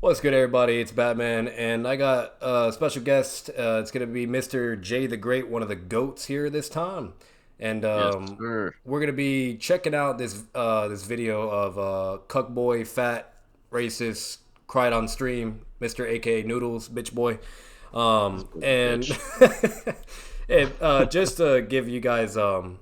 What's good, everybody? It's Batman, and I got a special guest. It's going to be Mr. Jay the Great, one of the goats here this time, and Yes, sir. we're going to be checking out this video of cuckboy, fat, racist, cried on stream, Mr. AKA Noodles, bitch boy, and Bitch. and just to give you guys so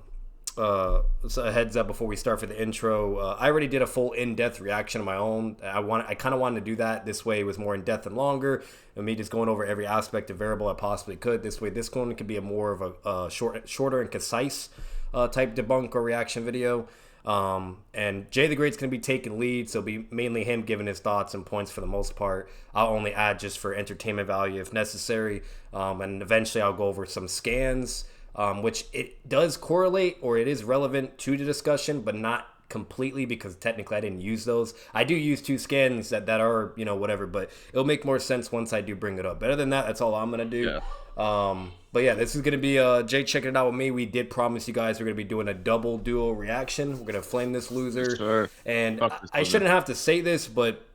a heads up before we start for the intro. I already did a full in-depth reaction of my own. I kind of wanted to do that. This way it was more in-depth and longer, and me just going over every aspect of variable I possibly could. This way, this one could be a more of a shorter and concise type debunk or reaction video. And Jay the Great's going to be taking lead, so it'll be mainly him giving his thoughts and points for the most part. I'll only add just for entertainment value if necessary, and eventually I'll go over some scans, which it does correlate or it is relevant to the discussion, but not completely because technically I didn't use those. I do use two scans that are, whatever, but it'll make more sense once I do bring it up. Better than that, that's all I'm going to do. Yeah. But yeah, this is going to be Jay checking it out with me. We did promise you guys we're going to be doing a double duo reaction. We're going to flame this loser. Sure. And Fuck this I loser. shouldn't have to say this, but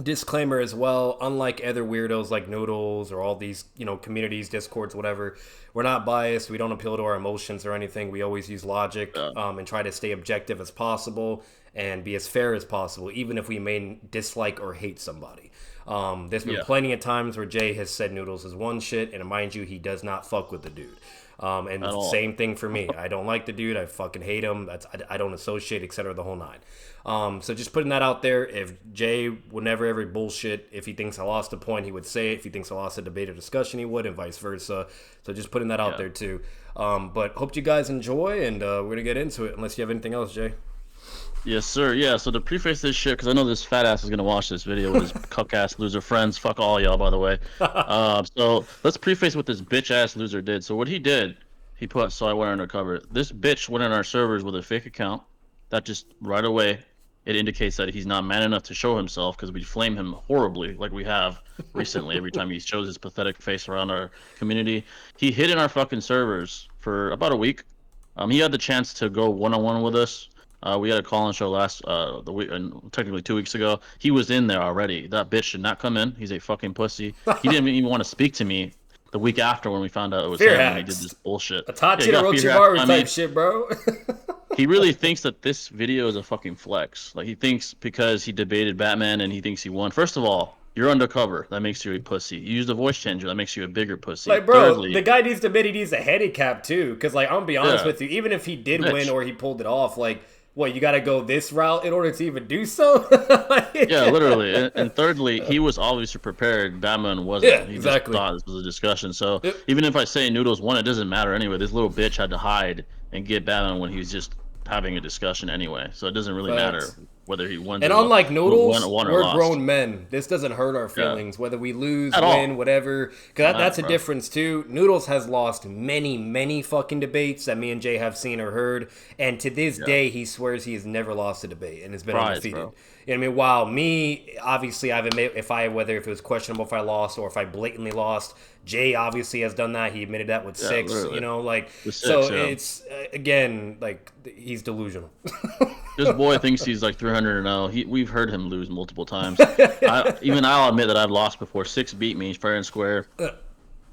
disclaimer as well, unlike other weirdos like Noodles or all these communities, discords, whatever, we're not biased. We don't appeal to our emotions or anything. We always use logic, Yeah. and try to stay objective as possible and be as fair as possible, even if we may dislike or hate somebody. There's been Yeah. plenty of times where Jay has said Noodles is one shit, and mind you, he does not fuck with the dude. And At all. same thing for me. I don't like the dude. I fucking hate him. I don't associate, etc. The whole nine. So just putting that out there. If Jay would never ever bullshit, if he thinks I lost a point, he would say it. If he thinks I lost a debate or discussion, he would, and vice versa. So just putting that out Yeah. there too. But hope you guys enjoy, and we're gonna get into it. Unless you have anything else, Jay. Yes, sir. Yeah. So to preface this shit, because I know this fat ass is gonna watch this video with his cuck ass loser friends. Fuck all y'all, by the way. So let's preface what this bitch ass loser did. So what he did, he put. So I went undercover. This bitch went in our servers with a fake account. That just right away, it indicates that he's not man enough to show himself because we flame him horribly, like we have recently. Every time he shows his pathetic face around our community, he hid in our fucking servers for about a week. He had the chance to go one-on-one with us. We had a call-in show last the week, technically 2 weeks ago. He was in there already. That bitch should not come in. He's a fucking pussy. He didn't even want to speak to me the week after when we found out it was Fear him and he did hacks. this bullshit. Atachi he got fear hacked. Orochimaru type shit, bro. He really thinks that this video is a fucking flex. Like, he thinks because he debated Batman and he thinks he won. First of all, you're undercover. That makes you a pussy. You used a voice changer. That makes you a bigger pussy. Like, bro, Thirdly, the guy needs to admit he needs a handicap too. Because, like, I'm gonna be honest Yeah. with you, even if he did Bitch. win or he pulled it off, like, what, you gotta go this route in order to even do so? yeah, literally. And thirdly, he was obviously prepared. Batman wasn't. Yeah, He exactly. just thought this was a discussion. So Yep. even if I say Noodles won, it doesn't matter anyway. This little bitch had to hide and get Batman when he was just having a discussion anyway. So it doesn't really matter Facts. whether he won. And or unlike Noodles, won or we're lost. grown men. This doesn't hurt our Yeah. feelings, whether we lose, At all. win, whatever. Because that's a bro. difference too. Noodles has lost many, many fucking debates that me and Jay have seen or heard, and to this day, he swears he has never lost a debate and has been Prize, undefeated. bro. You know what I mean? While me, obviously, I've admitted whether if it was questionable if I lost or if I blatantly lost. Jay obviously has done that. He admitted that with Yeah, six. literally. Like With so. six, yeah. It's again like he's delusional. This boy thinks he's like 300-0. We've heard him lose multiple times. Even I'll admit that I've lost before. Six beat me fair and square.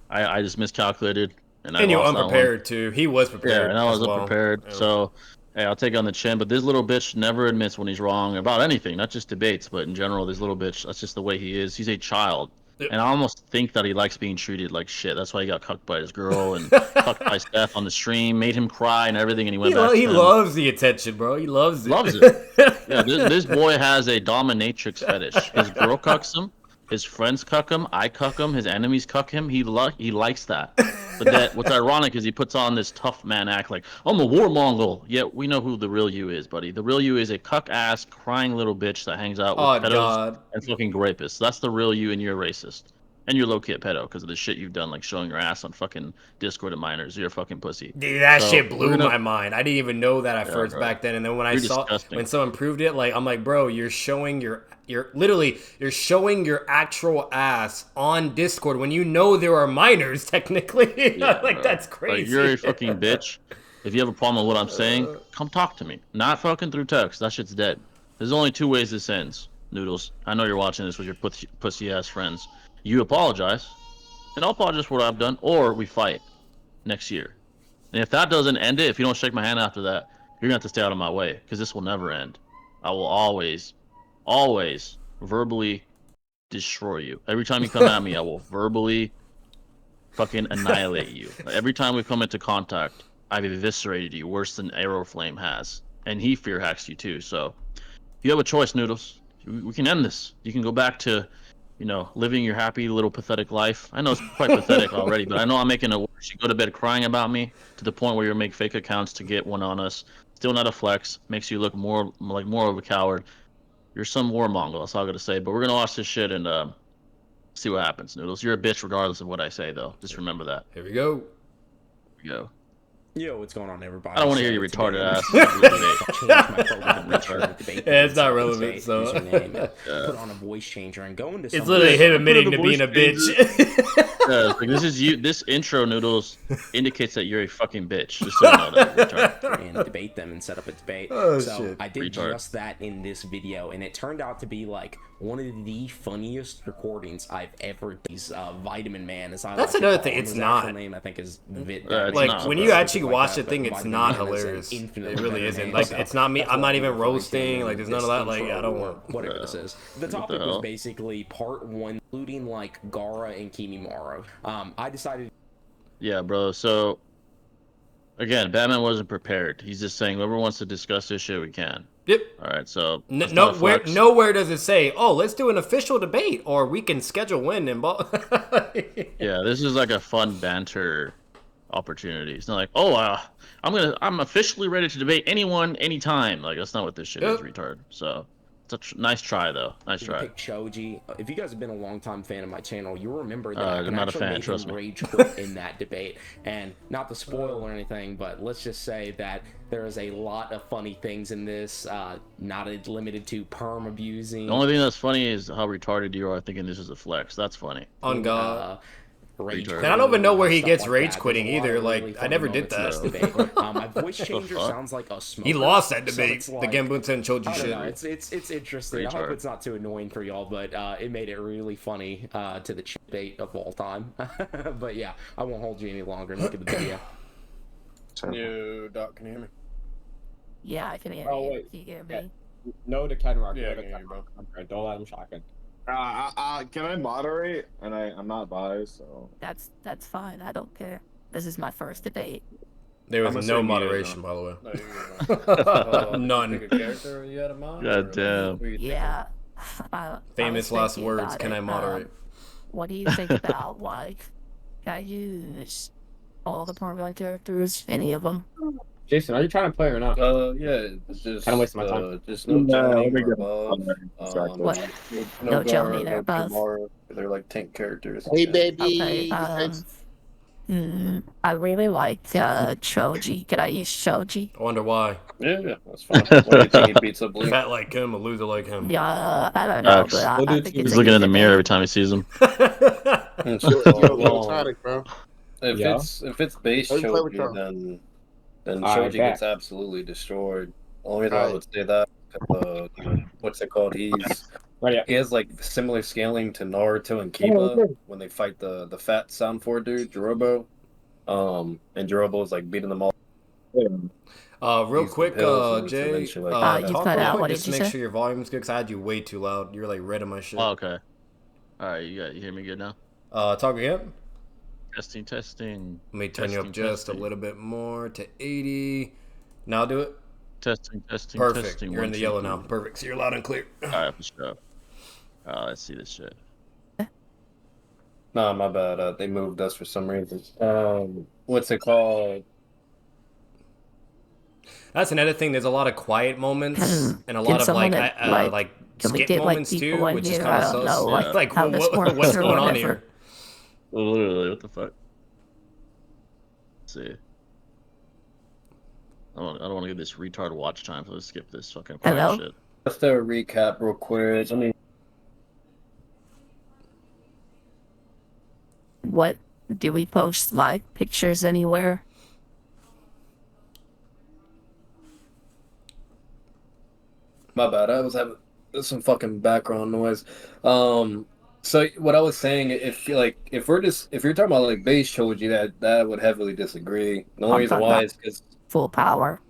I just miscalculated and I And you're lost that one. unprepared too. He was prepared. Yeah, and I was as well. unprepared. Yeah. So, hey, I'll take it on the chin. But this little bitch never admits when he's wrong about anything, not just debates, but in general, this little bitch, that's just the way he is. He's a child. Yep. And I almost think that he likes being treated like shit. That's why he got cucked by his girl and cucked by Steph on the stream, made him cry and everything, and he went back to He him. loves the attention, bro. He loves it. Loves it. Yeah, this boy has a dominatrix fetish. His girl cucks him. His friends cuck him. I cuck him. His enemies cuck him. He likes that. But what's ironic is he puts on this tough man act like, I'm a warmonger. Yet we know who the real you is, buddy. The real you is a cuck-ass, crying little bitch that hangs out with Oh, pedos God. and fucking rapists. That's the real you, and you're a racist. And you're low-key a pedo because of the shit you've done, like showing your ass on fucking Discord at minors. You're a fucking pussy. Dude, that So, shit blew we're gonna- my mind. I didn't even know that at first bro. back then. And then when I You're saw disgusting. when someone proved it, like I'm like, bro, you're showing your literally you're showing your actual ass on Discord when you know there are minors technically. Yeah, like bro. that's Like, crazy. you're a fucking bitch. If you have a problem with what I'm saying, come talk to me. Not fucking through text. That shit's dead. There's only two ways this ends. Noodles. I know you're watching this with your pussy ass friends. You apologize, and I'll apologize for what I've done, or we fight next year. And if that doesn't end it, if you don't shake my hand after that, you're gonna have to stay out of my way because this will never end. I will always, always verbally destroy you. Every time you come at me, I will verbally fucking annihilate you. Every time we come into contact, I've eviscerated you worse than Aeroflame has, and he fear hacks you too. So you have a choice, Noodles. We can end this. You can go back to, living your happy little pathetic life. I know it's quite pathetic already, but I know I'm making it worse. You go to bed crying about me to the point where you make fake accounts to get one on us. Still not a flex. Makes you look more of a coward. You're some warmonger. That's all I gotta say. But we're gonna watch this shit and see what happens, Noodles. You're a bitch regardless of what I say, though. Just remember that. Here we go. Here we go. Yo, what's going on, everybody? I don't want to hear you retarded ass. Yeah, it's not relevant, so. Put on a voice changer and go into. It's literally him admitting to being a bitch. Yeah, like, this is you. This intro, Noodles, indicates that you're a fucking bitch. Just so you know that. And debate them and set up a debate. Oh, so shit. I did just that in this video, and it turned out to be like one of the funniest recordings I've ever done. He's Vitamin Man, as I That's like to another call thing. him. It's His not. actual name, I think, is Vit. Like not, when bro. you actually Like watch that, the thing, but it's Vitamin not Man is an hilarious. infinitely It really better isn't. name, Like so it's not me. that's I'm what not even we're referring roasting. to Like there's in none of this that. Like intro I don't or want. whatever this is. The topic was basically part 1, including like Gara and Kimimaro. I decided. Yeah, bro. So again, Batman wasn't prepared. He's just saying whoever wants to discuss this shit, we can. Yep. All right. So nowhere does it say, oh, let's do an official debate or we can schedule one and Yeah, this is like a fun banter opportunity. It's not like, oh, I'm officially ready to debate anyone, anytime. Like that's not what this shit is, retard. So it's a nice try though. Nice try. Pick Choji. If you guys have been a long-time fan of my channel, you remember that I'm I not a actually fan, made trust him me. rage quit in that debate. And not to spoil or anything, but let's just say that there is a lot of funny things in this. Not limited to perm abusing. The only thing that's funny is how retarded you are thinking this is a flex. That's funny. On God. Rage And I don't even know where he stuff gets like rage that. quitting There's a lot either. of Like really I funny never did moments in that. this debate. My voice changer sounds like a smoker. He lost that So debate. it's The like, Genbunsen Choji I don't know, shit. it's interesting. I hope it's not too annoying for y'all, but it made it really funny to the debate of all time. But yeah, I won't hold you any longer. Look at the video. Yo, Doc, can you hear me? Yeah, I can hear Oh, you. wait. Can you hear me? No to Ken Rock. Yeah, no I to can hear Ken you, Rock. Okay, don't let him shotgun. Can I moderate? And I'm not biased, so. That's fine. I don't care. This is my first debate. There was I'm no assuming you moderation, by the way. No, you're None. Pick a character you had in mind? God damn. Yeah. I Famous was last thinking words. about Can I it. moderate? What do you think about like? Can I use all the Pokemon characters? Any of them? Jason, are you trying to play or not? Yeah, it's just Kinda wasting my time. just no No, Johnny let me or get above. Exactly. What? No No Gara, Johnny or no above. Kimura. They're like tank characters. Hey, Yeah. baby. Okay. I really like Choji. Can I use Choji? I wonder why. Yeah, that's fine. What do you think he beats up Blue? Fat like him, a loser like him. Yeah, I don't know, Facts. but I We'll do think it's He's a looking good in the mirror every debate. time he sees him. Well, bro. if it's base Let me play with Choji, y'all. then I Choji bet. gets absolutely destroyed. Only reason I Alright. would say that, what's it called? Ready up. He has like similar scaling to Naruto and Kiba when they fight the fat Sound 4 dude, Jirobo. And Jirobo is like beating them all. Real Use the quick, pills and Jay, eventually, like, you talk cut real out. quick What just did to you make say? sure your volume's good, because I had you way too loud. You're like red on my shit. Oh, okay. All right, you hear me good now? Talk again. Testing. Let me turn you up just a little bit more to 80. Now do it. Testing. Perfect. You're in the yellow now. Perfect. So you're loud and clear. All right, for sure. Let's see this shit. Nah, my bad. They moved us for some reason. What's it called? That's another thing. There's a lot of quiet moments and a Can lot of someone like that, like Can we skip get like moments too, people in which is here? kind I of don't sus. know, Yeah. like how this works What's or going on whatever. here? Literally, what the fuck? Let's see. I don't want to give this retard watch time, so let's skip this fucking quiet Hello? shit. Just a recap real quick. I mean, What do we post live pictures anywhere? my bad. I was having some fucking background noise. So what I was saying, if you're talking about like base trilogy, that would heavily disagree. The only I'm reason talking why about is because full power.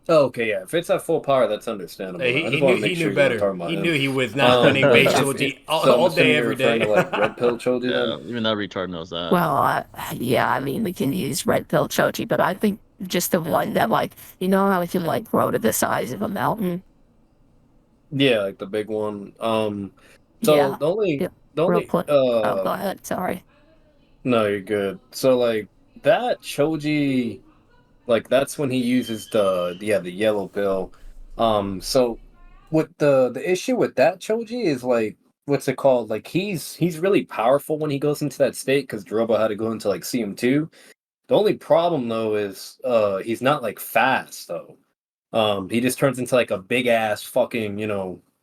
okay, yeah, if it's at full power, that's understandable. He, I he just want knew to make he sure knew you're not better. talking about He him. knew he was not winning base If- trilogy so I'm all day, assuming you're every referring day. to like red pill trilogy Yeah, then. even that retard knows that. Well, yeah, I mean, we can use red pill choji, but I think just the one that, like, you know how it can, like, grow to the size of a mountain? Yeah, like the big one. So Yeah. the only Yeah. the Real only quick. Oh, go ahead. Sorry. no, you're good. So like that Choji, like that's when he uses the yellow pill. So what the issue with that Choji is like what's it called? Like he's really powerful when he goes into that state because Drobo had to go into like CM2. The only problem though is he's not like fast though. He just turns into like a big ass fucking,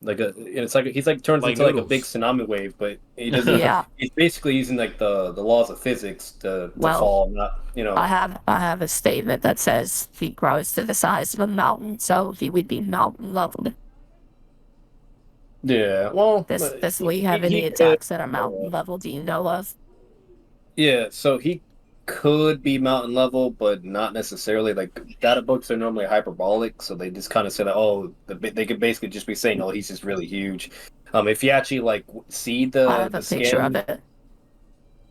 like it's like he's like turns Like into like a Noodles. big tsunami wave, but he doesn't. Yeah. He's basically using like the laws of physics to Well, fall, not I have a statement that says he grows to the size of a mountain, so he would be mountain leveled. Yeah. Well, Does we have any he could. attacks that are mountain level? Do you know of? Yeah. So he could be mountain level, but not necessarily. Like data books are normally hyperbolic, so they just kind of say that they could basically just be saying, oh, he's just really huge. If you actually like see I have the a picture scan. of it.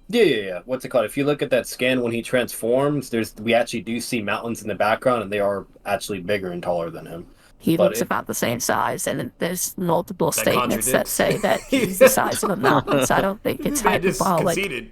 Yeah. What's it called? If you look at that scan when he transforms, we actually do see mountains in the background, and they are actually bigger and taller than him. He But looks it- about the same size, and there's multiple That statements that contradicts. say that he's the size of a mountain. So I don't think it's They just hyperbolic. conceded.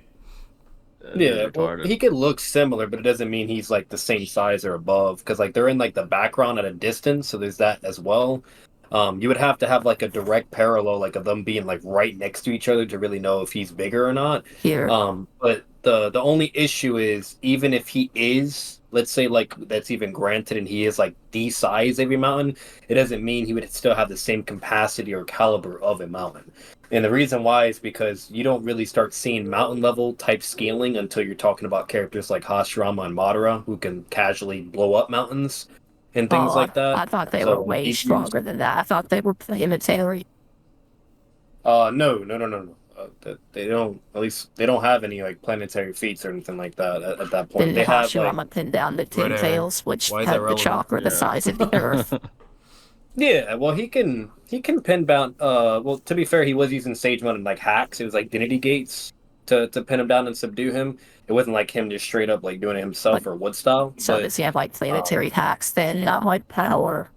Yeah, well, retarded. he could look similar, but it doesn't mean he's like the same size or above. Because like they're in like the background at a distance, so there's that as well. You would have to have like a direct parallel, like of them being like right next to each other to really know if he's bigger or not. Here, But the only issue is even if he is, let's say like that's even granted, and he is like the size of a mountain, it doesn't mean he would still have the same capacity or caliber of a mountain. And the reason why is because you don't really start seeing mountain level type scaling until you're talking about characters like Hashirama and Madara who can casually blow up mountains and things oh, like that. I thought they So were way he's stronger than that. I thought they were planetary. No. They don't. At least they don't have any like planetary feats or anything like that at that point. Then They have Hashirama like pinned down the Ten Red Tails, which Why is had that the relevant? chakra the Yeah. size of the Earth. yeah. Well, he can pin down. Well, to be fair, he was using Sage Mode and like hacks. It was like Divinity Gates to pin him down and subdue him. It wasn't like him just straight up like doing it himself But- or Wood style. So but, does he have like planetary hacks then, not like power?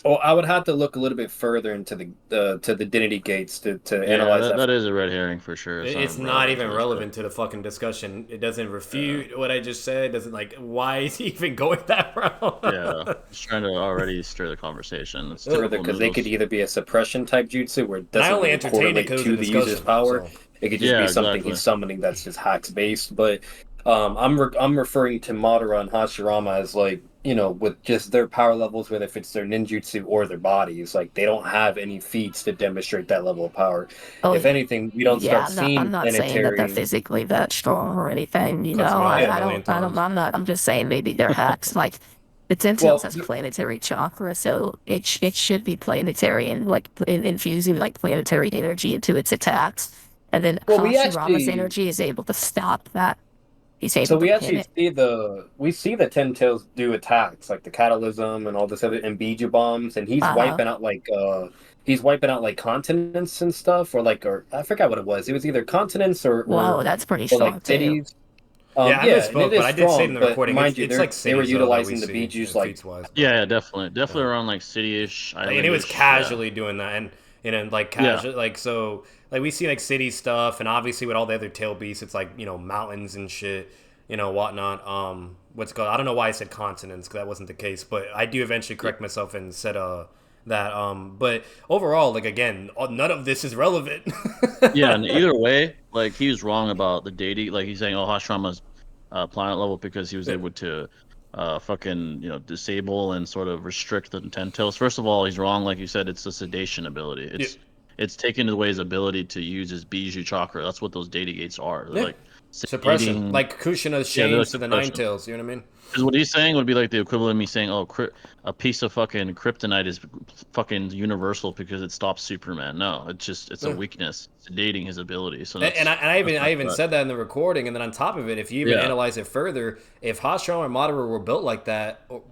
well, I would have to look a little bit further into the Divinity Gates to Yeah, analyze that. that is a red herring for sure. It's not even relevant to the fucking discussion. It doesn't refute what I just said. It doesn't like why is he even going that route? Yeah, just trying to already stir the conversation. It's Further, typical because they could Noodles. either be a suppression type jutsu where it I doesn't only really entertained it correlate 'cause of to the the user's discussion, power. so. It could just Yeah, be something exactly. he's summoning that's just hacks based. But I'm referring to Madara and Hashirama as like with just their power levels, whether if it's their ninjutsu or their bodies, like they don't have any feats to demonstrate that level of power. Oh, If anything, we don't yeah, start seeing I'm not saying that they're planetary. physically that strong or anything. You know, Cuts me off I a million don't. times. I'm just saying maybe they're hacks. Like the Ten Well, Tails has planetary chakra, so it should be planetary and like infusing like planetary energy into its attacks. And then Well, we Hashirama's actually- energy is able to stop that. He's able So we to pin actually it. see the Ten Tails do attacks like the Catalysm and all this other and Biju bombs, and he's Uh-huh. wiping out like continents and stuff, or I forgot what it was. It was either continents or Whoa, that's pretty or strong like too. cities. Yeah, I and misspoke, it is but I did say in the strong, recording. But mind you, It's like they were cities, though, that utilizing we the see, Bijus like feats-wise. Yeah, definitely around like city-ish. Like, and it was island-ish, casually doing that, and then like casual, like so, like we see like city stuff, and obviously with all the other tail beasts, it's like mountains and shit, whatnot. What's it called? I don't know why I said continents because that wasn't the case, but I do eventually correct myself and said that. But overall, like again, none of this is relevant. Yeah, and either way, like he was wrong about the deity. Like he's saying, oh, Hashirama's planet level because he was able to disable and sort of restrict the Ten Tails. First of all, he's wrong. Like you said, it's the sedation ability. it's taken away his ability to use his Bijou chakra. That's what those data gates are. They're Yeah. like Suppression, sedating- like Kushina's Yeah, they're chains like to the suppression. Ninetales. You know what I mean? Because what he's saying would be like the equivalent of me saying, "Oh, a piece of fucking kryptonite is fucking universal because it stops Superman." No, it's a weakness, sedating his ability. So And I even that. said that in the recording. And then on top of it, if you even Yeah. analyze it further, if Hashirama and Madara were built like that, or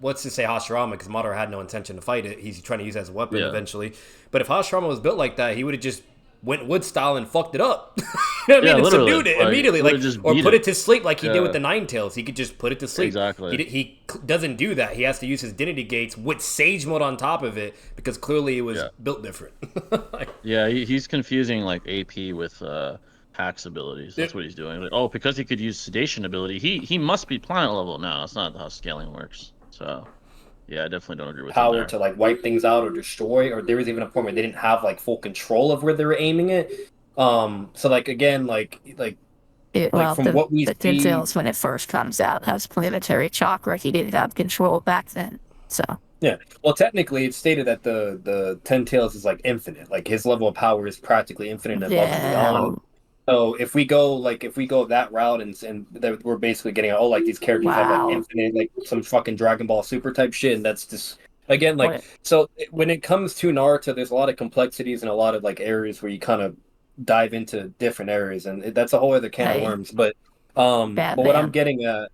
let's just say Hashirama, because Madara had no intention to fight it, he's trying to use it as a weapon eventually. But if Hashirama was built like that, he would have just went Wood style and fucked it up. You know what I mean? And literally. subdued it Like, immediately, would've just or beat put it. it to sleep like he did with Yeah. the Ninetales. He could just put it to sleep. Exactly. He doesn't do that. He has to use his Divinity Gates with Sage Mode on top of it because clearly it was built different. Yeah, he's confusing like AP with Hack's abilities. That's what he's doing. Like, oh, because he could use sedation ability, he must be planet level. No, that's not how scaling works. So, yeah, I definitely don't agree with him Power there. to like wipe things out or destroy, or there was even a point where they didn't have like full control of where they were aiming it. So like again, from what we the see, Ninetales, when it first comes out, has planetary chakra. He didn't have control back then. So yeah. Well, technically, it's stated that the Ten Tails is like infinite. Like his level of power is practically infinite and above and beyond. So if we go that route and that we're basically getting like these characters have like infinite, like some fucking Dragon Ball Super type shit, and that's just again like so when it comes to Naruto, there's a lot of complexities and a lot of like areas where you kind of dive into different areas, and that's a whole other can of worms. But what I'm getting at,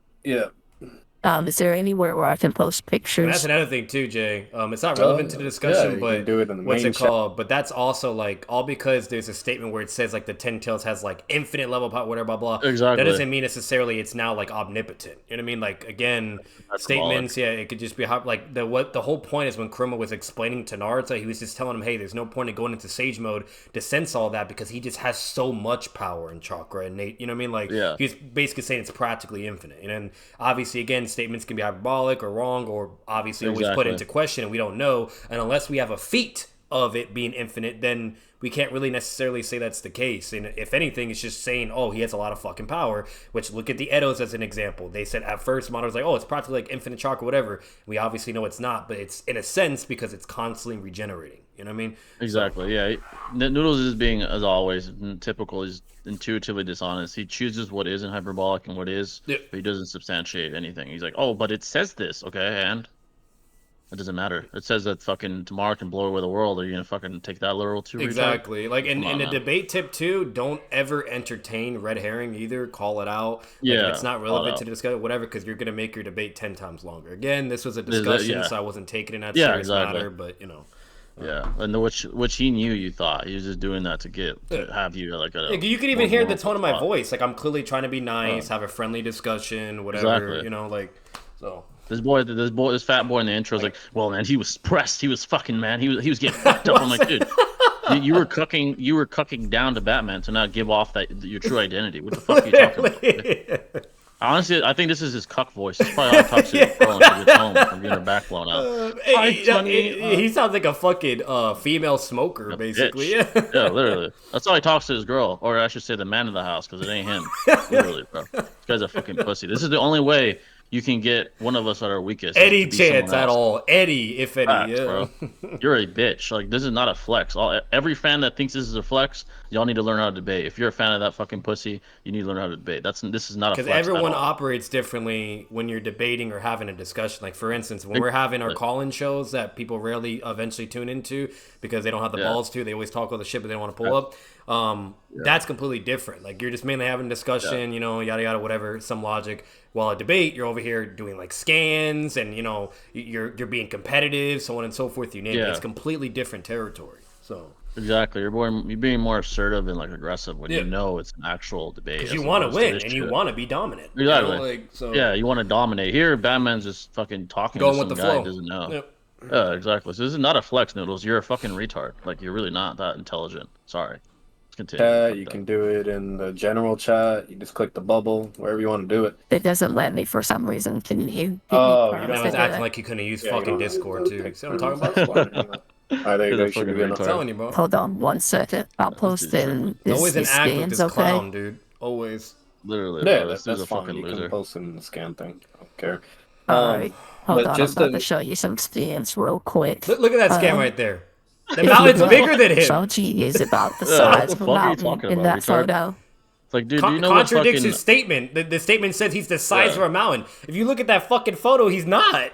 is there anywhere where I can post pictures? And that's another thing too, Jay. It's not relevant to the discussion, but do it in the what's main it called? But that's also like all because there's a statement where it says like the Ten Tails has like infinite level power, whatever, blah blah. Exactly. That doesn't mean necessarily it's now like omnipotent. You know what I mean? Like again, That's statements. Yeah, it could just be like the whole point is when Kurama was explaining to Naruto, he was just telling him, hey, there's no point in going into Sage mode to sense all that because he just has so much power and chakra and you know what I mean? Like he's basically saying it's practically infinite. And then obviously again, statements can be hyperbolic or wrong or obviously always put into question, and we don't know. And unless we have a feat of it being infinite, then we can't really necessarily say that's the case. And if anything, it's just saying, oh, he has a lot of fucking power, which look at the Edos as an example. They said at first, Mono was like, oh, it's practically like infinite chakra, whatever. We obviously know it's not, but it's in a sense because it's constantly regenerating. You know what I mean? Exactly. Yeah. Noodles is being, as always, typical. He's intuitively dishonest. He chooses what isn't hyperbolic and what is, but he doesn't substantiate anything. He's like, oh, but it says this. Okay, and it doesn't matter. It says that fucking tomorrow can blow away the world. Are you gonna fucking take that literal too? Exactly. Like in the debate tip too, don't ever entertain red herring either. Call it out. Like, yeah. If it's not relevant to the discussion, whatever, because you're gonna make your debate 10 times longer. Again, this was a discussion, so I wasn't taking it in that serious matter. But you know. Yeah, and which he knew you thought he was just doing that to have you like a. You can even hear the tone of my voice. Like I'm clearly trying to be nice, have a friendly discussion, whatever. Exactly. You know, like so. This fat boy in the intro is like, well, man, he was pressed. He was fucking, man. He was getting fucked up. I'm like, dude, you were cucking down to Batman to not give off your true identity. What the fuck are you talking about? Honestly, I think this is his cuck voice. It's probably how he talks to his girl when she gets home from getting her back blown out. He sounds like a fucking female smoker, basically. Yeah, literally. That's how he talks to his girl, or I should say the man of the house, because it ain't him. Literally, bro. This guy's a fucking pussy. This is the only way you can get one of us at our weakest. Any chance at all. Eddie, if any. Facts, bro. You're a bitch. Like, this is not a flex. Every fan that thinks this is a flex, y'all need to learn how to debate. If you're a fan of that fucking pussy, you need to learn how to debate. This is not a flex. Because everyone operates differently when you're debating or having a discussion. Like, for instance, when we're having our call-in shows that people rarely eventually tune into because they don't have the balls to. They always talk all the shit, but they don't want to pull up. That's completely different. Like, you're just mainly having a discussion, you know, yada yada, whatever, some logic. While a debate, you're over here doing like scans and, you know, you're being competitive, so on and so forth. You name it. It's completely different territory. So exactly, you're being more assertive and like aggressive when you know it's an actual debate. Because you want to win and you want to be dominant. Exactly. You know, like, so. Yeah, you want to dominate. Here, Batman's just fucking talking going to some with the guy flow. Who doesn't know. Yep. Yeah, exactly. So this is not a flex, Noodles. You're a fucking retard. Like, you're really not that intelligent. Sorry. Chat, you can do it in the general chat. You just click the bubble, wherever you want to do it. It doesn't let me for some reason. Can you? Oh, you was acting like you couldn't use fucking Discord too. See what I'm talking about? I think they should be I'm telling you, bro. Hold on 1 second. I'll post in this. Always an act with scans, this clown, dude. Always. Literally. Yeah, bro. that's a fine. fucking You loser. can post it in the scan thing. I don't care. Alright. Hold on, I'm just about to show you some scans real quick. Look at that scam right there. The mountain's bigger than him. Choji is about the Yeah, size what the of a fuck are you mountain talking in about, that retard? photo. It's like, dude, do you know what Contradicts fucking... his statement. The statement says he's the size Yeah. of a mountain. If you look at that fucking photo, he's not.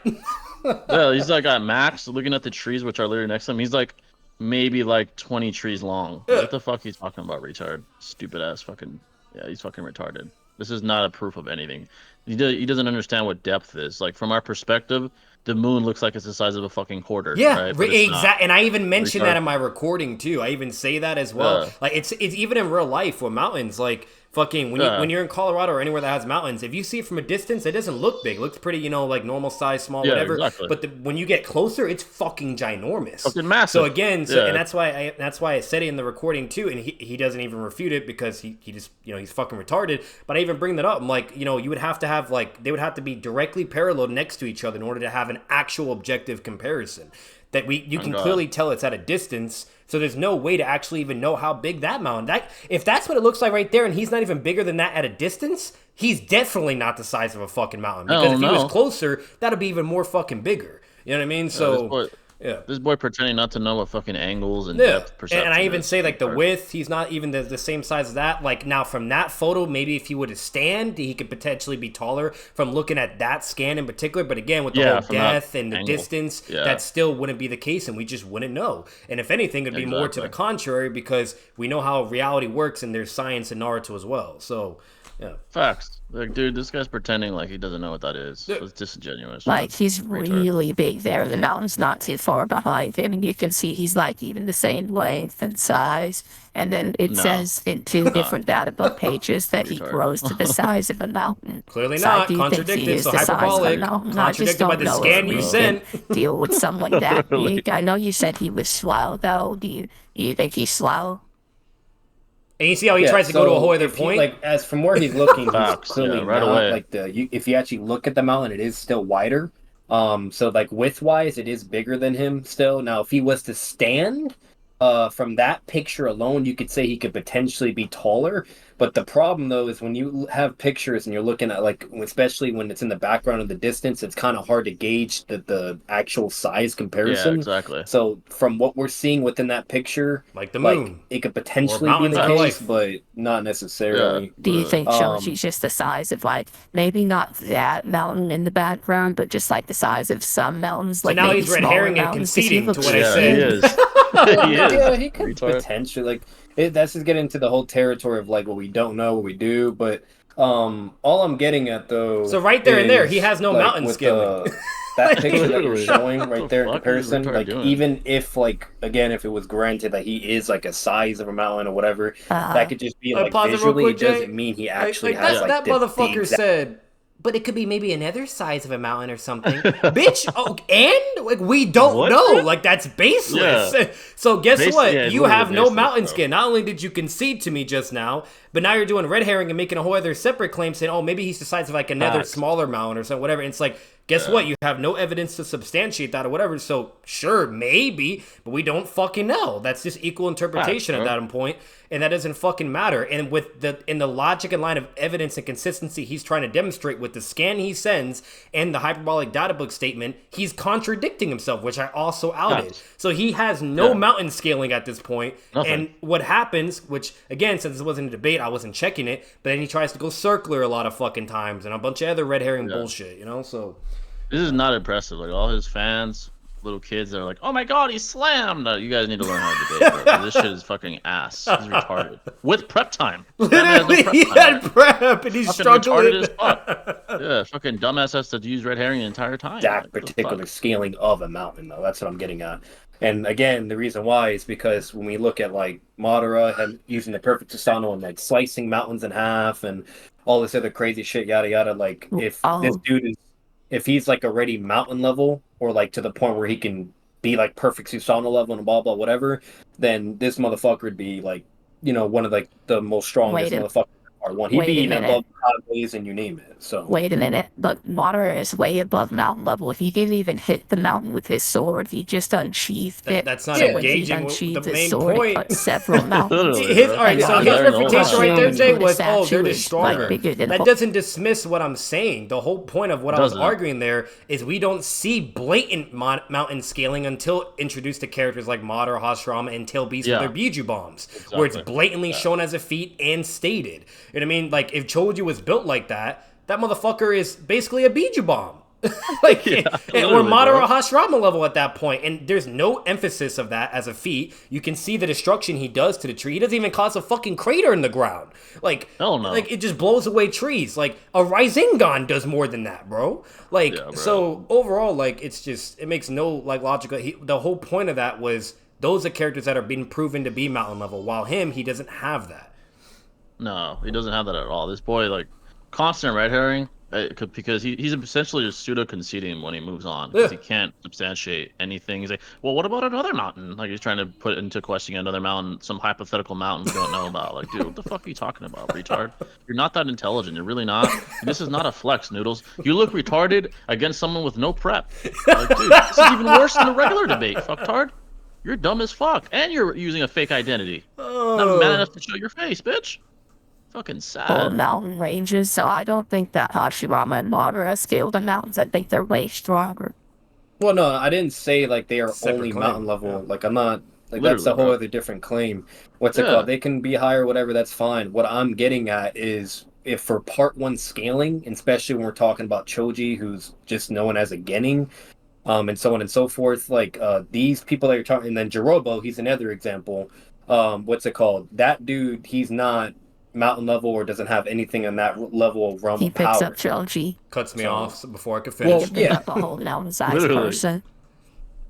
Yeah, he's like at max, looking at the trees which are literally next to him. He's like maybe like 20 trees long. Like, what the fuck he's talking about, retard? Stupid ass fucking... Yeah, he's fucking retarded. This is not a proof of anything. He doesn't understand what depth is. Like, from our perspective, the moon looks like it's the size of a fucking quarter. Yeah, right? But it's not. exactly. And I even mentioned that Retard. in my recording too. I even say that as well. Yeah. Like it's even in real life with mountains. Like fucking when you're in Colorado or anywhere that has mountains, if you see it from a distance, it doesn't look big. It looks pretty, like normal size, small, Yeah, whatever. exactly. But when you get closer, it's fucking ginormous. Fucking massive. So again, Yeah. and that's why I said it in the recording too. And he doesn't even refute it because he just he's fucking retarded. But I even bring that up. I'm like, you would have to have they would have to be directly parallel next to each other in order to have an actual objective comparison. That you can clearly tell it's at a distance. So there's no way to actually even know how big that mountain. If that's what it looks like right there, and he's not even bigger than that at a distance, he's definitely not the size of a fucking mountain. Because if he was closer, that'd be even more fucking bigger. You know what I mean? So this boy pretending not to know what fucking angles and depth perception and I even is. say like the width, he's not even the same size as that. Like now from that photo, maybe if he would have stand, he could potentially be taller from looking at that scan in particular. But again, with the whole depth and the distance, that still wouldn't be the case, and we just wouldn't know. And if anything, it'd be more to the contrary because we know how reality works, and there's science in Naruto as well. So yeah, facts. Like, dude, this guy's pretending like he doesn't know what that is. It's disingenuous. Like, he's really big there. The mountain's not too far behind him, and you can see he's like even the same length and size. And then it says in two different data book pages that he grows to the size of a mountain. Clearly So not. I do think he Contradicted, is so the size of a hyperbolic. mountain. I just Contradicted by don't the know scan if you we sent. can deal with someone that big. I know you said he was slow, though. Do you think he's slow? And you see how he tries to go to a whole other point? Like, as from where he's looking, he's Facts, clearly right not, away. like, if you actually look at the mountain, it is still wider. So, like, width-wise, it is bigger than him still. Now, if he was to stand, from that picture alone, you could say he could potentially be taller. But the problem, though, is when you have pictures and you're looking at, like, especially when it's in the background of the distance, it's kind of hard to gauge the actual size comparison. Yeah, exactly. So from what we're seeing within that picture, like the moon, it could potentially be mountains the in case, life. but not necessarily. Do you think Shoji's just the size of, like, maybe not that mountain in the background, but just like the size of some mountains? So like now maybe he's red smaller herring and mountains, 'cause he conceding to looks what I Yeah, said. he is. He is. Yeah, he could Retard. potentially that's just getting into the whole territory of like what we don't know, what we do. But all I'm getting at though. So right there and there, is, he has no like, mountain with scaling. that picture that you're Literally. showing What right the there in fuck is comparison, retard like doing? even if like again, if it was granted that he is like a size of a mountain or whatever, that could just be like pause it real visually. quick, It doesn't Jay. mean he actually Like, has that the motherfucker exact- said, but it could be maybe another size of a mountain or something. Bitch, and like we don't What? know. Like that's baseless. Yeah. So guess what? Yeah, You literally have no baseless, mountain bro. skin. Not only did you concede to me just now, but now you're doing red herring and making a whole other separate claim saying, oh, maybe he's the size of like another Facts. smaller mountain or something, whatever. And it's like, guess what? You have no evidence to substantiate that or whatever. So sure, maybe, but we don't fucking know. That's just equal interpretation Facts, at bro. that point, and that doesn't fucking matter. And with the logic and line of evidence and consistency he's trying to demonstrate with the scan he sends and the hyperbolic data book statement, he's contradicting himself, which I also outed. Facts. So he has no mountain scaling at this point. Nothing. And what happens, which again, since this wasn't a debate, I wasn't checking it, but then he tries to go circular a lot of fucking times and a bunch of other red herring bullshit, so. This is not impressive. Like, all his fans, little kids that are like, oh my god, he slammed. No, you guys need to learn how to debate, bro. This shit is fucking ass. He's retarded. With prep time. Literally, he had prep and he's Fucking struggling. retarded as fuck. Yeah, fucking dumbass has to use red herring the entire time. that Like, what the particular fuck? scaling of a mountain, though. That's what I'm getting at. And again, the reason why is because when we look at like Madara and using the perfect Susanoo and like slicing mountains in half and all this other crazy shit, yada yada. Like if this dude is, if he's like already mountain level or like to the point where he can be like perfect Susanoo level and blah blah whatever, then this motherfucker would be like, one of like the most strongest motherfuckers. Part one. He'd Wait be a even minute. above ways and you name it. So Wait a minute, but Madara is way above mountain level. He didn't even hit the mountain with his sword. He just unsheathed it. That's not so when he engaging with unsheathed the his main sword, point. It cut several mountains. Literally, All right, And so now his you're refutation right there, touching Jay, with a was, oh, they're statue just is, stronger. like, bigger than That a- doesn't dismiss what I'm saying. The whole point of what I was Doesn't. arguing there is we don't see blatant mountain scaling until introduced to characters like Madara, Hashirama, and Tail Beast Yeah. with their Biju bombs, where it's Exactly. blatantly shown as a feat and stated. You know what I mean? Like, if Choji was built like that, that motherfucker is basically a Biju bomb. Like, or literally, Madara bro. or Hashirama level at that point, and there's no emphasis of that as a feat. You can see the destruction he does to the tree. He doesn't even cause a fucking crater in the ground. Like, Hell no. like it just blows away trees. Like a Rasengan does more than that, bro. Like, Yeah, bro. so overall, like it makes no like logical. The whole point of that was those are characters that are being proven to be mountain level, while he doesn't have that. No, he doesn't have that at all. This boy, like, constant red herring, because he's essentially just pseudo conceding when he moves on because he can't substantiate anything. He's like, well, what about another mountain? Like, he's trying to put into question another mountain, some hypothetical mountain we don't know about. Like, dude, what the fuck are you talking about, retard? You're not that intelligent. You're really not. This is not a flex, Noodles. You look retarded against someone with no prep. Like, dude, this is even worse than the regular debate, fucktard. You're dumb as fuck, and you're using a fake identity. Not man enough to show your face, bitch. Fucking sad. mountain ranges, so I don't think that Hashirama and Madara scaled the mountains. I think they're way stronger. well, no, I didn't say like they are Separate only claim, mountain level. yeah. Like I'm not like Literally, that's a whole bro. other different claim. What's it Yeah. called? They can be higher, whatever. That's fine. What I'm getting at is if for part one scaling, and especially when we're talking about Choji, who's just known as a Genin, and so on and so forth. Like these people that you're talking, and then Jirobo, he's another example. What's it called? That dude, he's not mountain level or doesn't have anything on that level of realm He of picks power. up Choji. Cuts me So- off before I could Well, finish. He can yeah. pick up a whole mountain-sized Literally. person.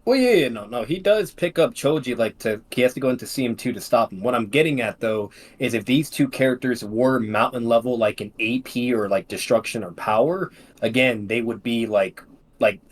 Well, yeah, no, he does pick up Choji. Like he has to go into CM2 to stop him. What I'm getting at though is if these two characters were mountain level, like in AP or like destruction or power, again they would be like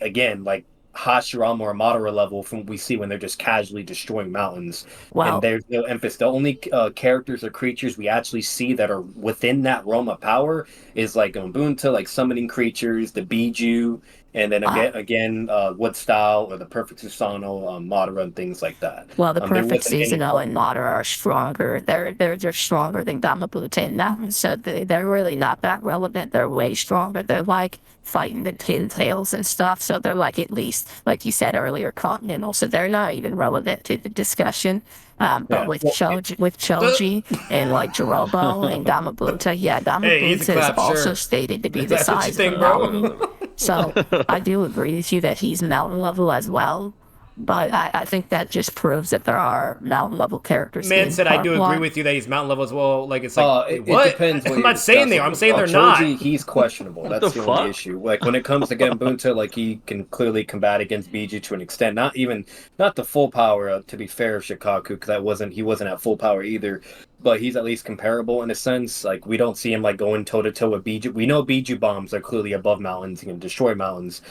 again like Hashirama or Madara level from what we see when they're just casually destroying mountains. Well, And there's no emphasis. The only characters or creatures we actually see that are within that realm of power is like Ubuntu, like summoning creatures, the Biju, and then again, Wood Style or the Perfect Susano, Madara, and things like that. well, the There perfect wasn't any- seasonal and Madara are stronger. They're just stronger than Gamabunta and mountains, so they're really not that relevant. They're way stronger. They're like fighting the pintails and stuff, so they're like at least, like you said earlier, continental. So they're not even relevant to the discussion. But Yeah, with well, Choji and like Jirobo and Gamabunta, yeah, Hey, he's a Gamabunta is clap, also sure. stated to be If the that's what you size think, of a bro. mountain. So I do agree with you that he's mountain level as well. But I think that just proves that there are mountain level characters. Man in said I part do agree one. with you that he's mountain level as well. Like it's like It what? depends. What I'm you're not saying they are. I'm saying they're not. Choji, he's questionable. That's the the only fuck? issue. Like when it comes to Gambunta, like he can clearly combat against Biju to an extent. Not the full power. To be fair, of Shikaku, because he wasn't at full power either. But he's at least comparable in a sense. Like we don't see him like going toe to toe with Biju. We know Biju bombs are clearly above mountains. He can destroy mountains.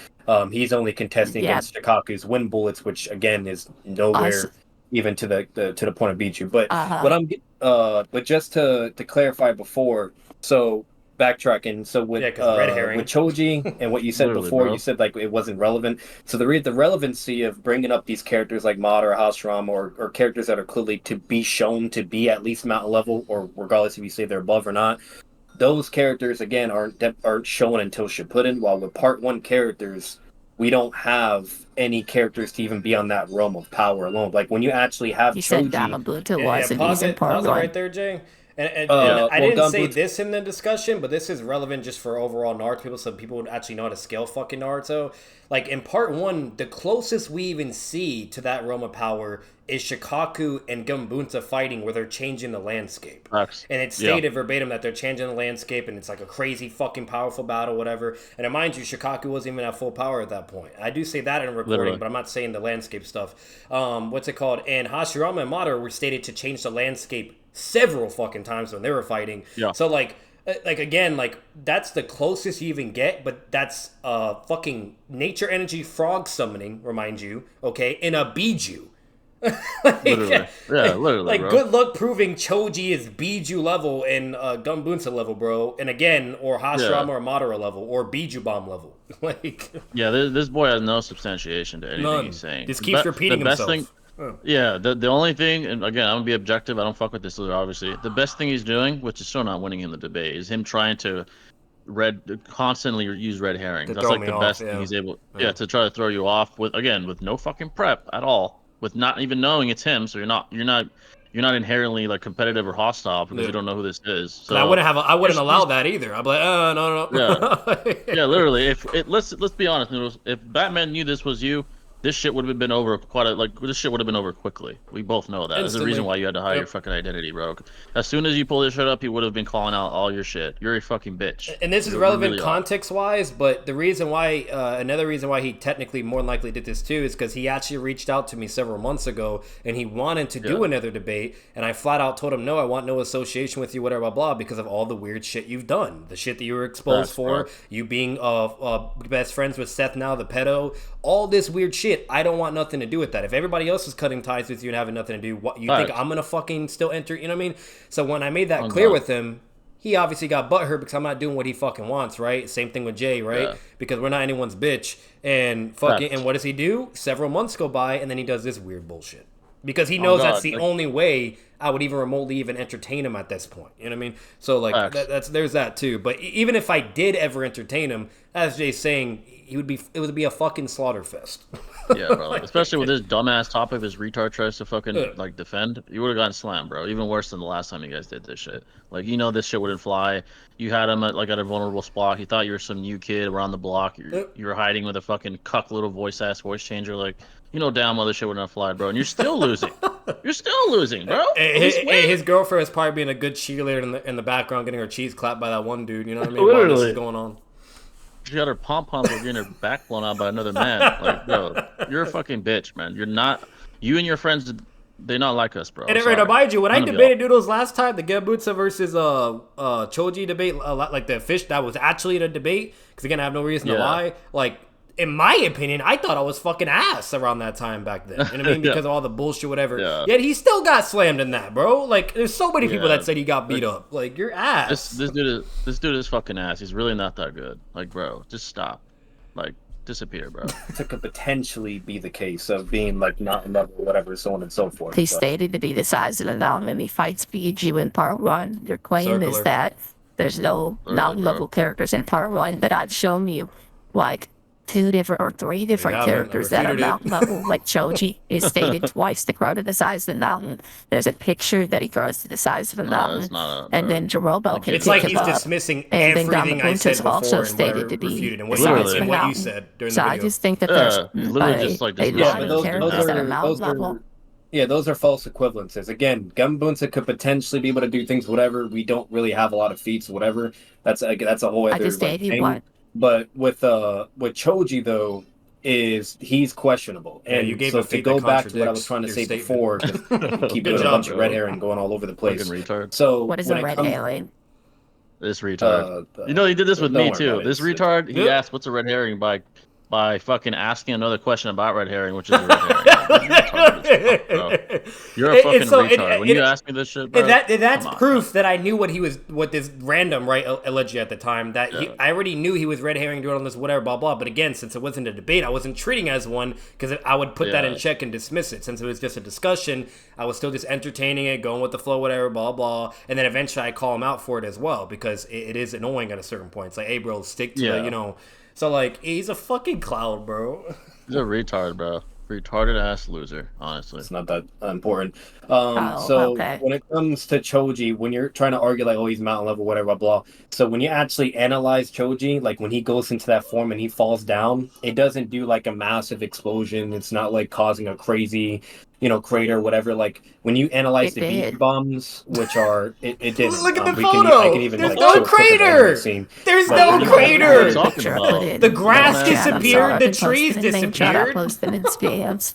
He's only contesting Yeah. against Shikaku's wind bullets, which again is nowhere even to the point of Biju. But what I'm but just to clarify before, so backtracking, so with 'cause red herring. with Choji and what you said Literally, before, bro. you said like it wasn't relevant. So the relevancy of bringing up these characters like Madara, Hashirama, or characters that are clearly to be shown to be at least mountain level, or regardless if you say they're above or not. Those characters again aren't shown until Shippuden. While with part one characters, we don't have any characters to even be on that realm of power alone. Like when you actually have You said Choji, Gamabunta wasn't pause even it, part pause it one. right there, Jay. And well, I didn't say Gumboots- this in the discussion, but this is relevant just for overall Naruto people, so people would actually know how to scale fucking Naruto. Like in part one, the closest we even see to that realm of power is Shikaku and Gumbunta fighting, where they're changing the landscape. Facts. And it's Yeah. stated verbatim that they're changing the landscape, and it's like a crazy fucking powerful battle, whatever. And mind you, Shikaku wasn't even at full power at that point. I do say that in a recording, Literally. but I'm not saying the landscape stuff. What's it called? And Hashirama and Madara were stated to change the landscape several fucking times when they were fighting. Yeah. So like again, like that's the closest you even get, but that's fucking nature energy frog summoning, remind you, okay, in a Biju. Like, Literally. Yeah, literally, like bro. good luck proving Choji is Biju level and Gunbunsa level, bro. And again, or Hashirama or Madara level or Biju Bomb level. Like, Yeah, this boy has no substantiation to anything none. he's saying. Just keeps repeating the best himself. Thing, yeah, the only thing, and again, I'm gonna be objective. I don't fuck with this loser, obviously. The best thing he's doing, which is still not winning him the debate, is him trying to constantly use red herrings. To That's throw like me the off, best yeah. thing he's able. Yeah, to try to throw you off with no fucking prep at all, with not even knowing it's him. So you're not inherently like competitive or hostile because you don't know who this is. So I wouldn't allow that either. I'd be like, no. Yeah, literally. Let's be honest, Noodles. If Batman knew this was you, this shit would have been over this shit would have been over quickly. We both know that. There's a reason why you had to hide your fucking identity, bro. As soon as you pull this shit up, he would have been calling out all your shit. You're a fucking bitch. And this is relevant context-wise, but the reason why, another reason why he technically more than likely did this too is because he actually reached out to me several months ago and he wanted to do another debate, and I flat out told him, no, I want no association with you, whatever, blah, blah, because of all the weird shit you've done. The shit that you were exposed for, you being best friends with Seth now, the pedo, all this weird shit. I don't want nothing to do with that. If everybody else is cutting ties with you and having nothing to do, what you think I'm gonna fucking still enter? You know what I mean? So when I made that clear with him, he obviously got butthurt because I'm not doing what he fucking wants, right? Same thing with Jay, right? Yeah. Because we're not anyone's bitch. And fucking, and what does he do? Several months go by and then he does this weird bullshit. Because he knows that's the only way I would even remotely even entertain him at this point. You know what I mean? So like there's that too. But even if I did ever entertain him, as Jay's saying, it would be a fucking slaughter fest. Yeah, bro. Like, especially with this dumbass topic, this retard tries to fucking like defend. You would have gotten slammed, bro. Even worse than the last time you guys did this shit. Like, you know, this shit wouldn't fly. You had him at a vulnerable spot. He thought you were some new kid around the block. You were hiding with a fucking cuck little voice changer. Like, you know, damn well this shit wouldn't have fly, bro. And you're still losing. You're still losing, bro. His girlfriend is probably being a good cheerleader in the background, getting her cheese clapped by that one dude. You know what I mean? While this is going on. She got her pom-poms were getting her back blown out by another man. Like, bro, you're a fucking bitch, man. You're not. You and your friends, they not like us, bro. And right, mind you, when I debated Noodles last time, the Gebutsa versus Choji debate, like the fish that was actually in a debate, because again, I have no reason to lie. Like, in my opinion, I thought I was fucking ass around that time back then. You know what I mean? Because of all the bullshit, whatever. Yeah. Yet he still got slammed in that, bro. Like, there's so many people that said he got beat up. Like, you're ass. This dude is fucking ass. He's really not that good. Like, bro, just stop. Like, disappear, bro. It could potentially be the case of being like not in level, whatever, so on and so forth. He's stated to be the size of the mountain and he fights Biju in part 1. Your claim is that there's no mountain level characters in part 1, but I've shown you like 2 different or 3 different characters that are mountain level. Like Choji is stated twice to grow to the size of the mountain. There's a picture that he grows to the size of the mountain. And then Jirobo can it's like he's dismissing everything I said before also and stated to be refuted and what you said during the video. I just think that there's literally just like a lot of characters that are mountain level. Yeah, those are false equivalences. Again, Gunbunsa could potentially be able to do things, whatever. We don't really have a lot of feats, whatever. That's a whole other thing. But with Choji though, he's questionable. And you gave so a to go back to what I was trying to say before, keep doing a bunch of red herring going all over the place. So what is a red herring? This retard. You know, he did this with me too. This retard, he asked, "What's a red herring?" by fucking asking another question about red herring, which is a red herring. You're a fucking retard. When you ask me this shit, bro, that's proof that I knew what this random, right, allegedly at the time, that I already knew he was red herring doing all this whatever, blah, blah. But again, since it wasn't a debate, I wasn't treating it as one because I would put that in check and dismiss it. Since it was just a discussion, I was still just entertaining it, going with the flow, whatever, blah, blah. And then eventually I call him out for it as well because it is annoying at a certain point. It's like, hey, bro, stick to the, you know. So, like, he's a fucking clown, bro. He's a retard, bro. Retarded ass loser, honestly. It's not that important. When it comes to Choji, when you're trying to argue, like, oh, he's mountain level, whatever, blah, blah. So when you actually analyze Choji, like, when he goes into that form and he falls down, it doesn't do, like, a massive explosion. It's not, like, causing a crazy, crater, whatever. Like, when you analyze the beat bombs, which are, it didn't. Look at the photo! There's no crater! There's no crater! The grass disappeared, the trees disappeared.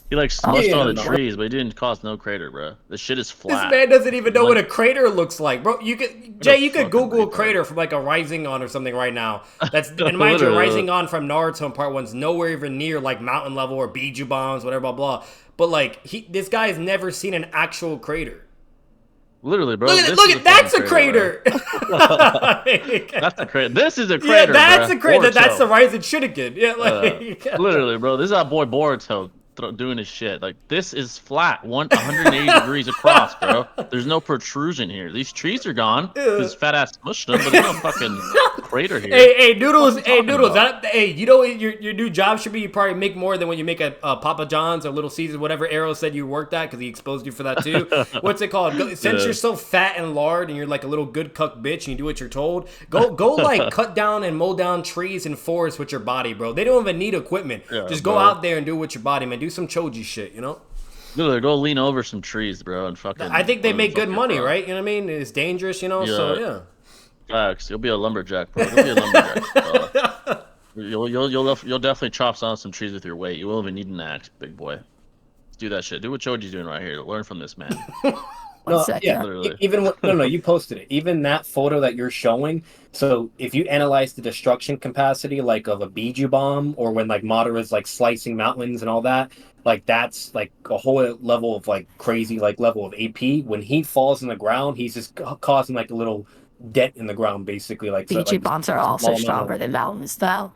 He, like, smushed all the trees, but he didn't cause no crater, bro. The shit is flat. This man doesn't even know what a crater looks like, bro. You could Google a crater from like a Rising On or something right now. That's and mind you, Rising On from Naruto in Part 1's nowhere even near like mountain level or Biju bombs, whatever, blah blah. but like this guy has never seen an actual crater. Literally, bro. Look at that's a crater. That's a crater. This is a crater. Yeah, that's a crater. That's the Boruto. rising Shuriken. Yeah, like Literally, bro. This is our boy Boruto doing his shit. Like, this is flat, 180 degrees across, bro. There's no protrusion here. These trees are gone. This fat ass mushed them, but there's no fucking crater here. Hey, Noodles. Hey, Noodles. You know what your new job should be? You probably make more than when you make a Papa John's or Little Caesars, whatever Arrow said you worked at, because he exposed you for that too. What's it called? Since you're so fat and lard and you're like a little good cook bitch and you do what you're told, go like cut down and mow down trees and forests with your body, bro. They don't even need equipment. Just go out there and do it with your body, man. Do some choji shit, you know? Literally, go lean over some trees, bro, and fucking. I think they make good money, right? You know what I mean? It's dangerous, you know. Yeah. So yeah. Facts. You'll be a lumberjack, bro. You'll be a lumberjack. You'll definitely chop down some trees with your weight. You won't even need an axe, big boy. Let's do that shit. Do what Choji's doing right here. Learn from this man. No, yeah, Literally. even no, you posted it. Even that photo that you're showing. So if you analyze the destruction capacity, like of a Biju bomb, or when like Madara's like slicing mountains and all that, like that's like a whole level of like crazy like level of AP. When he falls in the ground, he's just causing like a little dent in the ground, basically. Like Biju bombs are also stronger than mountains, though.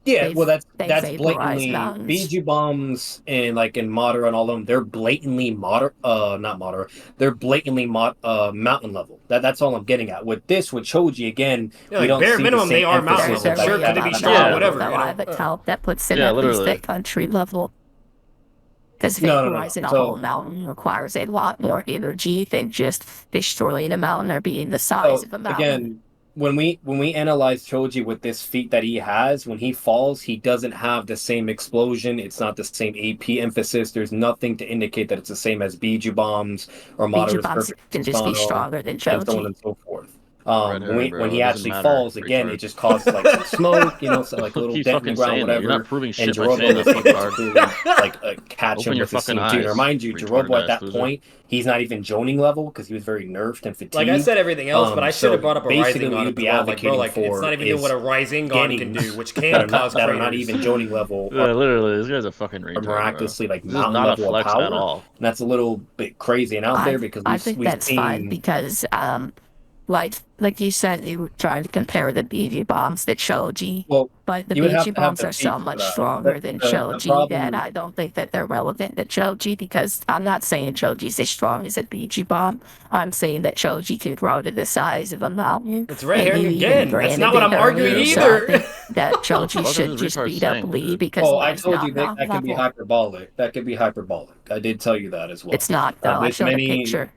Yeah, well, that's vaporize blatantly mountains. Biju bombs and like in Madara and all of them. They're blatantly not Madara. They're blatantly mountain level. That's all I'm getting at. With Choji again, Yeah, we like don't bare see minimum the they same are mountain emphasis level. of, Sure, like, could they be that- strong? Yeah, Whatever. The You live know? account that puts it Yeah, at least literally. at country level. Because No. vaporizing a So- whole mountain requires a lot more energy than just destroying a mountain or being the size of a mountain. Again, when we analyze Choji with this feat that he has, when he falls, he doesn't have the same explosion. It's not the same AP emphasis. There's nothing to indicate that it's the same as Biju bombs or Biju Madara's bombs perfect can just be Susanoo, stronger than and so on Choji. and so forth. Red herring, bro. When he It doesn't actually matter, falls again, retard. it just causes like some smoke, you know, so like a little Keep dent in the fucking ground, saying that. whatever. You're not proving And shit by Jirobo saying was that, able to fucktard. clearly, catch Open him your with the fucking scene too. And eyes, remind you, retarded Jirobo at ass that loser. point, he's not even Joning level because he was very nerfed and fatigued. Like I said everything else, but I should have so brought up a basically rising what on you'd it be as well. Like, bro, advocating like it's for not even doing is what a rising gun can Gettings do, which that can are not, cause that are craters. not even Joning level Yeah, literally, this guy's a fucking retard. or miraculously like This is mountain not a level of flex power. at all. And that's a little bit crazy and out there because I think we've that's seen fine because, like you said, you were trying to compare the BG bombs to Choji. well, But the you would have BG to have bombs the are so feet for much that. stronger than The Choji problem- that I don't think that they're relevant to Choji because I'm not saying Choji's as strong as a BG bomb. I'm saying that Choji could grow to the size of a mountain. It's red and herring you even again. That's granted not what it I'm arguing earlier, so either. I think that Choji fuck should is just this retard beat up saying, Lee dude? because Oh, I Lee's told not you that can be level. hyperbolic. That could be hyperbolic. I did tell you that as well. It's not, though. I There's showed a picture.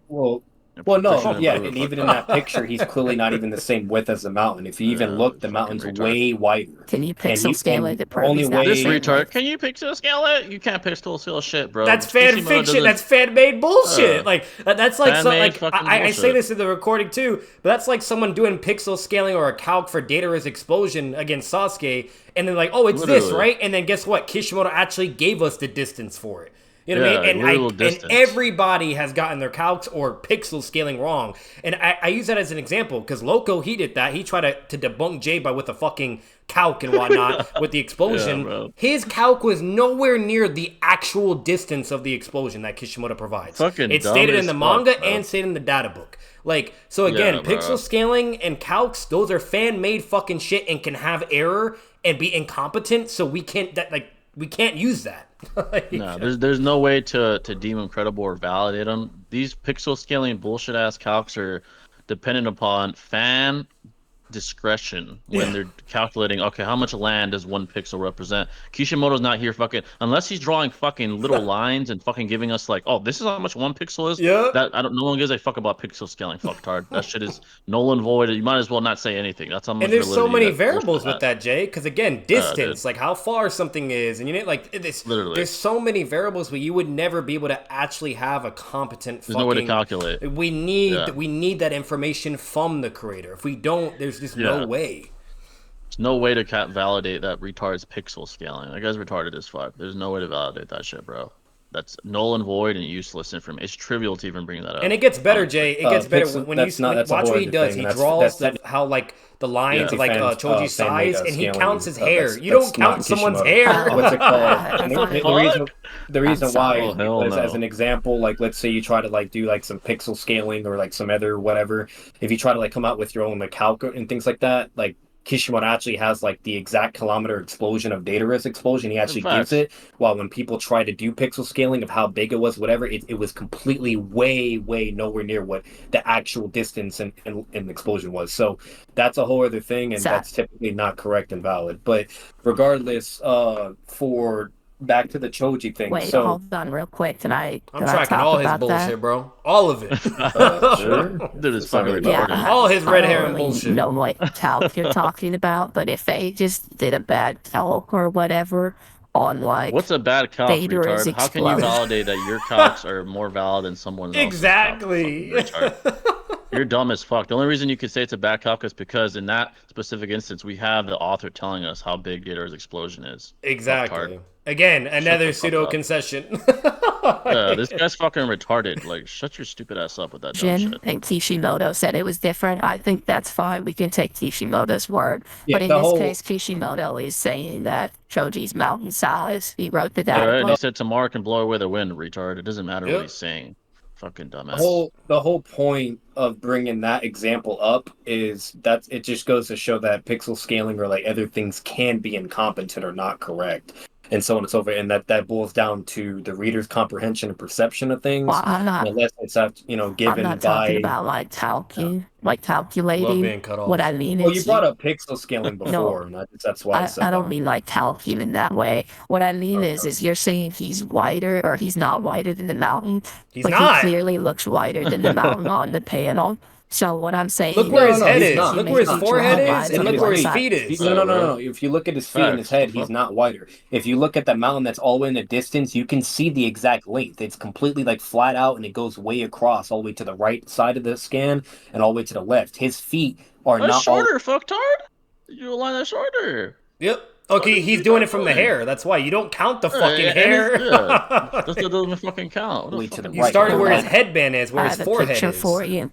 Well, no, Picture yeah, improved, and fuck even in that. that picture, he's clearly not even the same width as the mountain. If you even Yeah, look, the fucking mountain's retard. way wider. Can you And pixel scale it to prove only he's not way- This the same retard, width? can you pixel scale it? You can't pixel scale shit, bro. That's fan Kishimoto fiction. doesn't- That's fan made bullshit. Uh, That's like so. fan-made Like fucking I say bullshit. this in the recording too, but that's like someone doing pixel scaling or a calc for Datara's explosion against Sasuke, and then like, oh, it's this, Literally. right? And then guess what? Kishimoto actually gave us the distance for it. You know what I Yeah, mean? literal And distance. everybody has gotten their calcs or pixel scaling wrong. And I use that as an example because Loco, he did that. He tried to debunk Jay by with a fucking calc and whatnot with the explosion. Yeah, bro. His calc was nowhere near the actual distance of the explosion that Kishimoto provides. Fucking It's dumb stated as in the fuck, manga bro. and stated in the data book. Like, so again, Yeah, bro. pixel scaling and calcs, those are fan-made fucking shit and can have error and be incompetent. So we can't we can't use that. Like, No, there's no way to deem them credible or validate them. These pixel scaling bullshit ass calcs are dependent upon fan discretion when they're calculating, okay, how much land does one pixel represent? Kishimoto's not here fucking unless he's drawing fucking little lines and fucking giving us like, oh, this is how much one pixel is. Yeah. That no one gives a fuck about pixel scaling, fucktard. That shit is null and void. You might as well not say anything. That's how much and there's so validity many that variables bullshit with has. that, Jay. Because again, distance, like how far something is, and you know, like this. Literally. There's so many variables where you would never be able to actually have a competent. There's no way to calculate. We need that information from the creator. If we don't, there's just no way. There's no way to validate that retard's pixel scaling. That guy's retarded as fuck. There's no way to validate that shit, bro. That's null and void and useless information. It's trivial to even bring that up. And it gets better, Jay. It gets better Pixel, when that's you not, that's a watch whole what he other does. thing. He draws how like the lines Yeah. of like Choji's fan made, size, and he scaling, counts his hair. that's- you don't that's not count someone's Kishimoto. hair. What's it called? And the reason why sorry. is Oh, hell because, no. as an example, like let's say you try to like do like some pixel scaling or like some other whatever. If you try to like come out with your own like calc and things like that, like Kishimoto actually has like the exact kilometer explosion of data res explosion. He actually gives it. While when people try to do pixel scaling of how big it was, whatever, it was completely way nowhere near what the actual distance and explosion was. So that's a whole other thing, and that's typically not correct and valid. But regardless, for back to the Choji thing. Wait, so hold on real quick. I'm tracking all his bullshit, bro. All of it. sure. Dude, it's fucking Yeah, retarded. All his red hair I and don't really bullshit. know what calc you're talking about, but if they just did a bad calc or whatever on like What's a bad calc, Vader is retard? How can you exploding. validate that your calcs are more valid than someone else's? Exactly. Calcs? Fucking retard. You're dumb as fuck. The only reason you could say it's a bad calc is because in that specific instance, we have the author telling us how big Gator's explosion is. Exactly. Fucktard. Again, another the fuck pseudo up. concession. Yeah, this guy's fucking retarded. Like, shut your stupid ass up with that dumb Jin shit. and Kishimoto said it was different. I think that's fine. We can take Kishimoto's word. Yeah, but in the this whole- case, Kishimoto is saying that Choji's mountain size. He wrote the All right, data and he book. said tomorrow can blow away the wind, retard. It doesn't matter Yep. what he's saying. Fucking dumbass. The whole point of bringing that example up is that it just goes to show that pixel scaling or like other things can be incompetent or not correct, and so on and so forth, and that boils down to the reader's comprehension and perception of things. Well, I'm not. Unless it's I'm given not by. talking about like calculating. Love Calculating. being cut off. What I mean Well, is, you brought up pixel scaling before, and that's why I said I don't that. mean like calculating that way. What I mean is you're saying he's wider or he's not wider than the mountain. He's but not. he clearly looks wider than the mountain on the panel. So what I'm saying Look where is his head he's is. not. Look He's where his not. forehead Why is, is and he look where his like feet that? is. No. If you look at his feet and his Facts. head, he's not wider. If you look at the mountain that's all the way in the distance, you can see the exact length. It's completely like flat out, and it goes way across, all the way to the right side of the scan and all the way to the left. His feet are That's not all. shorter, fucktard. You align that shorter. Yep. Okay, he's doing it from the hair. That's why you don't count the fucking And hair. that doesn't fucking count. What the Wait to fuck the are You right. started where his on. headband is, where I his have a forehead picture is. for you.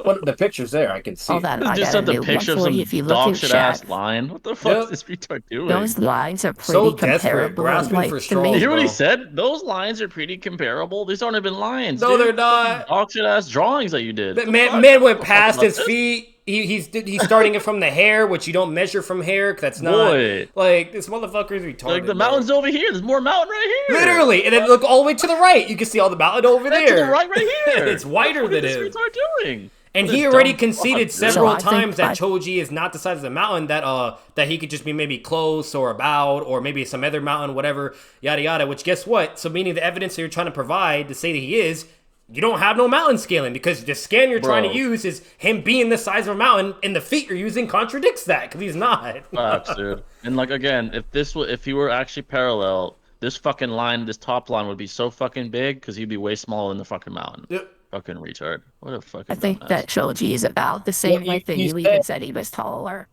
Well, the picture's there. I can see. Hold it. on, I Just got a sent a new one picture of for some you. If you look dog in shit ass chat, line. What the fuck Yep. is this retard doing? those lines are pretty So desperate, comparable. grasping like, for to straws, me. You hear what he bro. said? Those lines are pretty comparable. These aren't even lines. No, dude. they're not. Dog shit ass drawings that you did. What the fuck? Man went Don't past fuck his about this. feet. He's starting it from the hair, which you don't measure from hair, 'cause that's not Boy. like this motherfucker's retarded. Like the bro. mountain's over here. There's more mountain right here. Literally, and then look all the way to the right. You can see all the mountain over That's there. to the right here. It's wider What than is him. this retard doing? And What he a already dumb conceded fuck, dude. several So I think times that I- Choji is not the size of the mountain, that he could just be maybe close or about, or maybe some other mountain, whatever, yada yada. Which guess what? So meaning the evidence that you're trying to provide to say that he is, you don't have no mountain scaling, because the scan you're trying to Bro. use is him being the size of a mountain, and the feet you're using contradicts that, because he's not. Facts, dude. And like again, if he were actually parallel, this fucking line, this top line would be so fucking big because he'd be way smaller than the fucking mountain. Yep. Fucking retard. What a fucking. I think dumbass. that Choji is about the same Well, length, and you you said- even said he was taller.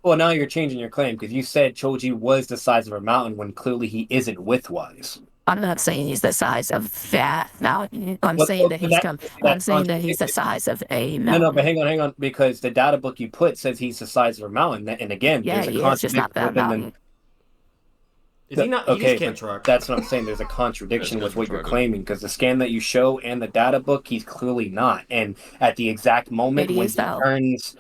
Well, now you're changing your claim because you said Choji was the size of a mountain when clearly he isn't width-wise. I'm not saying he's the size of that mountain. I'm Well, saying that he's that- I'm that's saying that he's the contradicted. size of a No, mountain. but hang on, because the data book you put says he's the size of a mountain, and again, Yeah, there's a he is, just not that contradiction within mountain. Is he not? He Okay, just can't but truck. that's what I'm saying. There's a contradiction That's with what you're retarded. claiming because the scan that you show and the data book, he's clearly not. And at the exact moment Maybe when he's he though. turns,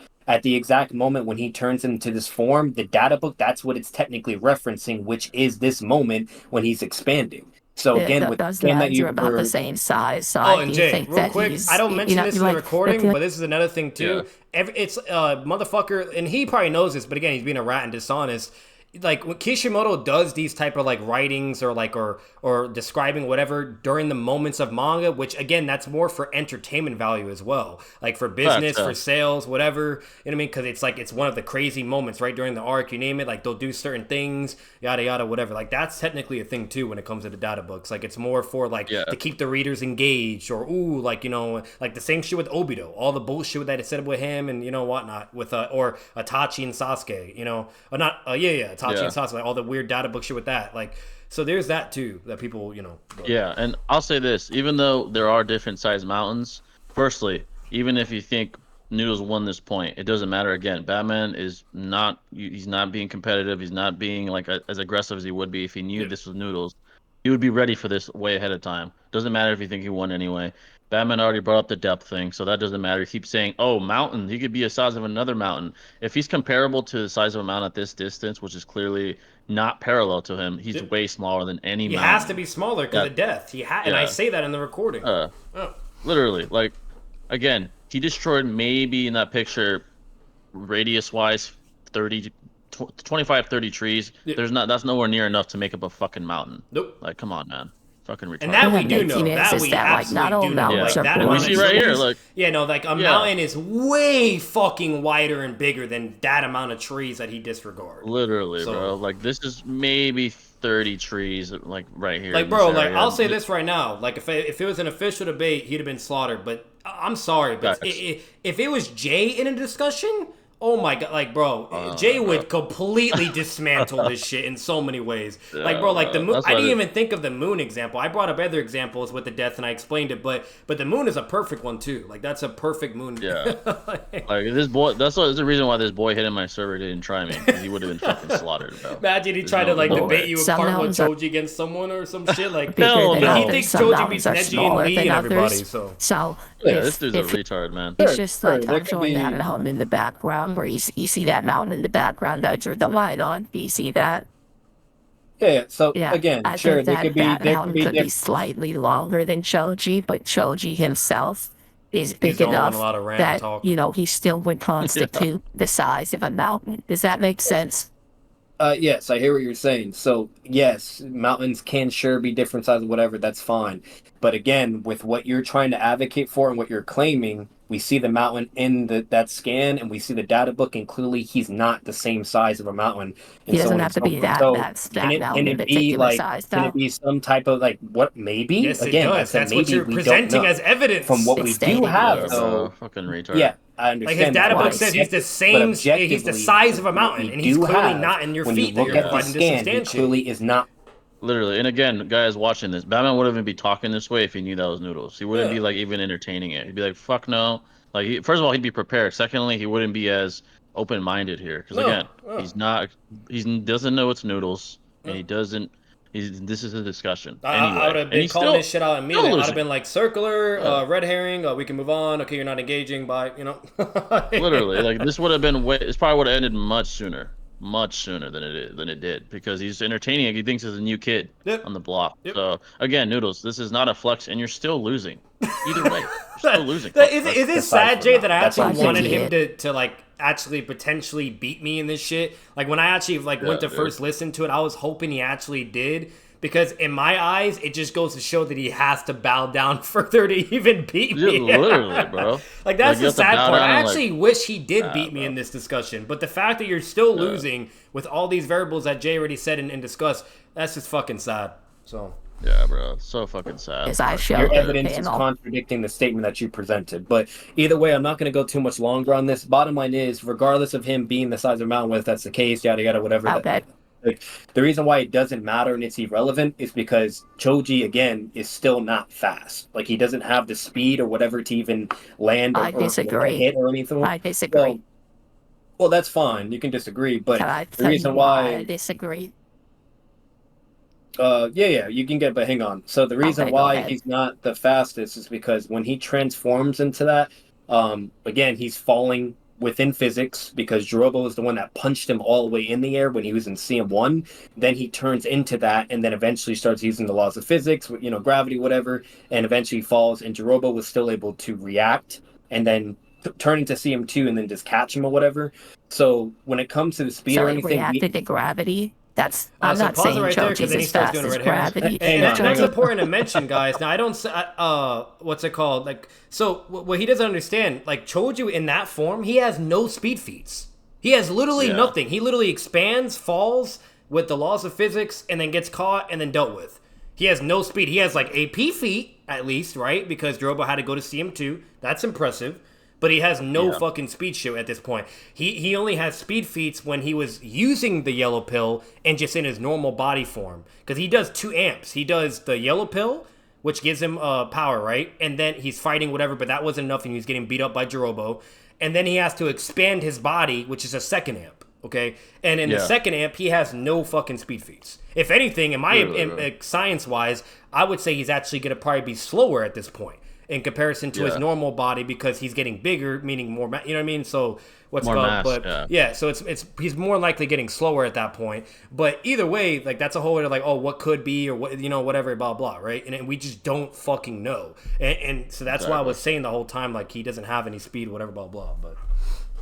into this form, the data book, that's what it's technically referencing, which is this moment when he's expanding. So again, with the those scan that lines you are about the same size. So Oh, I and do Jay, think real that quick, he's, I don't mention this in the like, recording, but this is another thing too. Yeah. It's motherfucker, and he probably knows this, but again, he's being a rat and dishonest. Like when Kishimoto does these type of like writings or describing whatever during the moments of manga, which again, that's more for entertainment value as well, like for business, yeah. for sales, whatever, you know what I mean? Because it's like it's one of the crazy moments right during the arc, you name it, like they'll do certain things, yada yada, whatever. Like that's technically a thing too when it comes to the data books. Like it's more for like to keep the readers engaged, or like like the same shit with Obito, all the bullshit that it said with him and whatnot with or Itachi and Sasuke, or not, Itachi Tachi Yeah. and Sasuke, like all the weird data book shit with that. Like, so there's that too that people, Yeah, and I'll say this: even though there are different sized mountains, firstly, even if you think Noodles won this point, it doesn't matter. Again, Batman is not. He's not being competitive. He's not being like as aggressive as he would be if he knew this was Noodles. He would be ready for this way ahead of time. Doesn't matter if you think he won anyway. Batman already brought up the depth thing, so that doesn't matter. He keeps saying, "Oh, mountain. He could be the size of another mountain." If he's comparable to the size of a mountain at this distance, which is clearly not parallel to him, he's way smaller than any he mountain. has to be smaller because of death. And I say that in the recording. Literally, like, again, he destroyed maybe in that picture, radius-wise, 25, 30 trees. Yeah. That's nowhere near enough to make up a fucking mountain. Nope. Like, come on, man. Fucking retarded. And that we do know. Emptiness That is we that, like, not all absolutely do know. mountains Like, are that born. we amount see of right here, trees- like, yeah, no, like a mountain is way fucking wider and bigger than that amount of trees that he disregards. literally, So- bro. Like, this is maybe 30 trees, like, right here. Like, in bro, this like, area. I'll say this right now. Like, if it was an official debate, he'd have been slaughtered. But I'm sorry, but Facts. if it was Jay in a discussion, oh my god, like, bro, Jay would completely dismantle this shit in so many ways. Like, bro, like the moon. That's I why didn't even think of the moon example. I brought up other examples with the death, and I explained it. But the moon is a perfect one too. Like, that's a perfect moon. Yeah. Like, this boy, that's the reason why this boy hitting my server didn't try me, because he would have been fucking slaughtered, bro. Imagine he tried to like debate you apart with Choji against someone or some shit. Like, Hell no. he thinks Choji beats Neji and Lee and everybody. So Yeah, this dude's a retard, man. It's just like Sure, there I'm could showing be- that mountain in the background where you see that mountain in the background that I drew the light on. Do you see that? Yeah. So Yeah. again, I sure, think there that could be that mountain could be different. slightly longer than Choji, but Choji himself is big the only one enough a lot of rant that talk. he still would constitute the size of a mountain. Does that make sense? Yes, I hear what you're saying. So yes, mountains can sure be different sizes, whatever. That's fine. But again, with what you're trying to advocate for and what you're claiming, we see the mountain in that scan, and we see the data book, and clearly he's not the same size of a mountain. He and so doesn't on have and to so be forth. that. So That's that can it mountain in be particular like? size, Can though. it be some type of like what? Maybe yes, again, it I does. said That's maybe what you're we don't presenting know. as evidence. From what It's we stated do have, Yeah, though. bro. Fucking retard. Yeah, I Like his understand. data that, book but says he's the but same. He's the objectively, size of a what mountain, we and he's do clearly have, not in your when feet you that look you're at the providing to scan, he substantiate. clearly is not. Literally, and again, guys watching this, Batman wouldn't even be talking this way if he knew that was Noodles. He wouldn't Yeah. be like even entertaining it. He'd be like, "Fuck no!" Like, first of all, he'd be prepared. Secondly, he wouldn't be as open-minded here, because No, again, no. he's not. He doesn't know it's Noodles, and he doesn't. This is a discussion. Anyway, I would have and been he's calling still, this shit out still immediately. I'd have losing. been like circular, red herring. We can move on. Okay, you're not engaging. Bye. Literally, like, this would have been way. This probably would have ended much sooner than it did, because he's entertaining it. He thinks he's a new kid Yep. on the block. Yep. So again, Noodles, this is not a flex, and you're still losing. Either way, you're still losing. Is it sad, Jay, that I That's actually what I wanted think him to like actually potentially beat me in this shit? Like when I actually like went to dude. first listen to it, I was hoping he actually did. Because in my eyes, it just goes to show that he has to bow down further to even beat me. Yeah, literally, bro. Like that's you the have to sad bow part. down I and, actually wish he did beat me in this discussion. But the fact that you're still losing with all these variables that Jay already said and discussed, that's just fucking sad. So Yeah, bro. So fucking sad. As I showed Your the evidence is panel. contradicting the statement that you presented. But either way, I'm not going to go too much longer on this. Bottom line is, regardless of him being the size of a mountain, whether that's the case, yada yada, whatever. Okay. Like, the reason why it doesn't matter and it's irrelevant is because Choji, again, is still not fast. Like, he doesn't have the speed or whatever to even land I or disagree. hit or anything. I disagree. Well, that's fine. You can disagree. But Can I the tell reason you why I why... disagree? Yeah, you can get, but hang on. So the reason Okay, go why ahead. he's not the fastest is because when he transforms into that, again, he's falling within physics because Jorobo is the one that punched him all the way in the air when he was in CM1. Then he turns into that and then eventually starts using the laws of physics, gravity, whatever, and eventually falls. And Jorobo was still able to react and then turn into CM2 and then just catch him or whatever. So when it comes to the speed So or it anything, reacted to gravity? That's I'm so not pause it saying right there, 'cause then he Choji's as starts fast doing as red herrings. gravity. Hang on, that's hang on. important to mention, guys. Now I don't say, what's it called? Like, so what he doesn't understand, like Choji in that form, he has no speed feats. He has literally nothing. He literally expands, falls with the laws of physics, and then gets caught and then dealt with. He has no speed. He has like AP feet at least, right? Because Drobo had to go to CM2. That's impressive. but he has no Yeah. fucking speed shit at this point. He only has speed feats when he was using the yellow pill and just in his normal body form. Because he does 2 amps. He does the yellow pill, which gives him power, right? And then he's fighting whatever, but that wasn't enough and he was getting beat up by Jirobo. And then he has to expand his body, which is a 2nd amp. Okay, and in the 2nd amp, he has no fucking speed feats. If anything, in my science-wise, I would say he's actually going to probably be slower at this point in comparison to his normal body because he's getting bigger, meaning more. You know what I mean? So what's more called, mass, but so it's he's more likely getting slower at that point. But either way, like that's a whole other like what could be or what whatever blah blah right, and we just don't fucking know. And so that's why I was saying the whole time like he doesn't have any speed, whatever blah blah. But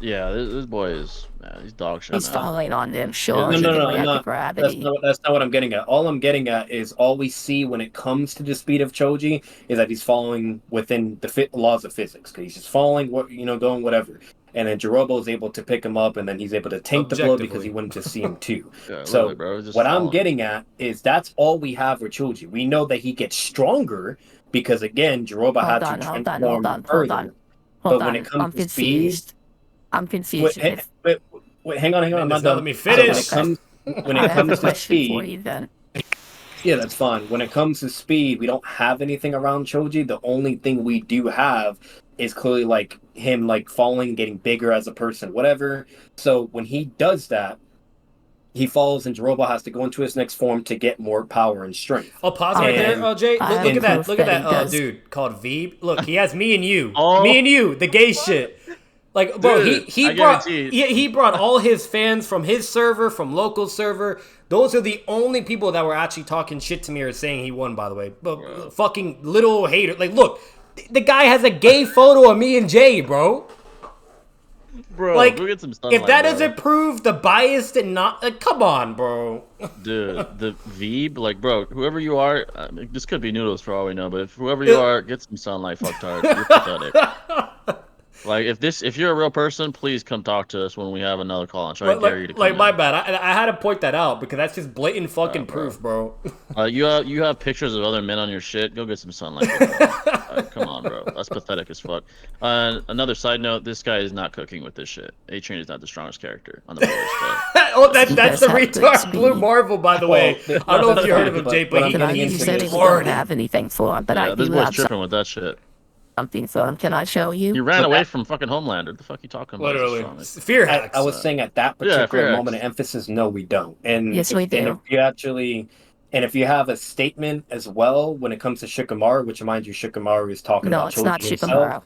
yeah, this boy is he's dog shit. He's falling on them shores. No, of not, gravity. that's not what I'm getting at. All I'm getting at is all we see when it comes to the speed of Choji is that he's falling within the laws of physics. Because he's just falling, going whatever. And then Jirobo is able to pick him up, and then he's able to tank the blow because he wouldn't just see him too. So what I'm getting at is that's all we have for Choji. We know that he gets stronger because, again, Jirobo had to transform further. But when it comes to speed... I'm confused. Wait, hang on. I'm not done. Let me finish. So when it comes to speed, yeah, that's fine. When it comes to speed, we don't have anything around Choji. The only thing we do have is clearly like him like falling, getting bigger as a person, whatever. So when he does that, he falls and Jirobo has to go into his next form to get more power and strength. Oh, pause right there, Jay. Look at that dude called Veeb. Look, he has me and you. Me and you, the gay shit. Like, bro, dude, he brought all his fans from his server, from local server. Those are the only people that were actually talking shit to me or saying he won, by the way. But fucking little hater. Like, look, the guy has a gay photo of me and Jay, bro. Bro, like, go get some sunlight, if that doesn't prove the biased and not... Like, come on, bro. Dude, the Veeb, like, bro, whoever you are, this could be Noodles for all we know, but if whoever you are, get some sunlight, fucktard. You're pathetic. Like, if you're a real person, please come talk to us when we have another call. I dare you to come like, in. my bad. I had to point that out because that's just blatant fucking proof, bro. You have pictures of other men on your shit. Go get some sunlight. Come on, bro. That's pathetic as fuck. Another side note: this guy is not cooking with this shit. A-Train is not the strongest character on the boys. That's the retard Blue Marvel, by the way. I don't know if you heard of him, Jay, but he said he didn't have anything for him, but I this do boy's have tripping with that shit. something for him. Can I show you? You ran away from fucking Homelander. What the fuck are you talking about? Literally. Fear hacks. I was saying at that particular moment of emphasis, no, we don't. And yes, we do. And if you have a statement as well when it comes to Shikamaru, which reminds you, Shikamaru is talking about Choji not himself. Shikamaru.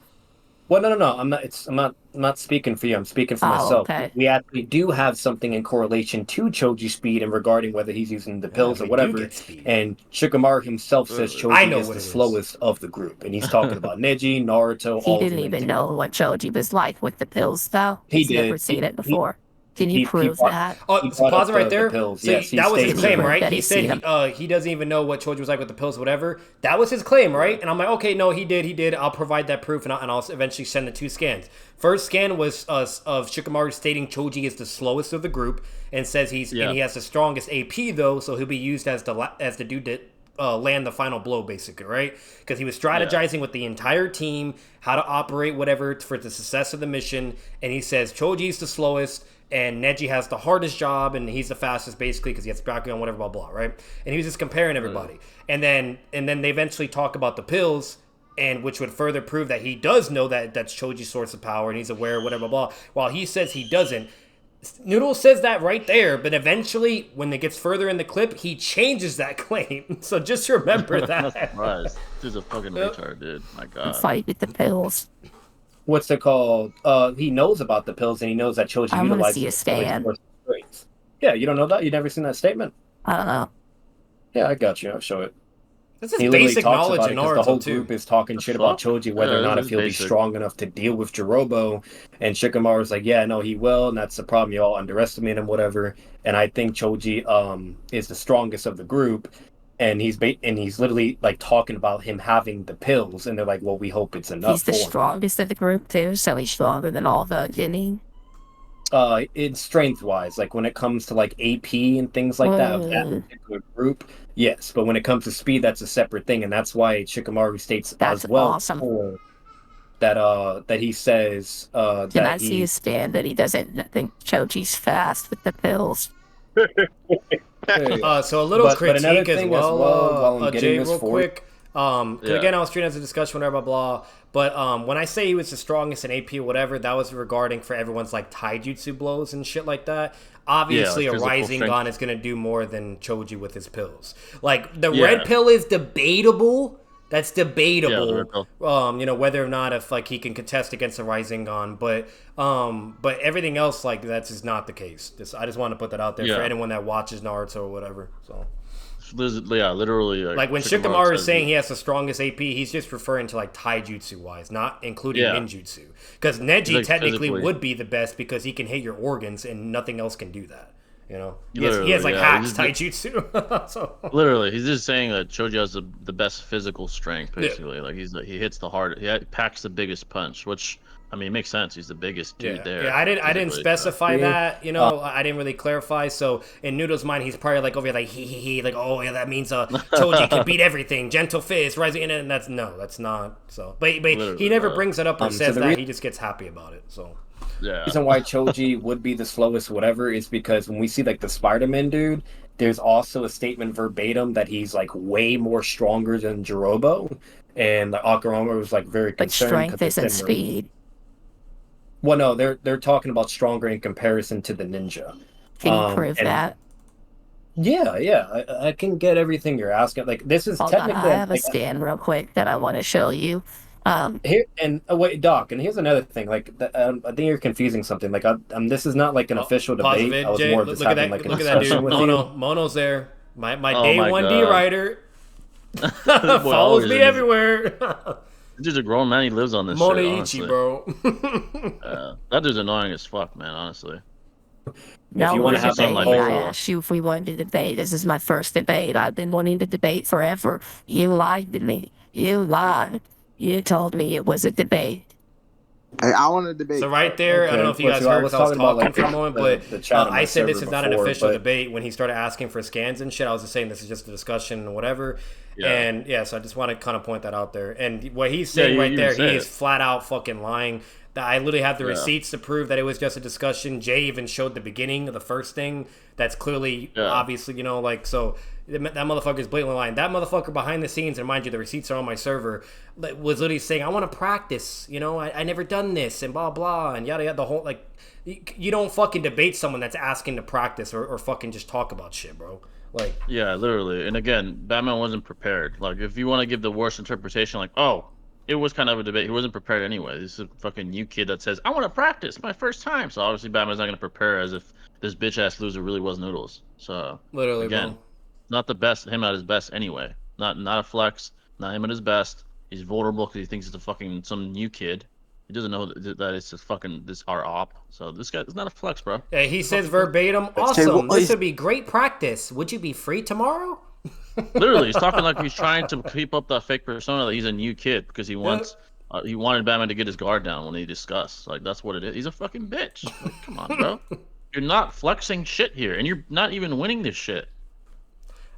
Well, no. I'm not speaking for you. I'm speaking for myself. Okay. We actually do have something in correlation to Choji's speed and regarding whether he's using the pills or whatever. And Shikamaru himself says Choji is the slowest of the group, and he's talking about Neji, Naruto. He didn't even know what Choji was like with the pills, though. He's never seen it before. Can you prove that? Oh, so pause it right there. Pills. So yes, that was his claim, right? That He said he doesn't even know what Choji was like with the pills, whatever. That was his claim, right? And I'm like, okay, no, he did. I'll provide that proof, and I'll eventually send the 2 scans. First scan was of Shikamaru stating Choji is the slowest of the group, and says and he has the strongest AP though, so he'll be used as the dude that land the final blow, basically, right? Because he was strategizing with the entire team how to operate whatever for the success of the mission, and he says Choji's the slowest. And Neji has the hardest job, and he's the fastest, basically, because he has background, whatever, blah, blah, right? And he was just comparing everybody. And then they eventually talk about the pills, and which would further prove that he does know that that's Choji's source of power, and he's aware, whatever, blah, blah. While he says he doesn't. Noodles says that right there, but eventually, when it gets further in the clip, he changes that claim. So just remember that. Right. This is a fucking retard, dude. My God. Fight with the pills. What's it called? He knows about the pills, and he knows that Choji I want to utilizes. see a scan. Yeah, you don't know that? You never seen that statement? I don't know. Yeah, I got you. I'll show it. This is basic knowledge in Naruto, the whole too. group is talking shit about Choji, whether or not if he'll be strong enough to deal with Jirobo. And Shikamaru's like, yeah, no, he will, and that's the problem. You all underestimate him, whatever. And I think Choji is the strongest of the group. And he's literally like talking about him having the pills, and they're like, "Well, we hope it's enough." He's the strongest of the group too, so he's stronger than all the Guinea. It's strength wise, like when it comes to like AP and things like that of that particular group, yes. But when it comes to speed, that's a separate thing, and that's why Shikamaru states that's as well. Awesome. that he says Can that I see his stand that he doesn't think Choji's fast with the pills? So a little but another critique as thing well, while I'm getting Jay, this real for quick. Because Yeah. again, I was treating it as a discussion, whatever, blah, blah. But when I say he was the strongest in AP or whatever, that was regarding for everyone's like taijutsu blows and shit like that. Obviously, Yeah, a physical rising strength. gun is gonna do more than Choji with his pills. Like the Yeah. red pill is debatable. That's Yeah, debatable. the red pill. You know, whether or not if like he can contest against a rising gun, but everything else like that's just not the case. I just want to put that out there for Yeah. anyone that watches Naruto or whatever. So. Yeah, literally. Like when Shikamaru is saying he has the strongest AP, he's just referring to like taijutsu wise, not including ninjutsu. Because Neji like technically physically. would be the best because he can hit your organs and nothing else can do that. You know, he Literally, has like yeah. hacks He's taijutsu. So Literally, he's just saying that Choji has the best physical strength, basically. Like he hits the hard, packs the biggest punch, which I mean, it makes sense. He's the biggest dude there. Yeah, I didn't physically, specify that. You know, I didn't really clarify. So in Noodle's mind, he's probably like over here, like he, like oh yeah, that means Choji can beat everything, gentle fist, rising in, and that's not. So, but he never brings it up or says the that. He just gets happy about it. So. Yeah. The reason why Choji would be the slowest, whatever, is because when we see like the Spider-Man dude, there's also a statement verbatim that he's like way more stronger than Jirobo, and like, Akirama was like very Like concerned. strength isn't speed. Well, no, they're talking about stronger in comparison to the ninja. Can you prove that? Yeah, I can get everything you're asking. Like this is Hold on, technically. I have a stand real quick that I want to show you. Here and wait, Doc. And here's another thing. Like, I think you're confusing something. Like, this is not like an official debate. Vid, I was Jay, more just having like a look at that discussion dude. with Mono, you. Mono's there. My Oh day my 1D God. writer Boy, follows always me is. everywhere. This dude's a grown man. He lives on this shit, Monoichi, honestly. bro. That dude's annoying as fuck, man. Honestly. No, you wanna we're have something debating. like I that. asked you if we wanted to debate. This is my first debate. I've been wanting to debate forever. You lied to me. You lied. You told me it was a debate. Hey, I want to debate. So right there, I don't know if you guys Okay, heard I because was I was talking about, talking like, for a moment, the but chat on my I said this server is not an before, official but- debate. When he started asking for scans and shit, I was just saying this is just a discussion and whatever. Yeah. And yeah, so I just want to kind of point that out there. And what he's saying you right even there, he said is it. flat out fucking lying. That I literally have the Yeah. receipts to prove that it was just a discussion. Jay even showed the beginning of the first thing. That's clearly, Yeah. obviously, you know, like, so that motherfucker is blatantly lying. That motherfucker behind the scenes, and mind you, the receipts are on my server, was literally saying, I want to practice, you know, I never done this, and blah, blah, and yada, yada, the whole, like, you don't fucking debate someone that's asking to practice or fucking just talk about shit, bro. Like, Yeah, literally. And again, Batman wasn't prepared. Like, if you want to give the worst interpretation, like, oh, it was kind of a debate. He wasn't prepared anyway. This is a fucking new kid that says, I want to practice my first time. So obviously Batman's not going to prepare as if this bitch-ass loser really was Noodles. So, literally, again, bro. not the best, him at his best anyway. Not a flex, not him at his best. He's vulnerable because he thinks it's a fucking, some new kid. He doesn't know that it's a fucking, this our op. So this guy is not a flex, bro. Yeah, he says verbatim, awesome, this would be great practice. Would you be free tomorrow? Literally, he's talking like he's trying to keep up that fake persona that he's a new kid because he wants, he wanted Batman to get his guard down when they discuss. Like, that's what it is. He's a fucking bitch. Like, come on, bro. You're not flexing shit here, and you're not even winning this shit.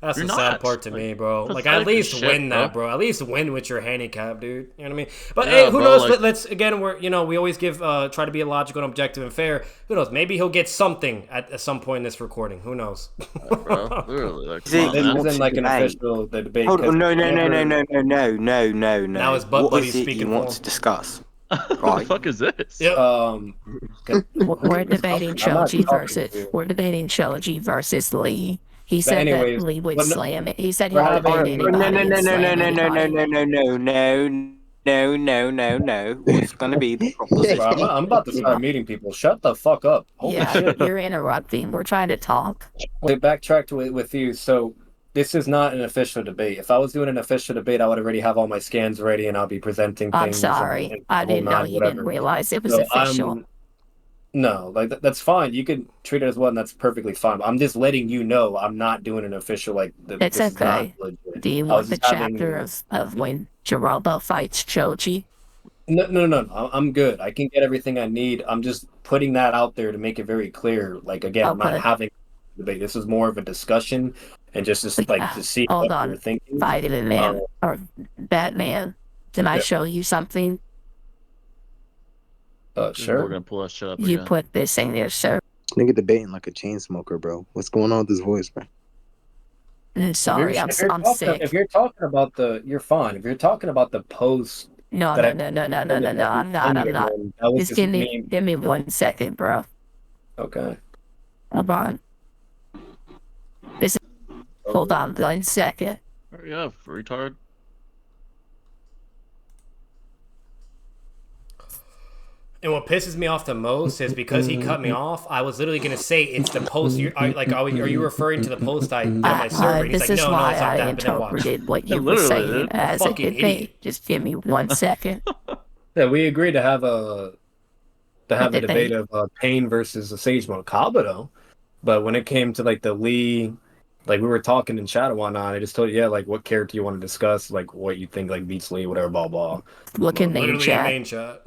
That's You're the sad not. part to me, bro. Like, pathetic at least as shit, win that, bro. bro. At least win with your handicap, dude. You know what I mean? But Yeah, hey, who bro, knows? like- Let's again, we always give try to be logical and objective and fair. Who knows? Maybe he'll get something at some point in this recording. Who knows? Bro, literally, like, See, come on, This man. isn't like an Debate. official debate. Hold on, no. Now his butt What buddy's is it speaking you want for to him. discuss? What the Right. fuck is this? Yep. We're debating I'm not Shoji talking versus. to you. We're debating Shoji versus Lee. He said anyways, that Lee would but no- slam it. He said we're he'll having- debate anybody and slam anybody. What's gonna be the proposition? Bro, I'm about to start meeting people. Shut the fuck up. Holy Yeah, shit. you're interrupting. We're trying to talk. To backtrack with you, so this is not an official debate. If I was doing an official debate, I would already have all my scans ready and I'll be presenting I'm things. sorry. and I whole didn't know nine, you whatever. didn't realize it was So official. No, like that's fine. You can treat it as well, and that's perfectly fine. I'm just letting you know I'm not doing an official like. It's this is not okay. legit. Do you I want was the just having- chapter of when Jirobo fights Choji? No. I'm good. I can get everything I need. I'm just putting that out there to make it very clear. Like again, I'm not Okay. having a debate. This is more of a discussion and just like to see Hold what on. you're thinking. Vitamin Man or Batman. Can I Yeah. show you something? We're Sure. gonna pull that shit up You again. put this in there, sir. Nigga debating like a chain smoker, bro. What's going on with this voice, bro? Sorry, I'm sick. If you're talking about you're fine. If you're talking about the post No, that I'm not. that was Just just me. give me 1 second, bro. Okay. Hold on. Hold on 1 second. Hurry up, retard. And what pisses me off the most is because he cut me off. I was literally gonna say it's the post. Are you referring to the post I did on my server? And he's This like, is no, why it's not I that. But then watch. interpreted what you were Literally, saying dude. as a Fucking debate. idiot. Just give me 1 second. Yeah, we agreed to have a debate. debate of Pain versus the Sage Mode Kabuto. But when it came to like the Lee, like we were talking in chat and whatnot, I just told you, yeah, like what character you want to discuss, like what you think like beats Lee, whatever, blah blah. Look in the Literally chat. main chat.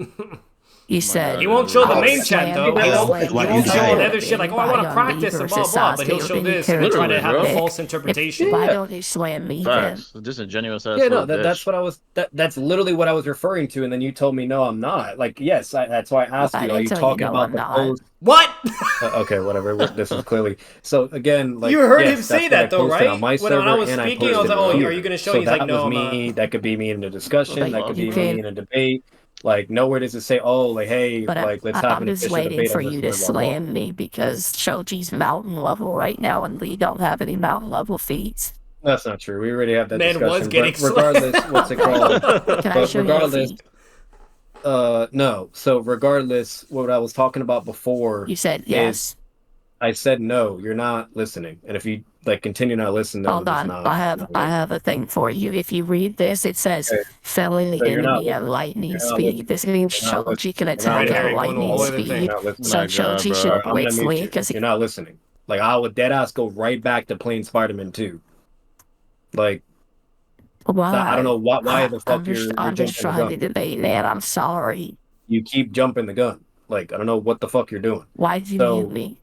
You said He won't show the I'll main slam chat though. you, He I'll won't, slam he you won't show all down. the other shit like, oh, I want to Anybody on practice me and blah versus blah. But he'll Sasuke show would be this and try to Literally, have a bro. false interpretation. Why don't he slam me then? Facts. Disingenuous ass. Yeah, no, little that's bitch. what I was. That's literally what I was referring to, and then you told me no, I'm not. Like, yes, that's why I asked I you. Are didn't you tell you talking no, about I'm the not. post? What? Okay, whatever. This is clearly so. Again, like You heard yes, him say that's what I that though, posted right? on my When server, I was and speaking, I posted was like, oh, here. are you gonna show? So He's like, that no, was I'm me. not. That could be me in a discussion. But That could you be can- me in a debate. Like nowhere does it say, oh, like hey, But like let's have I'm an just official waiting debate for on this. you to blah, blah, blah. slam me because Shoji's mountain level right now and Lee don't have any mountain level feats. That's not true. We already have that Man discussion. was getting but regardless, what's it called? Can I But show you a regardless, feat? no. So regardless, what I was talking about before, You said is yes. I said no. You're not listening, and if you like continue not listening, then Hold it's on, not. I have a thing for you. If you read this, it says Okay. felling the So you're not enemy at listening. lightning You're not speed. listening. This means You're not Shoji can listening. You're not attack Red at herring, going lightning all the other speed. thing. You're not listening. So My God, Shoji bro. should I'm gonna blitz mute Lee you. because You're not listening. Like I would dead ass go right back to playing Spider-Man 2. Like I don't know why the fuck you're I'm just jumping the trying to gun. debate, man. I'm sorry. You keep jumping the gun. Like I don't know what the fuck you're doing. Why'd you So- mute me?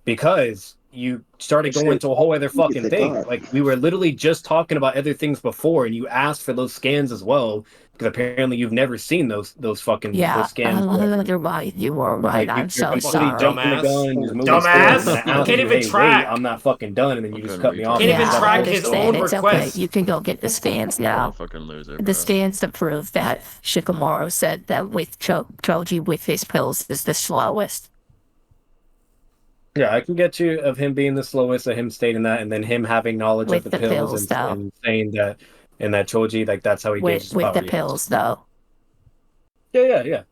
Because you started going to a whole other fucking thing. Like we were literally just talking about other things before, and you asked for those scans as well. Because apparently you've never seen those fucking Yeah, those scans. you're right. You were right. Like, I'm you're so completely sorry. jumping the Dumbass. gun, just moving Dumbass. forward, and then I You asked can't you, even hey, track. wait, I'm not fucking done, and then you just Fucking cut me off. Can't and even said, track "Okay, his so own It's request. okay. You can go get the scans now. Fucking loser, bro. The scans to prove that Shikamaru said that with Choji with his pills is the slowest. Yeah, I can get you of him being the slowest, of him stating that, and then him having knowledge With of the the pills, pills, and, though. and saying that, and that Choji, like that's how he gauges With power. the yes. pills, though. Yeah.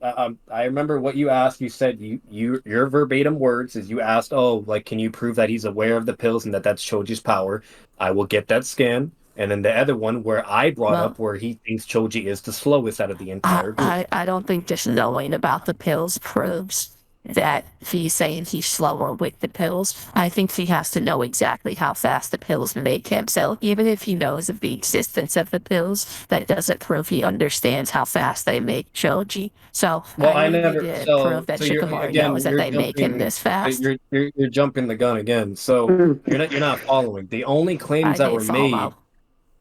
I remember what you asked. You said your verbatim words is you asked, oh, like, can you prove that he's aware of the pills and that that's Choji's power? I will get that scan. And then the other one where I brought Well- up where he thinks Choji is the slowest out of the entire group. I don't think just knowing about the pills proves that he's saying he's slower with the pills. I think he has to know exactly how fast the pills make him. So even if he knows of the existence of the pills, that doesn't prove he understands how fast they make Choji. So Well, I really never. did So, prove that so you're Shikamaru again. knows that You're they make him jumping. this fast. You're jumping the gun again. So you're not following. The only claims I that did were follow. made.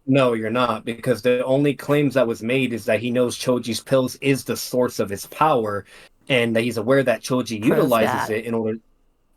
No, you're not, because the only claims that was made is that he knows Choji's pills is the source of his power, and that he's aware that Choji Prove utilizes that. it in order.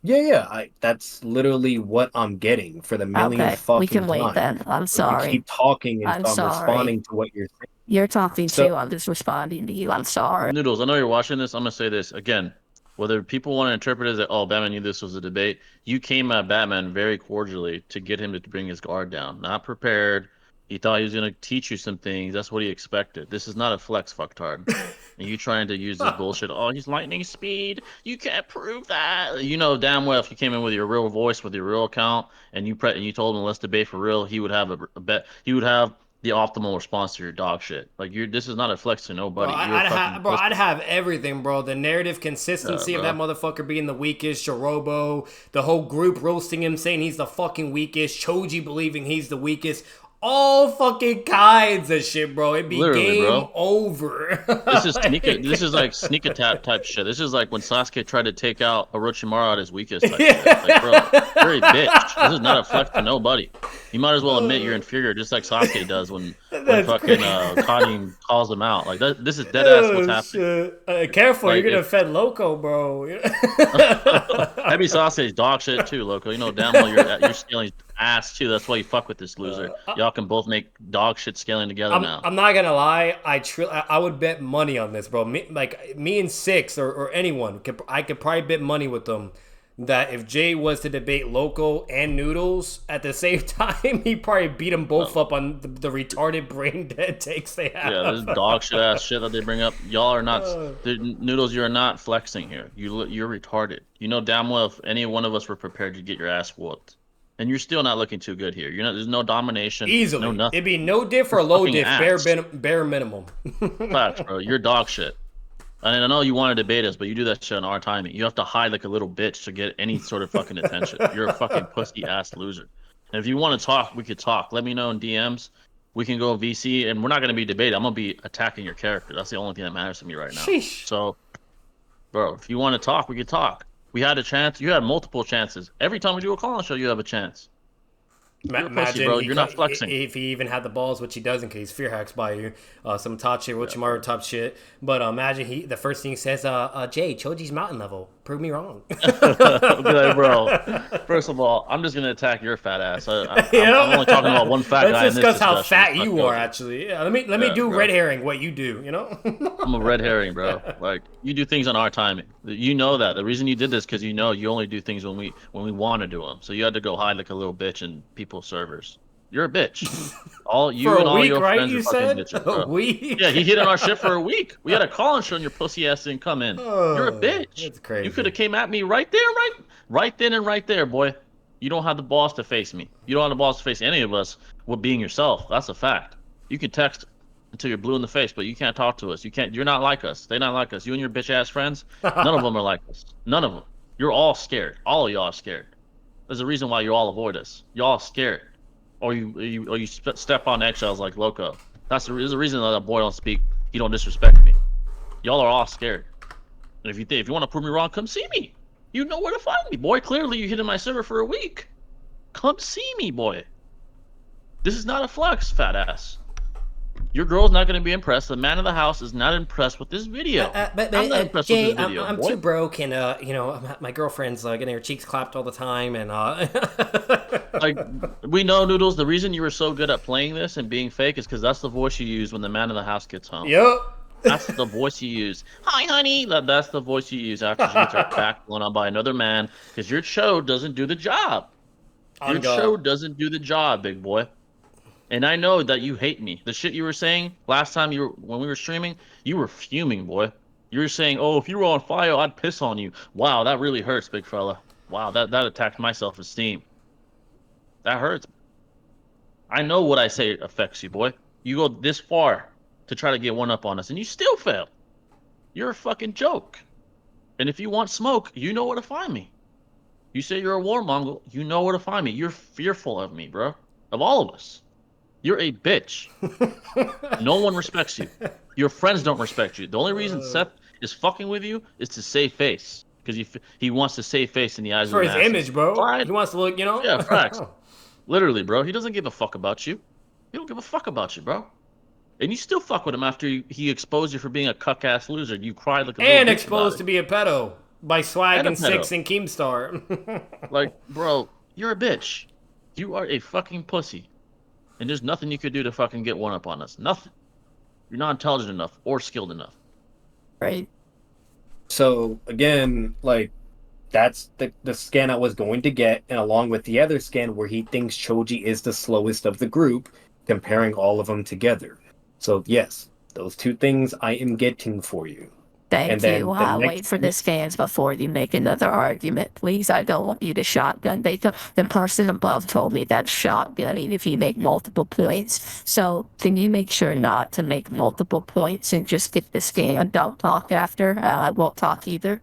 Yeah. That's literally what I'm getting for the millionth Okay, fucking we can wait time. then. I'm You sorry. keep talking and I'm I'm sorry. responding to what you're saying. You're talking So- too. I'm just responding to you. I'm sorry. Noodles, I know you're watching this. I'm gonna say this again. Whether people want to interpret it as that, oh, Batman knew this was a debate, you came at Batman very cordially to get him to bring his guard down. Not prepared. He thought he was gonna teach you some things. That's what he expected. This is not a flex, fucktard. And you trying to use this bullshit? Oh, he's lightning speed. You can't prove that. You know damn well if you came in with your real voice, with your real account, and you told him let's debate for real, he would have a bet. He would have the optimal response to your dog shit. Like this is not a flex to nobody. I'd have everything, bro. The narrative consistency of that motherfucker being the weakest, Shirobo, the whole group roasting him, saying he's the fucking weakest, Choji believing he's the weakest. all fucking kinds of shit, bro. It'd be Literally, game bro. over. This is this is like sneak attack type shit. This is like when Sasuke tried to take out Orochimaru at his weakest type shit. Like, bro, you're a bitch. This is not a flex to nobody. You might as well admit you're inferior, just like Sasuke does when fucking Kadim calls him out. Like this is dead ass what's happening. Careful, Like, you're gonna offend Loco, bro. Heavy Sasuke's dog shit too, Loco. You know damn well you're scaling ass too. That's why you fuck with this loser. Y'all can both make dog shit scaling together now. I'm not gonna lie. I would bet money on this, bro. Me and Six or anyone I could probably bet money with them that if Jay was to debate Loco and Noodles at the same time, he'd probably beat them both up on the retarded brain dead takes they have. Yeah, this dog shit ass shit that they bring up. Y'all are not Noodles. You're not flexing here. You're retarded. You know damn well if any one of us were prepared to get your ass whooped. And you're still not looking too good here. There's no domination. Easily. No nothing. It'd be no diff or low diff. Ass. Bare minimum. Facts, bro. You're dog shit. And I know you want to debate us, but you do that shit on our timing. You have to hide like a little bitch to get any sort of fucking attention. You're a fucking pussy ass loser. And if you want to talk, we could talk. Let me know in DMs. We can go VC, and we're not gonna be debating. I'm gonna be attacking your character. That's the only thing that matters to me right now. Sheesh. So, bro, if you want to talk, we could talk. We had a chance. You had multiple chances. Every time we do a call-in show, you have a chance. Imagine bro. You're not flexing. If he even had the balls, which he doesn't, because he's fear hacks by you. Some top shit, Orochimaru top shit. But imagine the first thing he says, Jay, Choji's mountain level. Prove me wrong. I'll be like, bro, first of all, I'm just gonna attack your fat ass. I'm only talking about one fat guy. Let's in this discuss how discussion. fat you are, actually. Yeah, let me do bro. red herring what you do. You know. I'm a red herring, bro. Like you do things on our timing. You know that. The reason you did this because you only do things when we want to do them. So you had to go hide like a little bitch in people's servers. You're a bitch. All you For and a all week, your right? friends You are fucking said bitches, bro. a week. Yeah, he hit on our shit for a week. We had a call and show and your pussy ass didn't come in. You're a bitch. That's crazy. You could have came at me right there, right then and right there, boy. You don't have the balls to face me. You don't have the balls to face any of us with being yourself. That's a fact. You can text until you're blue in the face, but you can't talk to us. You're not like us. They're not like us. You and your bitch ass friends, none of them are like us. None of them. You're all scared. All of y'all are scared. There's a reason why you all avoid us. Y'all scared. Or you step on eggshells like Loco. There's a reason that boy don't speak. He don't disrespect me. Y'all are all scared. And if you want to prove me wrong, come see me. You know where to find me, boy. Clearly you hit in my server for a week. Come see me, boy. This is not a flex, fat ass. Your girl's not going to be impressed. The man of the house is not impressed with this video. But I'm not impressed Jay, with this video. I'm too broke, and my girlfriend's getting her cheeks clapped all the time, and like we know, Noodles. The reason you were so good at playing this and being fake is because that's the voice you use when the man of the house gets home. Yep. That's the voice you use. Hi, honey. That's the voice you use after she gets her back blown on by another man, because your show doesn't do the job. Your show doesn't do the job, big boy. And I know that you hate me. The shit you were saying last time when we were streaming, you were fuming, boy. You were saying, "Oh, if you were on fire, I'd piss on you." Wow, that really hurts, big fella. Wow, that attacked my self-esteem. That hurts. I know what I say affects you, boy. You go this far to try to get one up on us, and you still fail. You're a fucking joke. And if you want smoke, you know where to find me. You say you're a warmonger, you know where to find me. You're fearful of me, bro. Of all of us. You're a bitch. No one respects you. Your friends don't respect you. The only reason Seth is fucking with you is to save face. Because he wants to save face in the eyes of the masses. For his image, bro. Right. He wants to look, Yeah, facts. Literally, bro. He doesn't give a fuck about you. He don't give a fuck about you, bro. And you still fuck with him after he exposed you for being a cuck-ass loser. You cried like a little bitch exposed to be a pedo by Swag and Six and Keemstar. Like, bro, you're a bitch. You are a fucking pussy. And there's nothing you could do to fucking get one up on us. Nothing. You're not intelligent enough or skilled enough. Right. So again, like that's the scan I was going to get, and along with the other scan where he thinks Choji is the slowest of the group, comparing all of them together. So yes, those two things I am getting for you. Thank you. I'll wait for the scans before you make another argument, please. I don't want you to shotgun. The person above told me that shotgunning if you make multiple points. So can you make sure not to make multiple points and just get the scan? Don't talk after. I won't talk either.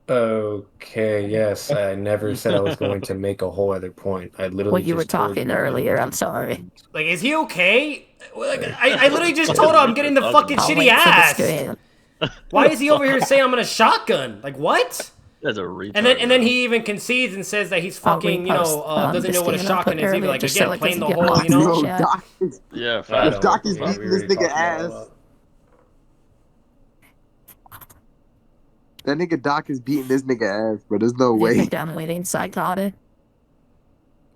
Okay, yes, I never said I was going to make a whole other point. I literally When you were just told talking you that- earlier, I'm sorry. Like, is he okay? Like, I literally just told him I'm getting the fucking I'll shitty wait for the ass. scan. Why is he over here saying I'm gonna shotgun? Like, what? That's a retard. And then he even concedes and says that he's fucking, doesn't know what a shotgun is either. Like, again, playing the whole, you know? Yo, Doc is, Yeah, I fat. don't Doc is know what beating we this were nigga talking ass. about. That nigga Doc is beating this nigga ass, but there's no You way. think I'm waiting psychotic?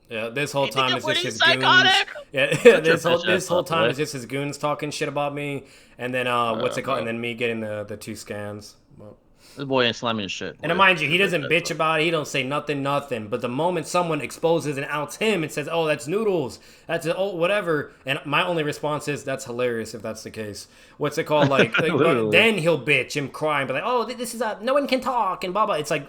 Yeah, this whole time is just his psychotic? goons. Yeah, this bitch ass whole up, time boy. is just his goons talking shit about me, and then what's it called? bro. And then me getting the 2 scans. Well, This boy ain't slamming his shit. and mind you, he doesn't bitch about it. He don't say nothing. But the moment someone exposes and outs him and says, "Oh, that's Noodles," that's whatever, and my only response is, "That's hilarious if that's the case." What's it called? Like then he'll bitch and cry and be like, "Oh, this is no one can talk," and blah blah. It's like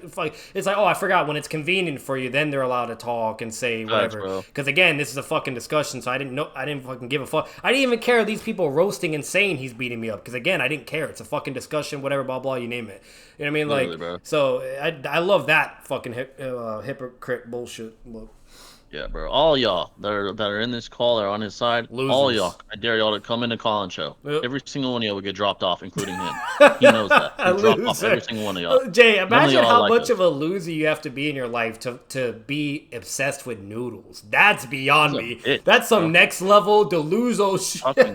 oh, I forgot when it's convenient for you, then they're allowed to talk and say whatever. Because again, this is a fucking discussion, so I didn't fucking give a fuck. I didn't even care these people roasting and saying he's beating me up. Because again, I didn't care. It's a fucking discussion, whatever, blah blah. You name it. You know what I mean? Like, Literally, bro. so I love that fucking hypocrite bullshit. Look. Yeah, bro. All y'all that are in this call are on his side. Losers. All y'all, I dare y'all to come in the call and show. Yep. Every single one of y'all will get dropped off, including him. He knows that. He'll drop off every single one of y'all. Jay, imagine y'all how like much us. of a loser you have to be in your life to be obsessed with Noodles. That's beyond He's a me. bitch, That's some bro. next level deluso shit. Fucking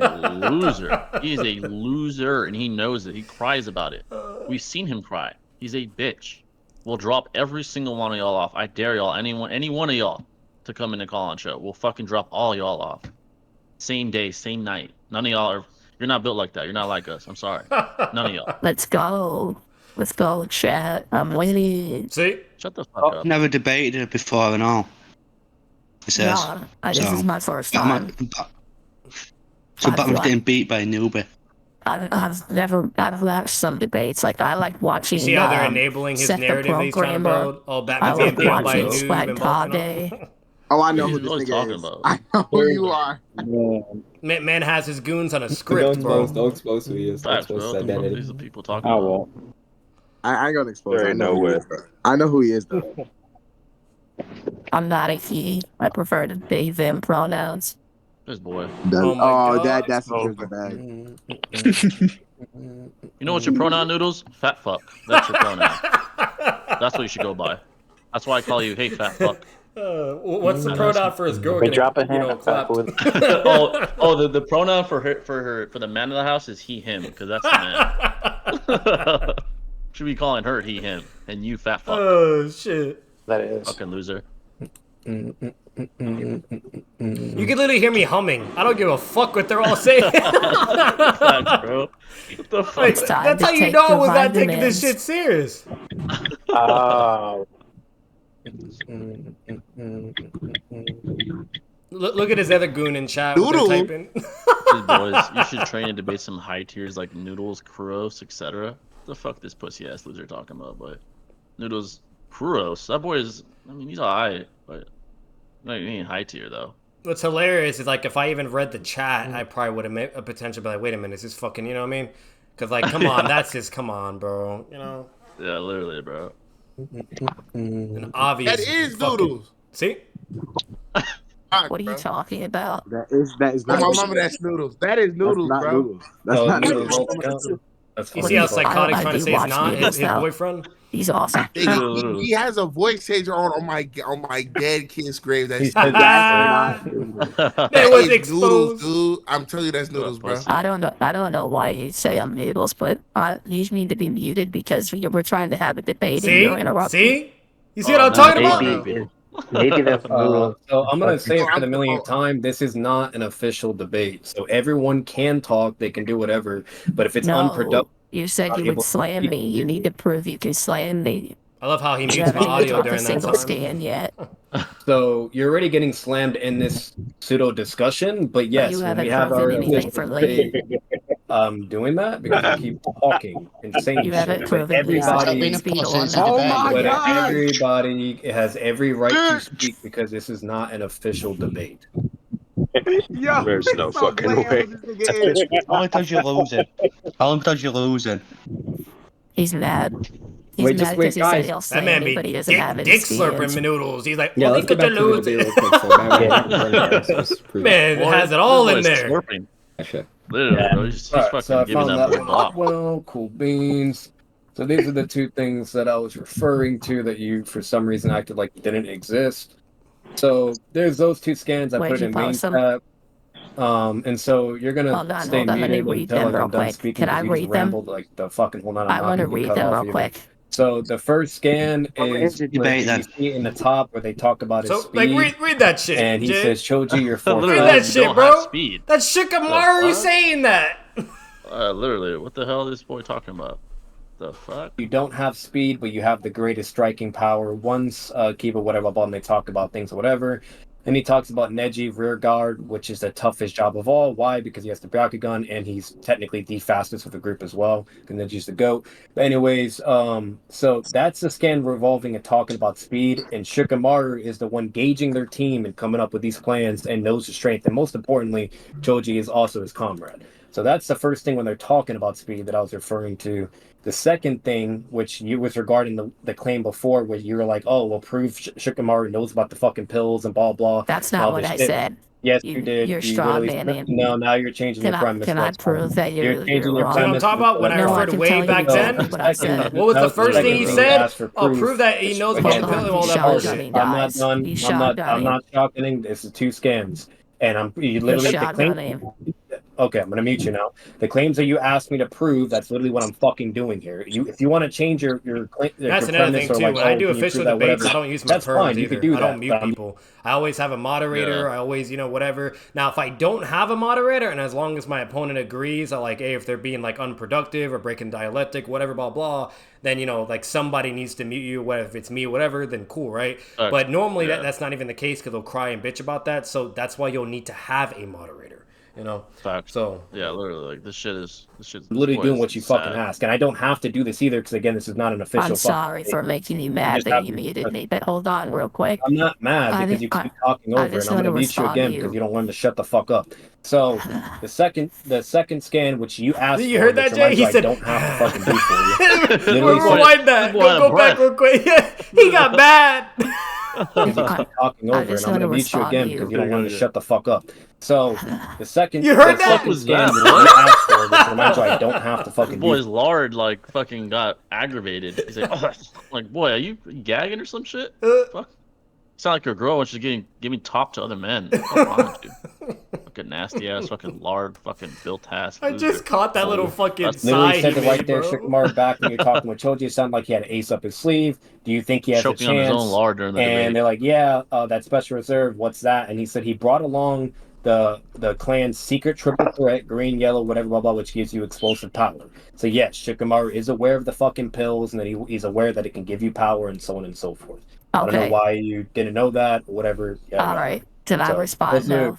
loser. He's a loser, and he knows it. He cries about it. We've seen him cry. He's a bitch. We'll drop every single one of y'all off. I dare y'all, any one of y'all, to come in the call-in show. We'll fucking drop all y'all off. Same day, same night. None of y'all are... You're not built like that. You're not like us. I'm sorry. None of y'all. Let's go. Let's go, chat. I'm waiting. See? Shut the fuck up. Never debated it before and all. It says. No, this is my first I'm time. So Batman's getting beat by a newbie. I've watched some debates. Like, I like watching. You see how they're enabling his Seth the narrative that he's trying to Programmer. build? Oh, I Batman's like getting beat up by a watching noob Swag and Tade. Oh, I know He's who this always nigga talking is. about. I know who you are. Man has his goons on a script, bro. Don't expose who he is. Don't Facts, expose bro. his What the fuck identity. these are people talking I about? won't. I ain't gonna expose There him. ain't no way. I know who he is, though. I'm not a he. I prefer to they them pronouns. This boy. Oh my God. That's a prison bag. You know what's your pronoun, Noodles? Fat fuck. That's your pronoun. That's what you should go by. That's why I call you, hey, fat fuck. What's the pronoun for his girl? Been dropping You know, hand clapped. The pronoun for the man of the house is he him because that's the man. Should be calling her he him and you fat fuck. Oh shit! That is. Fucking loser. You can literally hear me humming. I don't give a fuck what they're all saying. Facts, bro. What the fuck? It's time That's to how you take know I the was not taking this vitamins. shit serious. Look at his other goon in chat. What they're Noodle. typing. These boys, you should train and debate some high tiers like Noodles, Kuros, etc. The fuck this pussy ass loser talking about, boy? Noodles, Kuros. That boy is. I mean, he's alright, but he ain't high tier though. What's hilarious is like if I even read the chat, I probably would have made a potential be like, wait a minute, is this fucking, you know what I mean? Because like, come on, that's just come on, bro. You know, Yeah, literally, bro. an obvious. That is fucking- Noodles. See? What are you talking about? That is Oh, not. my mama, that's Noodles. That is Noodles, That's not bro. Noodles. That's Oh, not Noodles. Noodles. That's You funny. see how psychotic I trying to do say it's watch not Noodles his now. boyfriend? He's awesome. He has a voice changer on my dead kid's grave. That's He said Ah. that's not Noodles. It that was is exposed. Noodles, dude. I'm telling you, that's Noodles, bro. I don't know why you say I'm Noodles, but you need to be muted because we're trying to have a debate and See? you're interrupting. See? You see what I'm talking about? Maybe that's Noodles. So I'm gonna say it for I'm- the millionth time. This is not an official debate, so everyone can talk. They can do whatever. But if it's No, unproductive, you said you would slam me. You need to prove you can slam me. I love how he You mutes my haven't even audio dropped a during that single time. scan yet. so you're already getting slammed in this pseudo discussion. But yes, you when haven't we have proven our anything official for debate, I'm doing that because I keep talking and saying You shit. haven't But proven everybody, Oh my but God. everybody has every right to speak because this is not an official debate. Yo, There's no stop fucking playing way. with this nigga is. How many times you losing? How many times you losing? He's mad. He's Wait, mad because he said he'll slay That man be anybody who doesn't have any dick speed. slurping Noodles. He's like, Yeah, oh, let's look go at back the to the loot. video real quick. So Man, it has it all in there. Slurping. Shit. Literally, bro. He's Alright, fucking so I giving found that that boy one block. up. Well, cool beans. So these are the two things that I was referring to that you, for some reason, acted like didn't exist. So there's those two scans. I Where'd put you in main post them? tab. And so you're gonna stay hold on, let me muted read until them like, real I'm done quick. speaking. Can I because you just read them? rambled like the fucking whole nine. I want to read them real quick. So the first scan is the where debate, you then. see in the top where they talk about his So, speed. like, read that shit, And he Jay. says, Choji, you're fourth. Read Literally, that you shit, don't bro. have speed. That's Shikamaru fuck? saying that. Literally, what the hell is this boy talking about? The fuck? You don't have speed, but you have the greatest striking power. Once keep it whatever ball, and they talk about things or whatever. And he talks about Neji rear guard, which is the toughest job of all. Why? Because he has the Byakugan, and he's technically the fastest with the group as well. Because Neji's the GOAT. But anyways, so that's the scan revolving and talking about speed. And Shikamaru is the one gauging their team and coming up with these plans and knows the strength. And most importantly, Choji is also his comrade. So that's the first thing when they're talking about speed that I was referring to. The second thing, which you was regarding the claim before, where you were like, "Oh, well, prove Shikamaru knows about the fucking pills and blah blah." That's not what I said. Yes, you did. You're You straw literally- manning. No, now you're changing your premise. Can I prove that you're changing your wrong? See what I'm talking about? When I No, referred can way tell you back then, exactly what I said. what was the That was first the thing second he thing said? asked for Oh, proof. prove that he knows about the Again, pill and all that shotgunning, bullshit. I'm not done. You I'm shotgunning. not shotgunning. This is two scams, and you literally the claim. Okay, I'm gonna mute you now. The claims that you asked me to prove, that's literally what I'm fucking doing here. If you want to change your That's your another premise thing or too. like, When I oh, do can you official prove that, debates, whatever, I don't use my that's perms fine. You either. could do I don't that, mute but I'm- people. I always have a moderator. I always, whatever. Now, if I don't have a moderator, and as long as my opponent agrees, I like, hey, if they're being like unproductive or breaking dialectic, whatever, blah blah, then like somebody needs to mute you. Whether if it's me or whatever, then cool, right? But normally that's not even the case because they'll cry and bitch about that. So that's why you'll need to have a moderator. Facts. So yeah, literally, like this shit's literally doing what you fucking ask, and I don't have to do this either because again, this is not an official. I'm sorry for making you mad that you muted me, but hold on real quick. I'm not mad because you keep talking over, and I'm gonna mute you again because you don't want to shut the fuck up. So the second scan, which you asked you for, heard that, which Jay? He I said, don't have to fucking do for you. Rewind that. Go back real quick. He got mad. Because you keep talking over, and I'm gonna mute you again because you don't want to shut the fuck up. So the second, you heard that? Second scan that you asked for, which reminds you I don't have to fucking. Boy's lard like fucking got aggravated. He's like, oh, like boy, are you gagging or some shit? Fuck. You sound like your girl when she's giving top to other men. What's wrong with you? Fucking nasty ass, fucking lard, fucking built ass. I just caught that little fucking literally sigh said he it right made, there, bro. Shikamaru back when you're talking with Choji. It sounded like he had an ace up his sleeve. Do you think he has Choking a chance? on his own lard during the and debate. they're like, yeah, that special reserve. What's that? And he said he brought along the clan's secret triple threat, green, yellow, whatever, blah blah, which gives you explosive power. So yes, Shikamaru is aware of the fucking pills, and that he's aware that it can give you power, and so on and so forth. I don't know why you didn't know that, or whatever. All right. Did I respond now?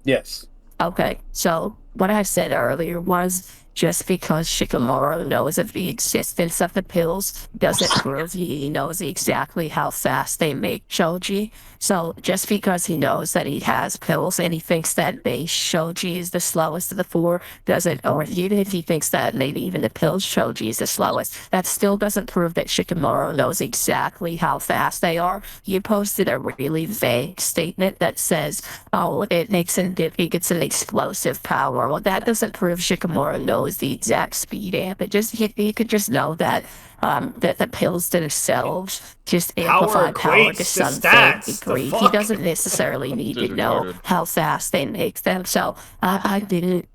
Yes. Okay. So what I said earlier was just because Shikamaru knows of the existence of the pills doesn't prove he knows exactly how fast they make Choji. So just because he knows that he has pills and he thinks that base Choji is the slowest of the four doesn't, or even if he thinks that maybe even the pills Choji is the slowest, that still doesn't prove that Shikamaru knows exactly how fast they are. You posted a really vague statement that says, oh, it makes him if he gets an explosive power. Well, that doesn't prove Shikamaru knows the exact speed amp. It just he could just know that that the pills themselves just amplify power to some vague degree. He doesn't necessarily need to know how fast they make them. So I didn't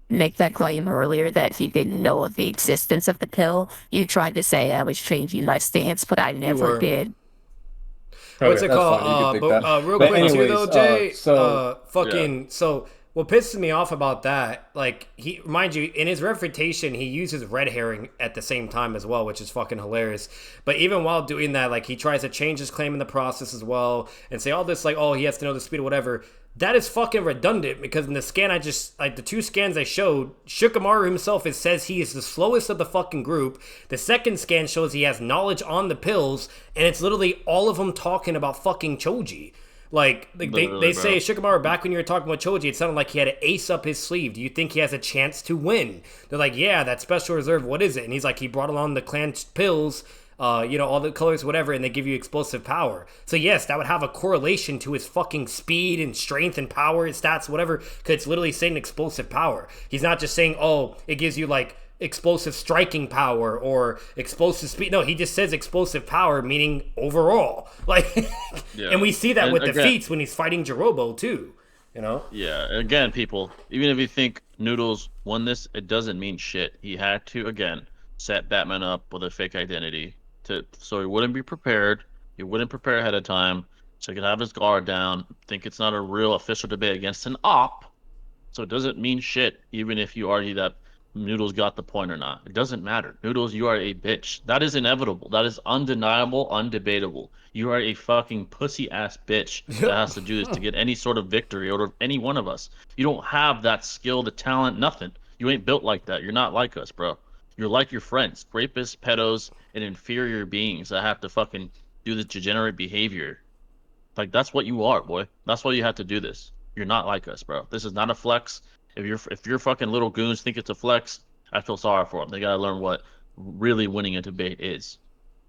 make that claim earlier that he didn't know of the existence of the pill. You tried to say I was changing my stance, but I never did. What's it called? Real quick too though, Jay. So what pisses me off about that, like mind you, in his refutation, he uses red herring at the same time as well, which is fucking hilarious. But even while doing that, like he tries to change his claim in the process as well and say all this like, oh, he has to know the speed or whatever. That is fucking redundant because in the scan the two scans I showed, Shikamaru himself says he is the slowest of the fucking group. The second scan shows he has knowledge on the pills, and it's literally all of them talking about fucking Choji. They say, Shikamaru, back when you were talking about Choji, it sounded like he had an ace up his sleeve. Do you think he has a chance to win? They're like, yeah, that special reserve, what is it? And he's like, he brought along the clan pills, all the colors, whatever, and they give you explosive power. So yes, that would have a correlation to his fucking speed and strength and power, his stats, whatever, because it's literally saying explosive power. He's not just saying, oh, it gives you like explosive striking power or explosive speed. No, he just says explosive power, meaning overall. And we see that with the feats when he's fighting Jirobo too. Yeah, again, people, even if you think Noodles won this, it doesn't mean shit. He had to, again, set Batman up with a fake identity so he wouldn't be prepared. He wouldn't prepare ahead of time, so he could have his guard down, think it's not a real official debate against an op. So it doesn't mean shit, even if you argue that Noodles got the point or not. It doesn't matter. Noodles, you are a bitch. That is inevitable. That is undeniable, undebatable. You are a fucking pussy-ass bitch that has to do this to get any sort of victory out of any one of us. You don't have that skill, the talent, nothing. You ain't built like that. You're not like us, bro. You're like your friends, rapists, pedos, and inferior beings that have to fucking do this degenerate behavior. Like, that's what you are, boy. That's why you have to do this. You're not like us, bro. This is not a flex. If your fucking little goons think it's a flex, I feel sorry for them. They gotta learn what really winning a debate is.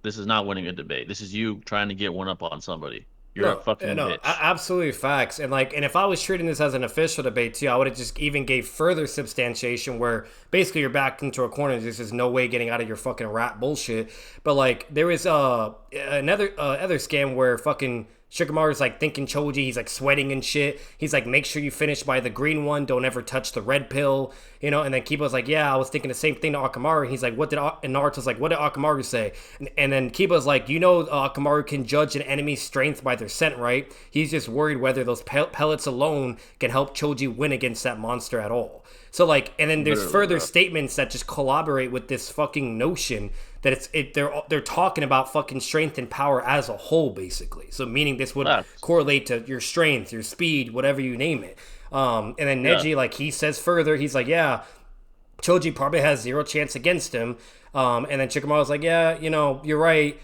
This is not winning a debate. This is you trying to get one up on somebody. You're a fucking bitch. Absolutely facts. And if I was treating this as an official debate too, I would have just even gave further substantiation where basically you're backed into a corner. There's just no way getting out of your fucking rat bullshit. But there was another other scam where fucking Shikamaru's thinking Choji, he's sweating and shit. He's make sure you finish by the green one, don't ever touch the red pill, and then Kiba's yeah, I was thinking the same thing to Akamaru. He's and Naruto's what did Akamaru say? And then Kiba's Akamaru can judge an enemy's strength by their scent, right? He's just worried whether those pellets alone can help Choji win against that monster at all. So and then there's further statements that just collaborate with this fucking notion that they're talking about fucking strength and power as a whole, basically. So meaning this would correlate to your strength, your speed, whatever you name it. And then Neji, he says further, he's yeah, Choji probably has zero chance against him. And then Shikamaru's yeah, you're right.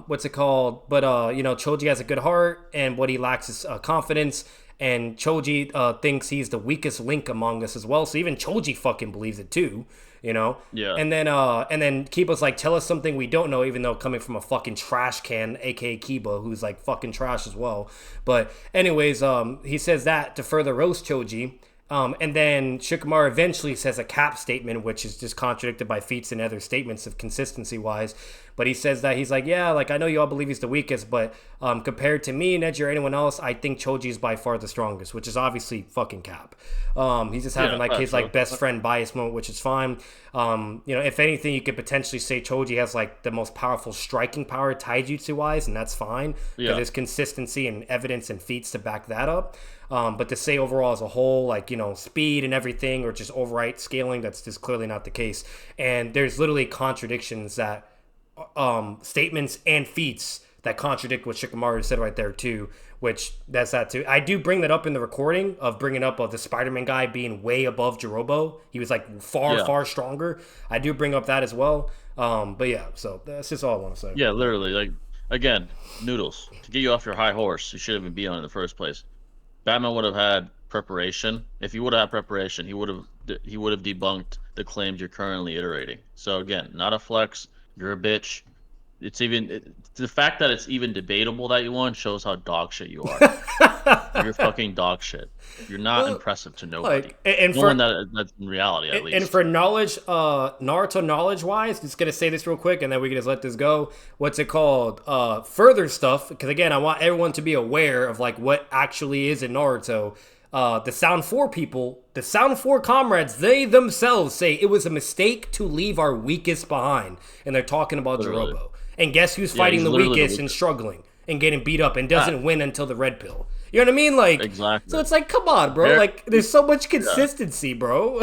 What's it called? But Choji has a good heart, and what he lacks is confidence. And Choji thinks he's the weakest link among us as well. So even Choji fucking believes it too, Yeah. And then Kiba's tell us something we don't know, even though coming from a fucking trash can, aka Kiba, who's fucking trash as well. But anyways, he says that to further roast Choji. And then Shikamaru eventually says a cap statement, which is just contradicted by feats and other statements of consistency-wise. But he says that he's yeah, I know you all believe he's the weakest, but compared to me, Neji, or anyone else, I think Choji is by far the strongest, which is obviously fucking cap. He's just having his best friend bias moment, which is fine. If anything, you could potentially say Choji has the most powerful striking power taijutsu-wise, and that's fine because there's consistency and evidence and feats to back that up. But to say overall as a whole, speed and everything, or just overright scaling, that's just clearly not the case. And there's literally contradictions that statements and feats that contradict what Shikamaru said right there too, which that's that too. I do bring that up in the recording of bringing up of the Spider-Man guy being way above Jirobo. He was far stronger. I do bring up that as well. But yeah, so that's just all I want to say. Yeah, literally, again, Noodles, to get you off your high horse, you shouldn't even be on in the first place. Batman would have had preparation. If he would have had preparation, he would have debunked the claims you're currently iterating. So again, not a flex. You're a bitch. The fact that it's even debatable that you won shows how dog shit you are. You're fucking dog shit. You're not impressive to nobody. That's in reality, at least. And for knowledge, Naruto knowledge-wise, just gonna say this real quick, and then we can just let this go. What's it called? Further stuff, because again, I want everyone to be aware of what actually is in Naruto. The Sound 4 people, the Sound 4 comrades, they themselves say it was a mistake to leave our weakest behind. And they're talking about Jirobo. And guess who's fighting the weakest and struggling and getting beat up and doesn't win until the red pill? You know what I mean? Exactly. So it's come on, bro. There's so much consistency, bro.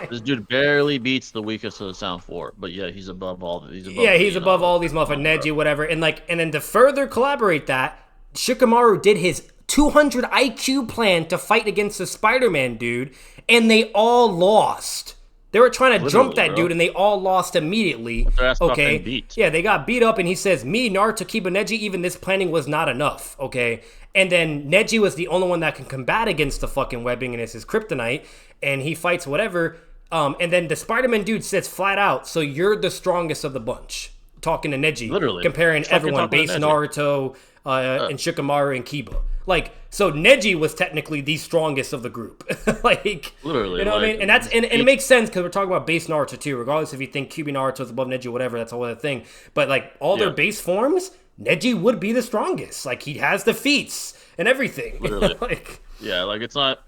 This dude barely beats the weakest of the Sound 4, but yeah, he's above all. He's above all these motherfuckers, Neji, whatever. And then to further collaborate that, Shikamaru did his 200 IQ plan to fight against the Spider-Man dude, and they all lost. They were trying to jump Literally, that bro. dude, and they all lost immediately. Their ass got Okay, fucking beat. yeah, they got beat up, and he says, "Me, Naruto, Kiba, Neji, even this planning was not enough." Okay, and then Neji was the only one that can combat against the fucking webbing, and it's his kryptonite, and he fights whatever. And then the Spider-Man dude says flat out, "So you're the strongest of the bunch." Talking to Neji, Literally. comparing Fucking everyone, talking base to Naruto, and Shikamaru and Kiba. Like, so Neji was technically the strongest of the group. Like, Literally, you know what I like, mean? And that's and it makes sense because we're talking about base Naruto too. Regardless if you think Kyuubi Naruto is above Neji or whatever, that's a whole other thing. But like all their base forms, Neji would be the strongest. Like he has the feats and everything. Literally. Like, Yeah, like it's not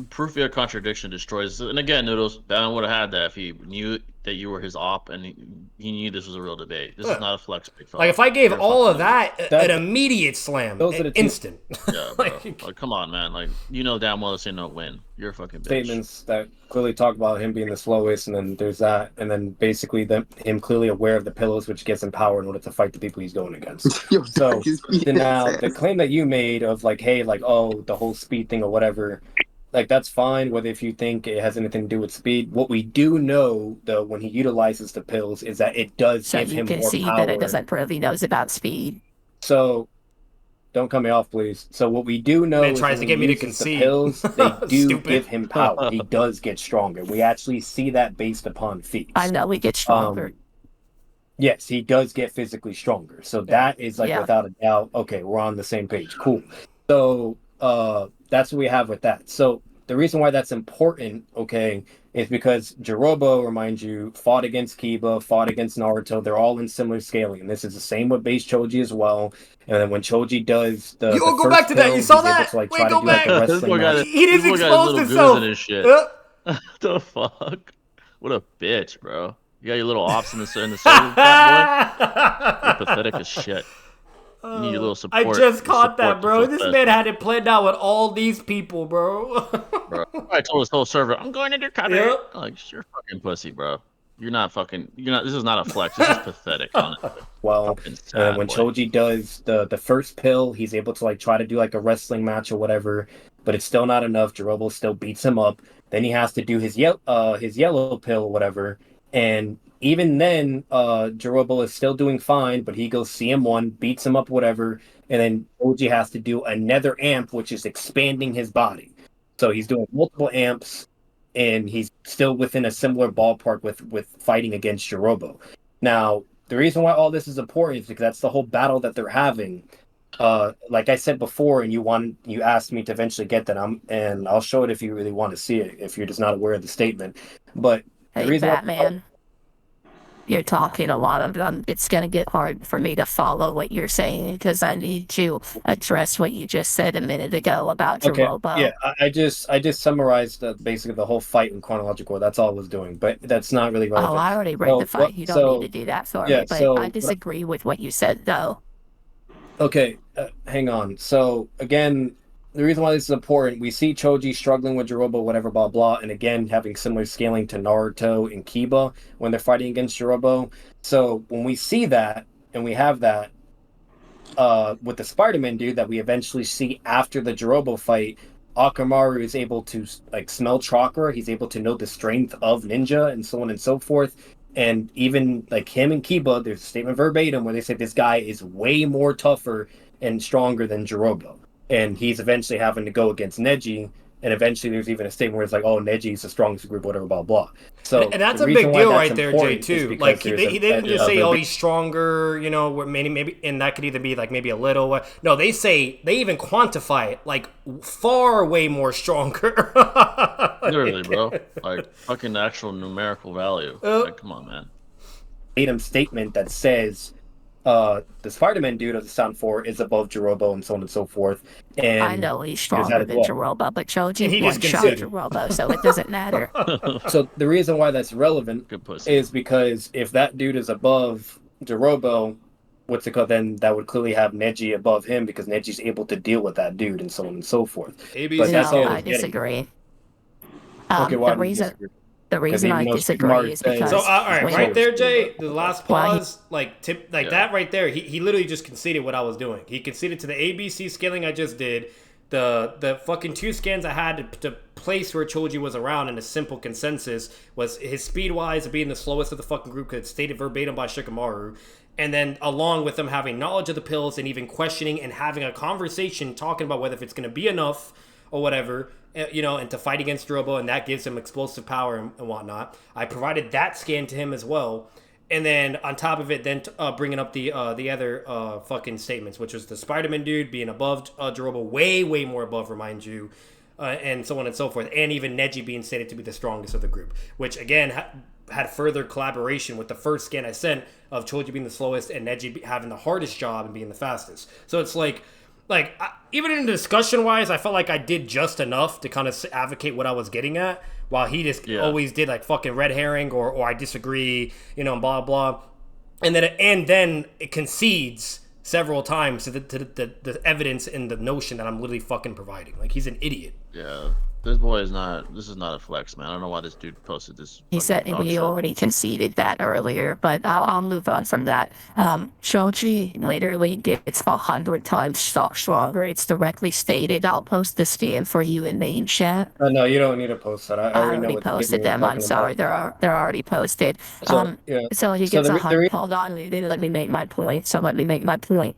proof of your contradiction destroys. And again, Noodles, Batman would have had that if he knew that you were his op and he knew this was a real debate. This is not a flex, big fella. like if I gave You're all of fucking that an immediate slam, Those are the two- instant. Yeah, bro. Like, come on, man. Like, you know damn well this ain't no win. You're a fucking bitch. statements that clearly talk about him being the slowest, and then there's that, and then basically him clearly aware of the pillows, which gives him power in order to fight the people he's going against. Yo, So Doc is being then now his the ass. claim that you made of like, hey, like, oh, the whole speed thing or whatever, like that's fine. Whether if you think it has anything to do with speed, what we do know though, when he utilizes the pills, is that it does So give you him can more see power. that it doesn't really knows about speed. So don't cut me off, please. So what we do know Man is tries when to get he me to uses the concede. pills, they do Stupid. give him power. He does get stronger. We actually see that based upon feats. I know we get stronger. Yes, he does get physically stronger. So that is like Yeah. without a doubt. Okay, we're on the same page. Cool. So that's what we have with that. So the reason why that's important, okay, is because Jirobo, remind you, fought against Kiba, fought against Naruto. They're all in similar scaling. And this is the same with base Choji as well. And then when Choji does the Yo, the go first back to that. pill, You saw he's able that? to, like, Wait, try to go do, like, a back. This wrestling boy got match. it. He just This boy got his exposed little himself. goons in his shit. Uh, The fuck? What a bitch, bro. You got your little ops in the server, fat boy. You're pathetic as shit. You need your little support. I just caught that, support bro. to This feel man special, had it planned out with all these people, bro. bro. I told his whole server, I'm going undercover. Yep. Like, you're fucking pussy, bro. You're not fucking. You're not. This is not a flex. This is pathetic, honestly. Well, Fucking and sad, when boy. Choji does the first pill, he's able to like try to do like a wrestling match or whatever, but it's still not enough. Jirobo still beats him up. Then he has to do his yellow pill or whatever, and even then, Jirobo is still doing fine, but he goes CM1, beats him up, whatever, and then Choji has to do another amp, which is expanding his body. So he's doing multiple amps, and he's still within a similar ballpark with fighting against Jirobo. Now, the reason why all this is important is because that's the whole battle that they're having. Like I said before, and you asked me to eventually get that, and I'll show it if you really want to see it, if you're just not aware of the statement. But the Hey, reason Batman. You're talking a lot of them. It's going to get hard for me to follow what you're saying because I need to address what you just said a minute ago about Jirobo. Yeah, I just summarized basically the whole fight in chronological order. That's all I was doing, but that's not really relevant. Oh, I already read the fight. You don't need to do that for me. But I disagree with what you said, though. Okay, hang on. So again, the reason why this is important, we see Choji struggling with Jirobo, whatever, blah blah, and again having similar scaling to Naruto and Kiba when they're fighting against Jirobo. So when we see that and we have that with the Spider-Man dude that we eventually see after the Jirobo fight, Akamaru is able to like smell chakra. He's able to know the strength of ninja and so on and so forth. And even like him and Kiba, there's a statement verbatim where they say this guy is way more tougher and stronger than Jirobo. And he's eventually having to go against Neji. And eventually there's even a statement where it's like, oh, Neji's the strongest group, whatever, blah, blah. So and that's the a reason big why deal that's right there, Jay, important is too. because Like, there's they didn't just say, oh, verbatim- he's stronger, you know, maybe, and that could either be, like, maybe a little. No, they even quantify it, like, far way more stronger. Literally, bro. Like, fucking actual numerical value. Like, come on, man. Verbatim statement that says the Spider-Man dude of the Sound 4 is above Jirobo and so on and so forth. And I know he's stronger than Jirobo, but And he Choji just one-shot considered. Jirobo, so it doesn't matter. So the reason why that's relevant Good pussy. is because if that dude is above Jirobo, what's it called? Then that would clearly have Neji above him because Neji's able to deal with that dude and so on and so forth. But that's all No, I I was getting. disagree. Okay, why do you reason disagree? the reason even I though disagree Shikamaru is says- because So, all right, when- right there, Jay, the last Why he- pause, that right there, he literally just conceded what I was doing. He conceded to the ABC scaling I just did, The fucking 2 scans I had to place where Choji was around in a simple consensus was his speed-wise being the slowest of the fucking group, because it's stated verbatim by Shikamaru. And then along with him having knowledge of the pills and even questioning and having a conversation talking about whether if it's going to be enough or whatever, you know, and to fight against Drobo, and that gives him explosive power and whatnot. I provided that scan to him as well. And then on top of it, then bringing up the other fucking statements, which was the Spider-Man dude being above Drobo, way more above, remind you, and so on and so forth. And even Neji being stated to be the strongest of the group, which again had further collaboration with the first scan I sent of Choji being the slowest and Neji having the hardest job and being the fastest. So it's like even in discussion wise, I felt like I did just enough to kind of advocate what I was getting at, while he just always did like fucking red herring or I disagree, you know, and blah blah. And then it concedes several times to the evidence and the notion that I'm literally fucking providing. Like, he's an idiot. Yeah. This boy is not. This is not a flex, man. I don't know why this dude posted this. He said he already conceded that earlier, but I'll move on from that. Shoji literally gets 100 times stronger. It's directly stated. I'll post the scan for you in main chat. No, you don't need to post that. I already know posted them. I'm sorry, they're already posted. So he gets 100. Hold on, let me make my point.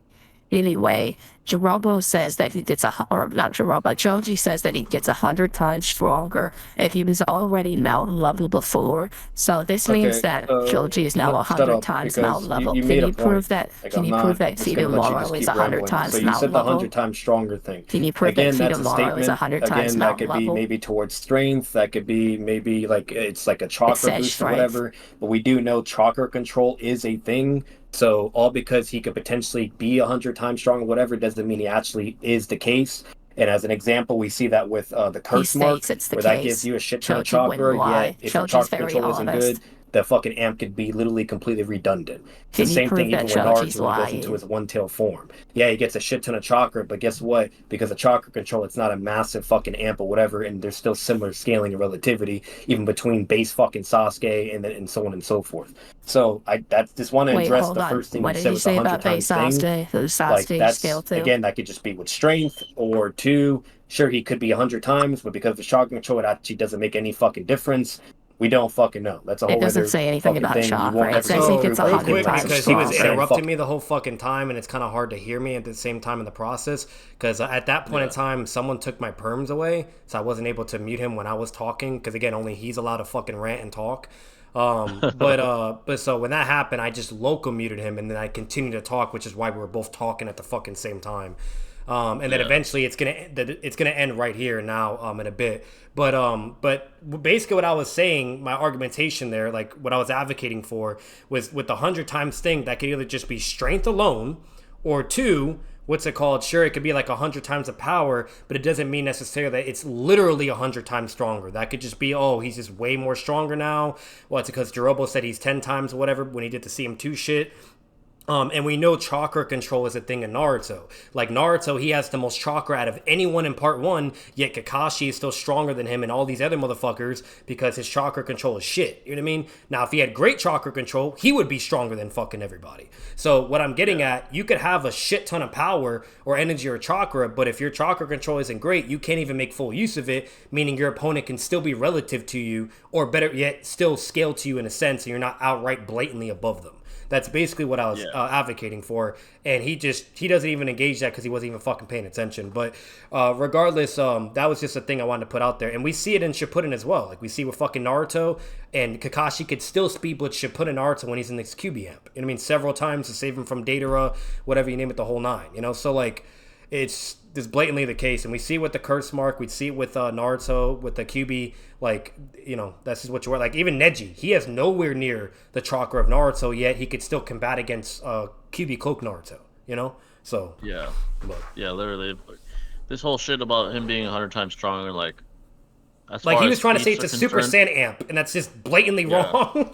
Anyway, Jirobo says that he gets Choji says that he gets 100 times stronger if he was already mountain level before. So this means that Choji is now 100 times mountain level. Can you prove that? Can you prove that Kitamura is 100 times mountain level? So you said the 100 times stronger thing. Can you prove that Kitamura is 100 times mountain level? Again, that could be maybe towards strength. That could be maybe like it's like a chakra boost or whatever. But we do know chakra control is a thing. So all because he could potentially be 100 times strong or whatever doesn't mean he actually is the case. And as an example, we see that with the curse mark, where that gives you a shit ton of chakra. Yet if your chakra control isn't good, the fucking amp could be literally completely redundant. It's the same thing even when Naruto goes into his one-tail form. Yeah, he gets a shit ton of chakra, but guess what? Because of chakra control, it's not a massive fucking amp or whatever, and there's still similar scaling and relativity, even between base fucking Sasuke and so on and so forth. So I just want to address the first thing you said with the 100 times thing. Like, that's, again, that could just be with strength, or 2, sure, he could be 100 times, but because of chakra control, it actually doesn't make any fucking difference. We don't fucking know. That's a whole other thing. It doesn't say anything about chakra. It says he gets 100 times because he was interrupting me the whole fucking time, and it's kind of hard to hear me at the same time in the process. Because at that point in time, someone took my perms away, so I wasn't able to mute him when I was talking. Because again, only he's allowed to fucking rant and talk. But so when that happened, I just local muted him, and then I continued to talk, which is why we were both talking at the fucking same time. And then eventually it's gonna end right here now in a bit. But basically what I was saying, my argumentation there, like what I was advocating for, was with the 100 times thing, that could either just be strength alone, or 2, what's it called? Sure, it could be like 100 times the power, but it doesn't mean necessarily that it's literally 100 times stronger. That could just be, oh, he's just way more stronger now. Well, it's because Jirobo said he's 10 times or whatever when he did the CM2 shit. And we know chakra control is a thing in Naruto. Like Naruto, he has the most chakra out of anyone in part 1, yet Kakashi is still stronger than him and all these other motherfuckers because his chakra control is shit. You know what I mean? Now, if he had great chakra control, he would be stronger than fucking everybody. So what I'm getting at, you could have a shit ton of power or energy or chakra, but if your chakra control isn't great, you can't even make full use of it, meaning your opponent can still be relative to you, or better yet, still scale to you in a sense, and you're not outright blatantly above them. That's basically what I was advocating for, and he doesn't even engage that because he wasn't even fucking paying attention. But regardless, that was just a thing I wanted to put out there, and we see it in Shippuden as well. Like we see with fucking Naruto, and Kakashi could still speed blitz Shippuden Naruto when he's in this QB amp. You know what I mean? Several times to save him from Datara, whatever you name it, the whole 9. You know, so like it's just blatantly the case, and we see it with the curse mark, we see it with Naruto with the QB. Like, you know, that's just what you were. Like even Neji, he has nowhere near the chakra of Naruto, yet he could still combat against QB cloak Naruto. You know, so yeah, literally, this whole shit about him being 100 times stronger, like he was trying to say it's a Super Saiyan amp, and that's just blatantly wrong.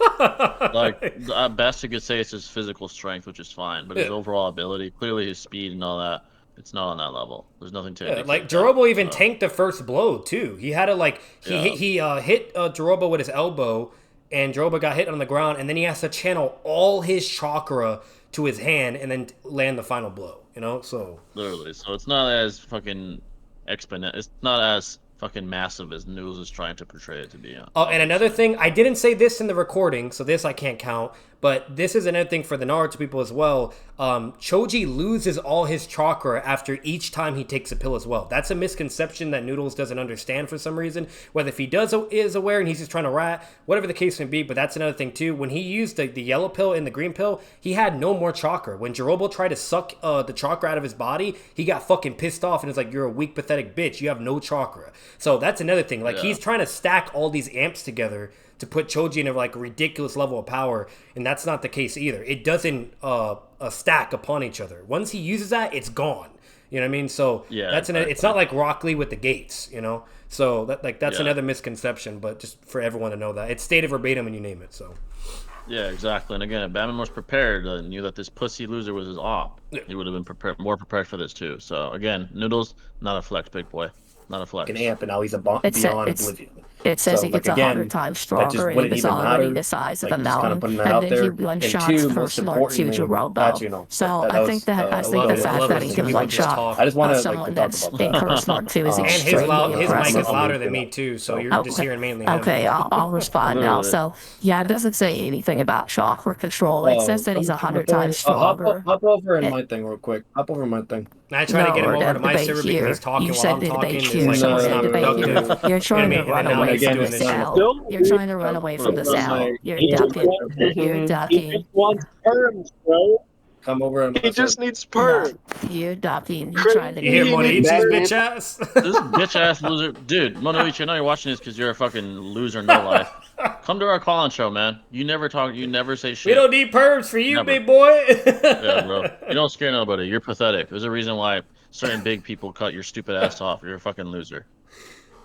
Like best you could say it's his physical strength, which is fine, but his overall ability, clearly his speed and all that, it's not on that level. There's nothing to it. Like Jirobo even tanked the first blow too. He had to he hit Jirobo with his elbow, and Jirobo got hit on the ground, and then he has to channel all his chakra to his hand and then land the final blow. You know, so literally, so it's not as fucking exponent. It's not as fucking massive as Noodles is trying to portray it to be. Oh, and another thing, I didn't say this in the recording, so this I can't count. But this is another thing for the Naruto people as well. Choji loses all his chakra after each time he takes a pill as well. That's a misconception that Noodles doesn't understand for some reason. Whether if he is aware and he's just trying to rat, whatever the case may be. But that's another thing too. When he used the yellow pill and the green pill, he had no more chakra. When Jirobo tried to suck the chakra out of his body, he got fucking pissed off and was like, "You're a weak, pathetic bitch. You have no chakra." So that's another thing. Like he's trying to stack all these amps together to put Choji in a like ridiculous level of power, and that's not the case either. It doesn't stack upon each other. Once he uses that, it's gone. You know what I mean? So that's it's not like Rock Lee with the gates, you know. So that's another misconception, but just for everyone to know that it's stated verbatim when you name it. So yeah, exactly. And again, if Batman was prepared, knew that this pussy loser was his op, he would have been more prepared for this too. So again, Noodles, not a flex, big boy. Not a flex. An amp, and now he's beyond oblivion. It says he gets 100 times stronger, and he was already the size of a mountain, and then he one-shots personal to Jirobo. So I think the fact that he can one-shot someone that's impersonal too is extremely impressive. And his mic is louder than me too, so you're just hearing mainly him. Okay, I'll respond now. So yeah, it doesn't say anything about chakra control. It says that he's 100 times stronger. Hop over in my thing real quick. Hop over in my thing. I try to get him over to my server because he's talking while I'm talking. It's like it's not productive. You're trying to run away from the sound. You're trying to run away from the sound. You're ducking. You're ducking. Come over and he just needs perm. You're ducking. You're trying to. You hear Monichi's bitch ass? This bitch ass loser, dude. Monichi, I know you're watching this because you're a fucking loser in real life. Come to our call-in show, man. You never talk. You never say shit. We don't need perms for you, big boy. Yeah, bro. You don't scare nobody. You're pathetic. There's a reason why certain big people cut your stupid ass off. You're a fucking loser.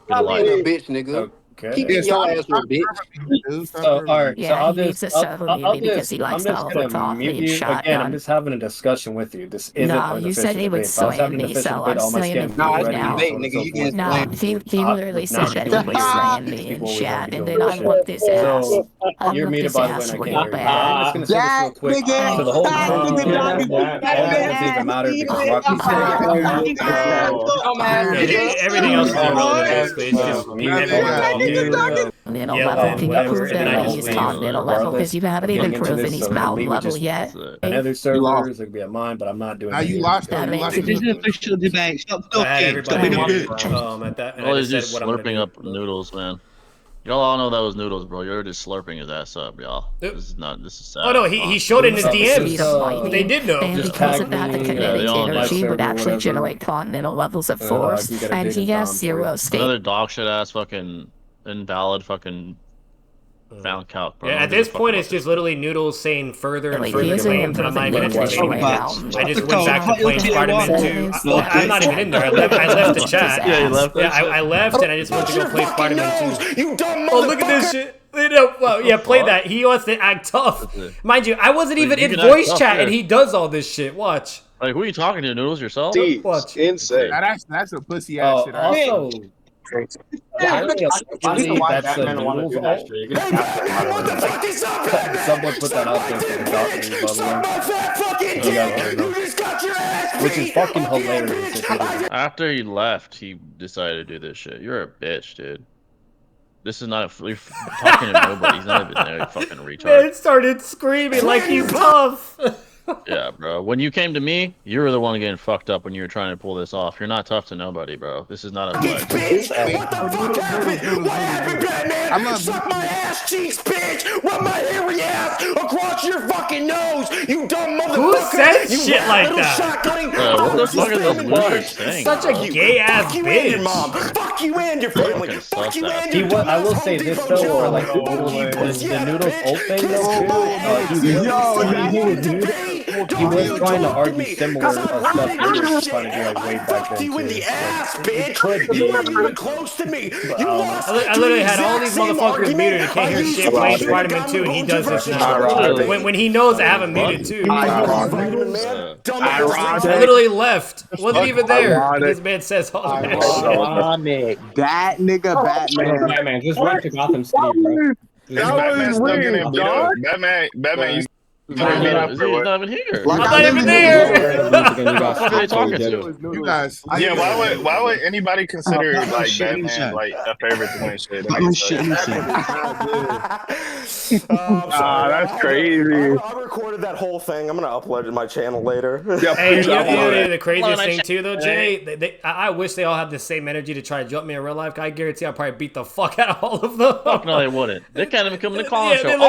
I'm a bitch, nigga. Okay. Keep your ass with bitch. So, all right. Yeah, so I'll he needs just, to settle because he likes to overtalk me. Again, I'm just having a discussion with you. This isn't no, you said he would slam me, so I'm slamming you now. No, he literally said that he would slam me in chat, and then I whooped his ass. I whooped his ass real bad. I'm just gonna say this real quick. So the whole time, doesn't even matter because Rocky's everything else is irrelevant, basically. It's just continental level. Can you prove that he's continental level? Because you haven't even proven he's mountain level yet. Another servers, it could be at mine, but I'm not doing it. Now you lost that. This is an official debate. Stop talking. Stop being a bitch. All he's just slurping up Noodles, man. Y'all all know that was Noodles, bro. You're just slurping his ass up, y'all. This is sad. Oh no, he showed it in his DMs. They did know. And because of that, the kinetic energy would actually generate continental levels of force, and he has 0 state. Another dog shit ass fucking invalid fucking found calc, bro. Yeah, at this point, it's just literally Noodles saying further and further claims, and I'm not even entertaining it. I just went back to playing Spider-Man 2. I'm not even in there. I left the chat. Yeah, you left. Yeah, I left, and I just went to go play Spider-Man 2. You dumb motherfucker! Oh, look at this shit. Well, yeah, play that. He wants to act tough. Mind you, I wasn't even in voice chat, and he does all this shit. Watch. Like, who are you talking to, Noodles? Yourself? Watch. Insane. That's a pussy ass shit. Also, someone put that out there for the doctor, which is fucking hilarious. After he left, he decided to do this shit. You're a bitch, dude. This is not you're talking to nobody. He's not even there, you fucking retard. Man started screaming like he's tough. Yeah, bro. When you came to me, you were the one getting fucked up when you were trying to pull this off. You're not tough to nobody, bro. This is not a fight. Bitch, what the fuck happened? What happened, Batman? Suck my ass cheeks, bitch! Rub my hairy ass across your fucking nose, you dumb motherfucker! Who says shit like that? What the fuck is this loser saying? Such a gay ass you and your bitch. mom! Fuck you and your family! Fuck you and your I will say this though, or like the Noodles ult thing though, he was trying to argue similar stuff he was trying to do like way back then. You in the ass, bitch! You weren't even close to me! You lost I literally had all these motherfuckers muted. I can't hear shit playing Spider-Man 2, and he does this now. When he knows I have him muted too. I literally left. Wasn't even there. This man says all that shit. That nigga Batman. Batman, just run to Gotham City, bro. Batman's still getting beat up. Batman, He's not even here. I'm not even there. What are you talking to? You guys. Yeah, why would anybody consider like Batman like a favorite to win shit? That's crazy. I recorded that whole thing. I'm gonna upload it to my channel later. Hey, you know the craziest thing too, though, Jay. I wish they all had the same energy to try to jump me in real life. I guarantee I'll probably beat the fuck out of all of them. Fuck no, they wouldn't. They can't even come in the call show.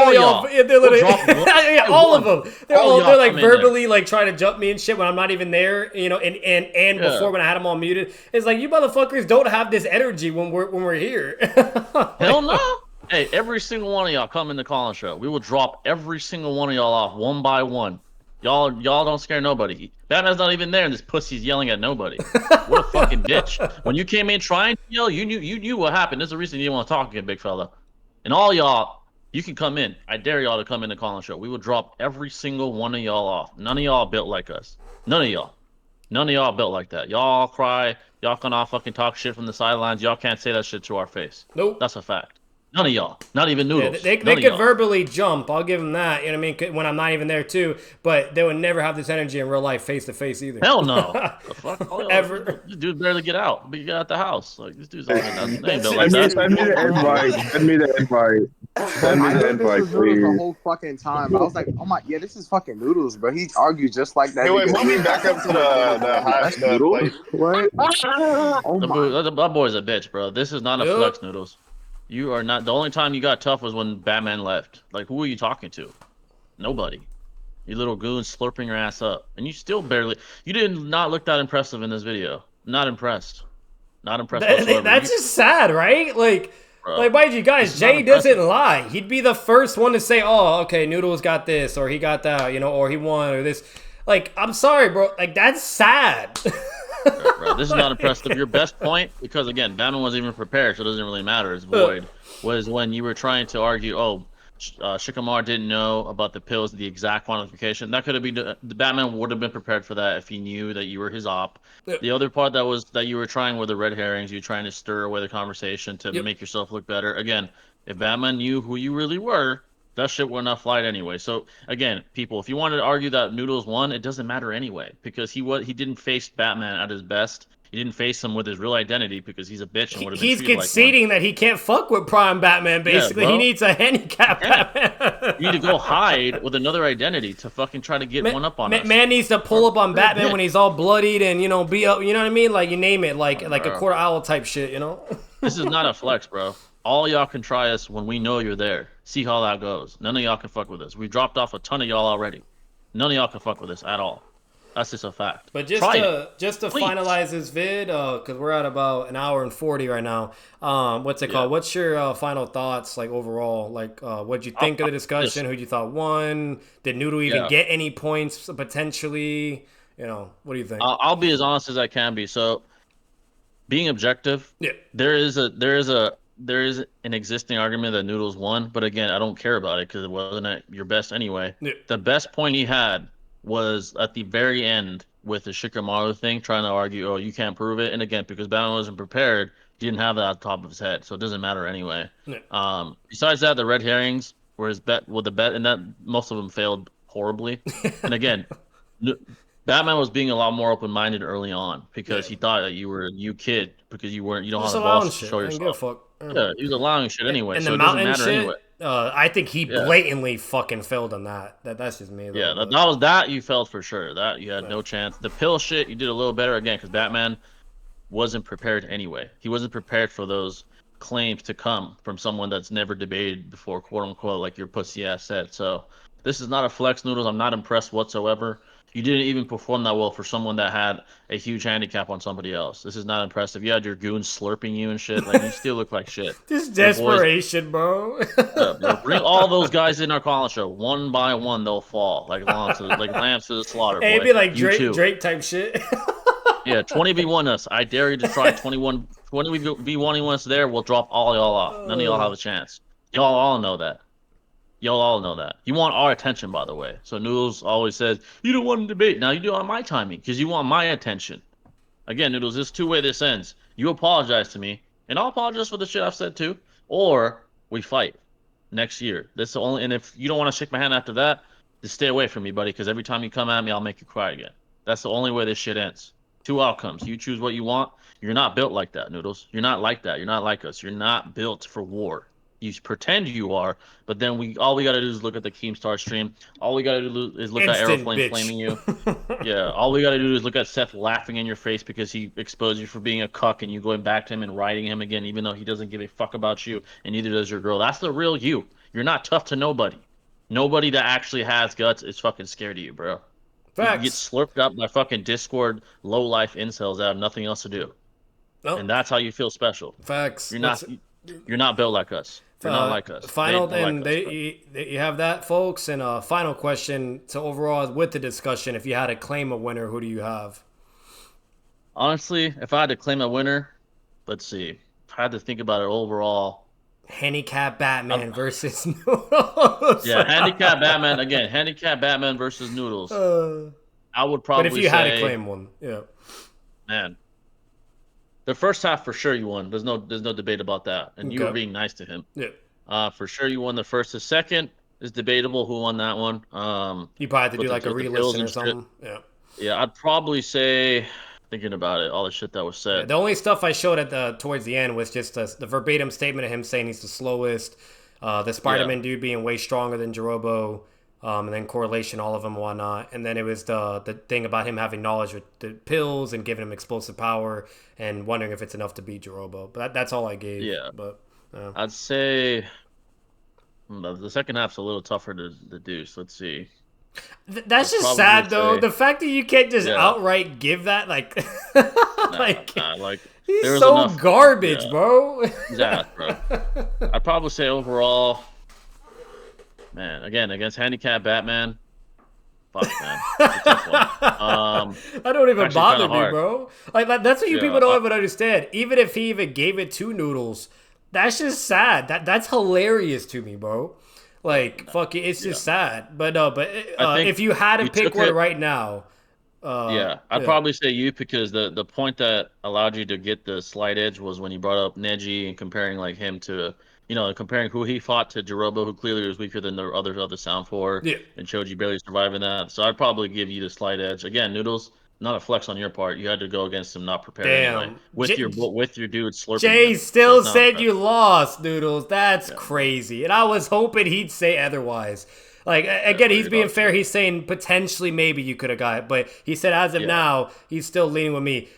All of them. They're like verbally like trying to jump me and shit when I'm not even there. You know, and before when I had them all muted, it's like you motherfuckers don't have this energy when we're here. Hell no. Hey, every single one of y'all come in the call show. We will drop every single one of y'all off one by one. Y'all don't scare nobody. Batman's not even there, and this pussy's yelling at nobody. What a fucking bitch! When you came in trying to yell, you knew what happened. There's a reason you didn't want to talk again, big fella. And all y'all, you can come in. I dare y'all to come in the call show. We will drop every single one of y'all off. None of y'all built like us. None of y'all. None of y'all built like that. Y'all cry. Y'all can all fucking talk shit from the sidelines. Y'all can't say that shit to our face. Nope. That's a fact. None of y'all. Not even Noodles. Yeah, they could verbally jump. I'll give them that. You know what I mean? When I'm not even there too. But they would never have this energy in real life, face to face either. Hell no. The fuck? Ever. This dude barely get out. But you got out the house. Like this dude's like Send me the invite. Send me the invite. Send me the invite, please. The whole fucking time. I was like, oh my, yeah, this is fucking Noodles, bro. He argued just like that. Hey, wait, move me back up to the hot plate. What? That boy's a bitch, bro. This is not a flex, Noodles. You are not. The only time you got tough was when Batman left. Like, who are you talking to? Nobody. You little goon slurping your ass up. And you still barely. You did not look that impressive in this video. Not impressed. Not impressed whatsoever. That's just sad, right? Like, mind you guys, Jay doesn't lie. He'd be the first one to say, oh, okay, Noodles got this, or he got that, you know, or he won, or this. Like, I'm sorry, bro. Like, that's sad. Bro, this is not impressive. Your best point, because again, Batman wasn't even prepared, so it doesn't really matter. It's void. Was when you were trying to argue, oh, Shikamaru didn't know about the pills, the exact quantification. That could have been the Batman would have been prepared for that if he knew that you were his op. The other part that you were trying were the red herrings. You were trying to stir away the conversation to make yourself look better. Again, if Batman knew who you really were, that shit would not fly anyway. So again, people, if you wanted to argue that Noodles won, it doesn't matter anyway because he didn't face Batman at his best. He didn't face him with his real identity because he's a bitch and would have been treated like one. He's conceding that he can't fuck with Prime Batman. Basically, he needs a handicap Batman. You need to go hide with another identity to fucking try to get one up on us. Man needs to pull up on Batman when he's all bloodied and be up. You know what I mean? Like you name it, like a quarter owl type shit. You know. This is not a flex, bro. All y'all can try us when we know you're there. See how that goes. None of y'all can fuck with us. We dropped off a ton of y'all already. None of y'all can fuck with us at all. That's just a fact. But just to finalize this vid, because we're at about an hour and 40 right now. What's it called? What's your final thoughts, like overall? Like, what'd you think of the discussion? Who'd you thought won? Did Noodle even get any points potentially? You know, what do you think? I'll be as honest as I can be. So, being objective, there is an existing argument that Noodles won, but again, I don't care about it because it wasn't at your best anyway. The best point he had was at the very end with the Shikamaru thing, trying to argue, oh, you can't prove it. And again, because Batman wasn't prepared, he didn't have that on top of his head, so it doesn't matter anyway. Besides that, the red herrings were his bet, and that most of them failed horribly. And again, Batman was being a lot more open-minded early on because he thought that you were a kid because you don't have the balls to show yourself. Yeah, he was allowing shit anyway, so it doesn't matter anyway. I think he blatantly fucking failed on that. That's just me. Yeah, that was that you failed for sure. That you had no chance. The pill shit, you did a little better again because Batman wasn't prepared anyway. He wasn't prepared for those claims to come from someone that's never debated before, quote unquote, like your pussy ass said. So this is not a flex, Noodles. I'm not impressed whatsoever. You didn't even perform that well for someone that had a huge handicap on somebody else. This is not impressive. You had your goons slurping you and shit. Like, you still look like shit. Just desperation, bro. Bring all those guys in our call show. One by one, they'll fall. Like lambs to the slaughter, Hey, it'd be like Drake type shit. Yeah, 20v1 us. I dare you to try 20v1 us there. We'll drop all y'all off. None of y'all have a chance. Y'all all know that. Y'all all know that. You want our attention, by the way. So Noodles always says, you don't want to debate. Now you do it on my timing because you want my attention. Again, Noodles, this two-way this ends. You apologize to me, and I'll apologize for the shit I've said too, or we fight next year. And if you don't want to shake my hand after that, Just stay away from me, buddy, because every time you come at me, I'll make you cry again. That's the only way this shit ends. 2 outcomes. You choose what you want. You're not built like that, Noodles. You're not like that. You're not like us. You're not built for war. You pretend you are, but then all we gotta do is look at the Keemstar stream. All we gotta do is look at Aeroflame flaming you. Yeah, all we gotta do is look at Seth laughing in your face because he exposed you for being a cuck, and you going back to him and riding him again, even though he doesn't give a fuck about you, and neither does your girl. That's the real you. You're not tough to nobody. Nobody that actually has guts is fucking scared of you, bro. Facts. You get slurped up by fucking Discord low-life incels that have nothing else to do. Nope. And that's how you feel special. Facts. You're not built like us. You're not like us. You have that, folks. And final question to overall with the discussion: if you had to claim a winner, who do you have? Honestly, if I had to claim a winner, let's see. If I had to think about it overall. Handicap Batman versus Noodles. Yeah, Handicap Batman again. Handicap Batman versus Noodles. I would probably. But if you had to claim one, yeah. Man, the first half for sure you won. There's no debate about that. And you were being nice to him. Yeah. For sure you won the first. The second is debatable. Who won that one? You probably have to do like a re-listen or something. Yeah. Yeah, I'd probably say. Thinking about it, all the shit that was said. Yeah, the only stuff I showed towards the end was just the verbatim statement of him saying he's the slowest, the Spider-Man dude being way stronger than Jirobo, and then correlation, all of them, and whatnot. And then it was the thing about him having knowledge with the pills and giving him explosive power and wondering if it's enough to beat Jirobo. But that's all I gave. Yeah. But I'd say the second half's a little tougher to deduce. Let's see. That's just sad, though. The fact that you can't just outright give that, like, he's so garbage, bro. Yeah, bro. I'd probably say overall, man, again, against Handicap Batman, fuck, man. It's a tough one. That don't even bother me, bro. Like, that's what you people don't even understand. Even if he even gave it to Noodles, that's just sad. That's hilarious to me, bro. Like, fuck it, it's just sad. But if you had to pick one right now, I'd probably say you, because the point that allowed you to get the slight edge was when you brought up Neji and comparing like him to, comparing who he fought to Jirobo, who clearly was weaker than the other Sound 4, and Choji barely surviving that. So I'd probably give you the slight edge. Again, Noodles, not a flex on your part. You had to go against him not prepared anyway. With your dude slurping. Jay still said you lost, Noodles. That's crazy. And I was hoping he'd say otherwise. Like, again, he's being fair. He's saying potentially maybe you could have got it. But he said as of now, he's still leaning with me.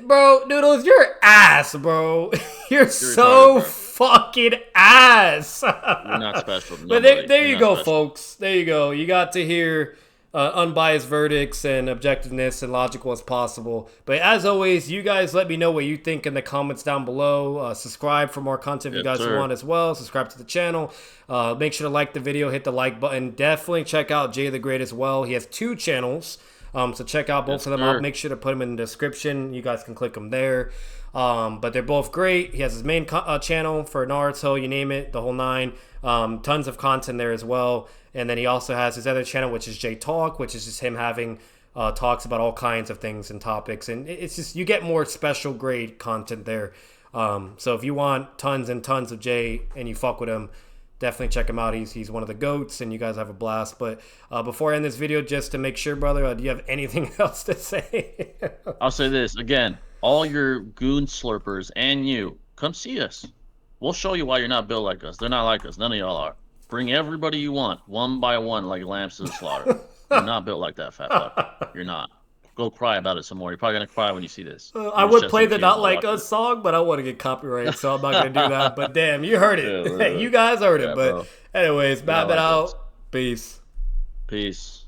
Bro, Noodles, you're ass, bro. You're so fucking ass. You're not special. But there you go, folks. There you go. You got to hear unbiased verdicts and objectiveness and logical as possible. But as always, you guys let me know what you think in the comments down below. Subscribe for more content if you guys want as well. Subscribe to the channel. Make sure to like the video, hit the like button. Definitely check out Jay the Great as well. He has 2 channels, so check out both of them. I'll make sure to put them in the description. You guys can click them there. But they're both great. He has his main channel for Naruto, you name it, the whole 9. Tons of content there as well. And then he also has his other channel, which is J Talk, which is just him having talks about all kinds of things and topics. And it's just, you get more special grade content there. So if you want tons and tons of Jay and you fuck with him, definitely check him out. He's one of the GOATs, and you guys have a blast. But before I end this video, just to make sure, brother, do you have anything else to say? I'll say this again. All your goon slurpers and you, come see us. We'll show you why you're not built like us. They're not like us. None of y'all are. Bring everybody you want, one by one, like lambs to the slaughter. You're not built like that, fat fuck. You're not. Go cry about it some more. You're probably going to cry when you see this. I would play the Not Like Us song, but I want to get copyright, so I'm not going to do that. But damn, you heard it. You guys heard it. But anyways, Batman out. Peace. Peace.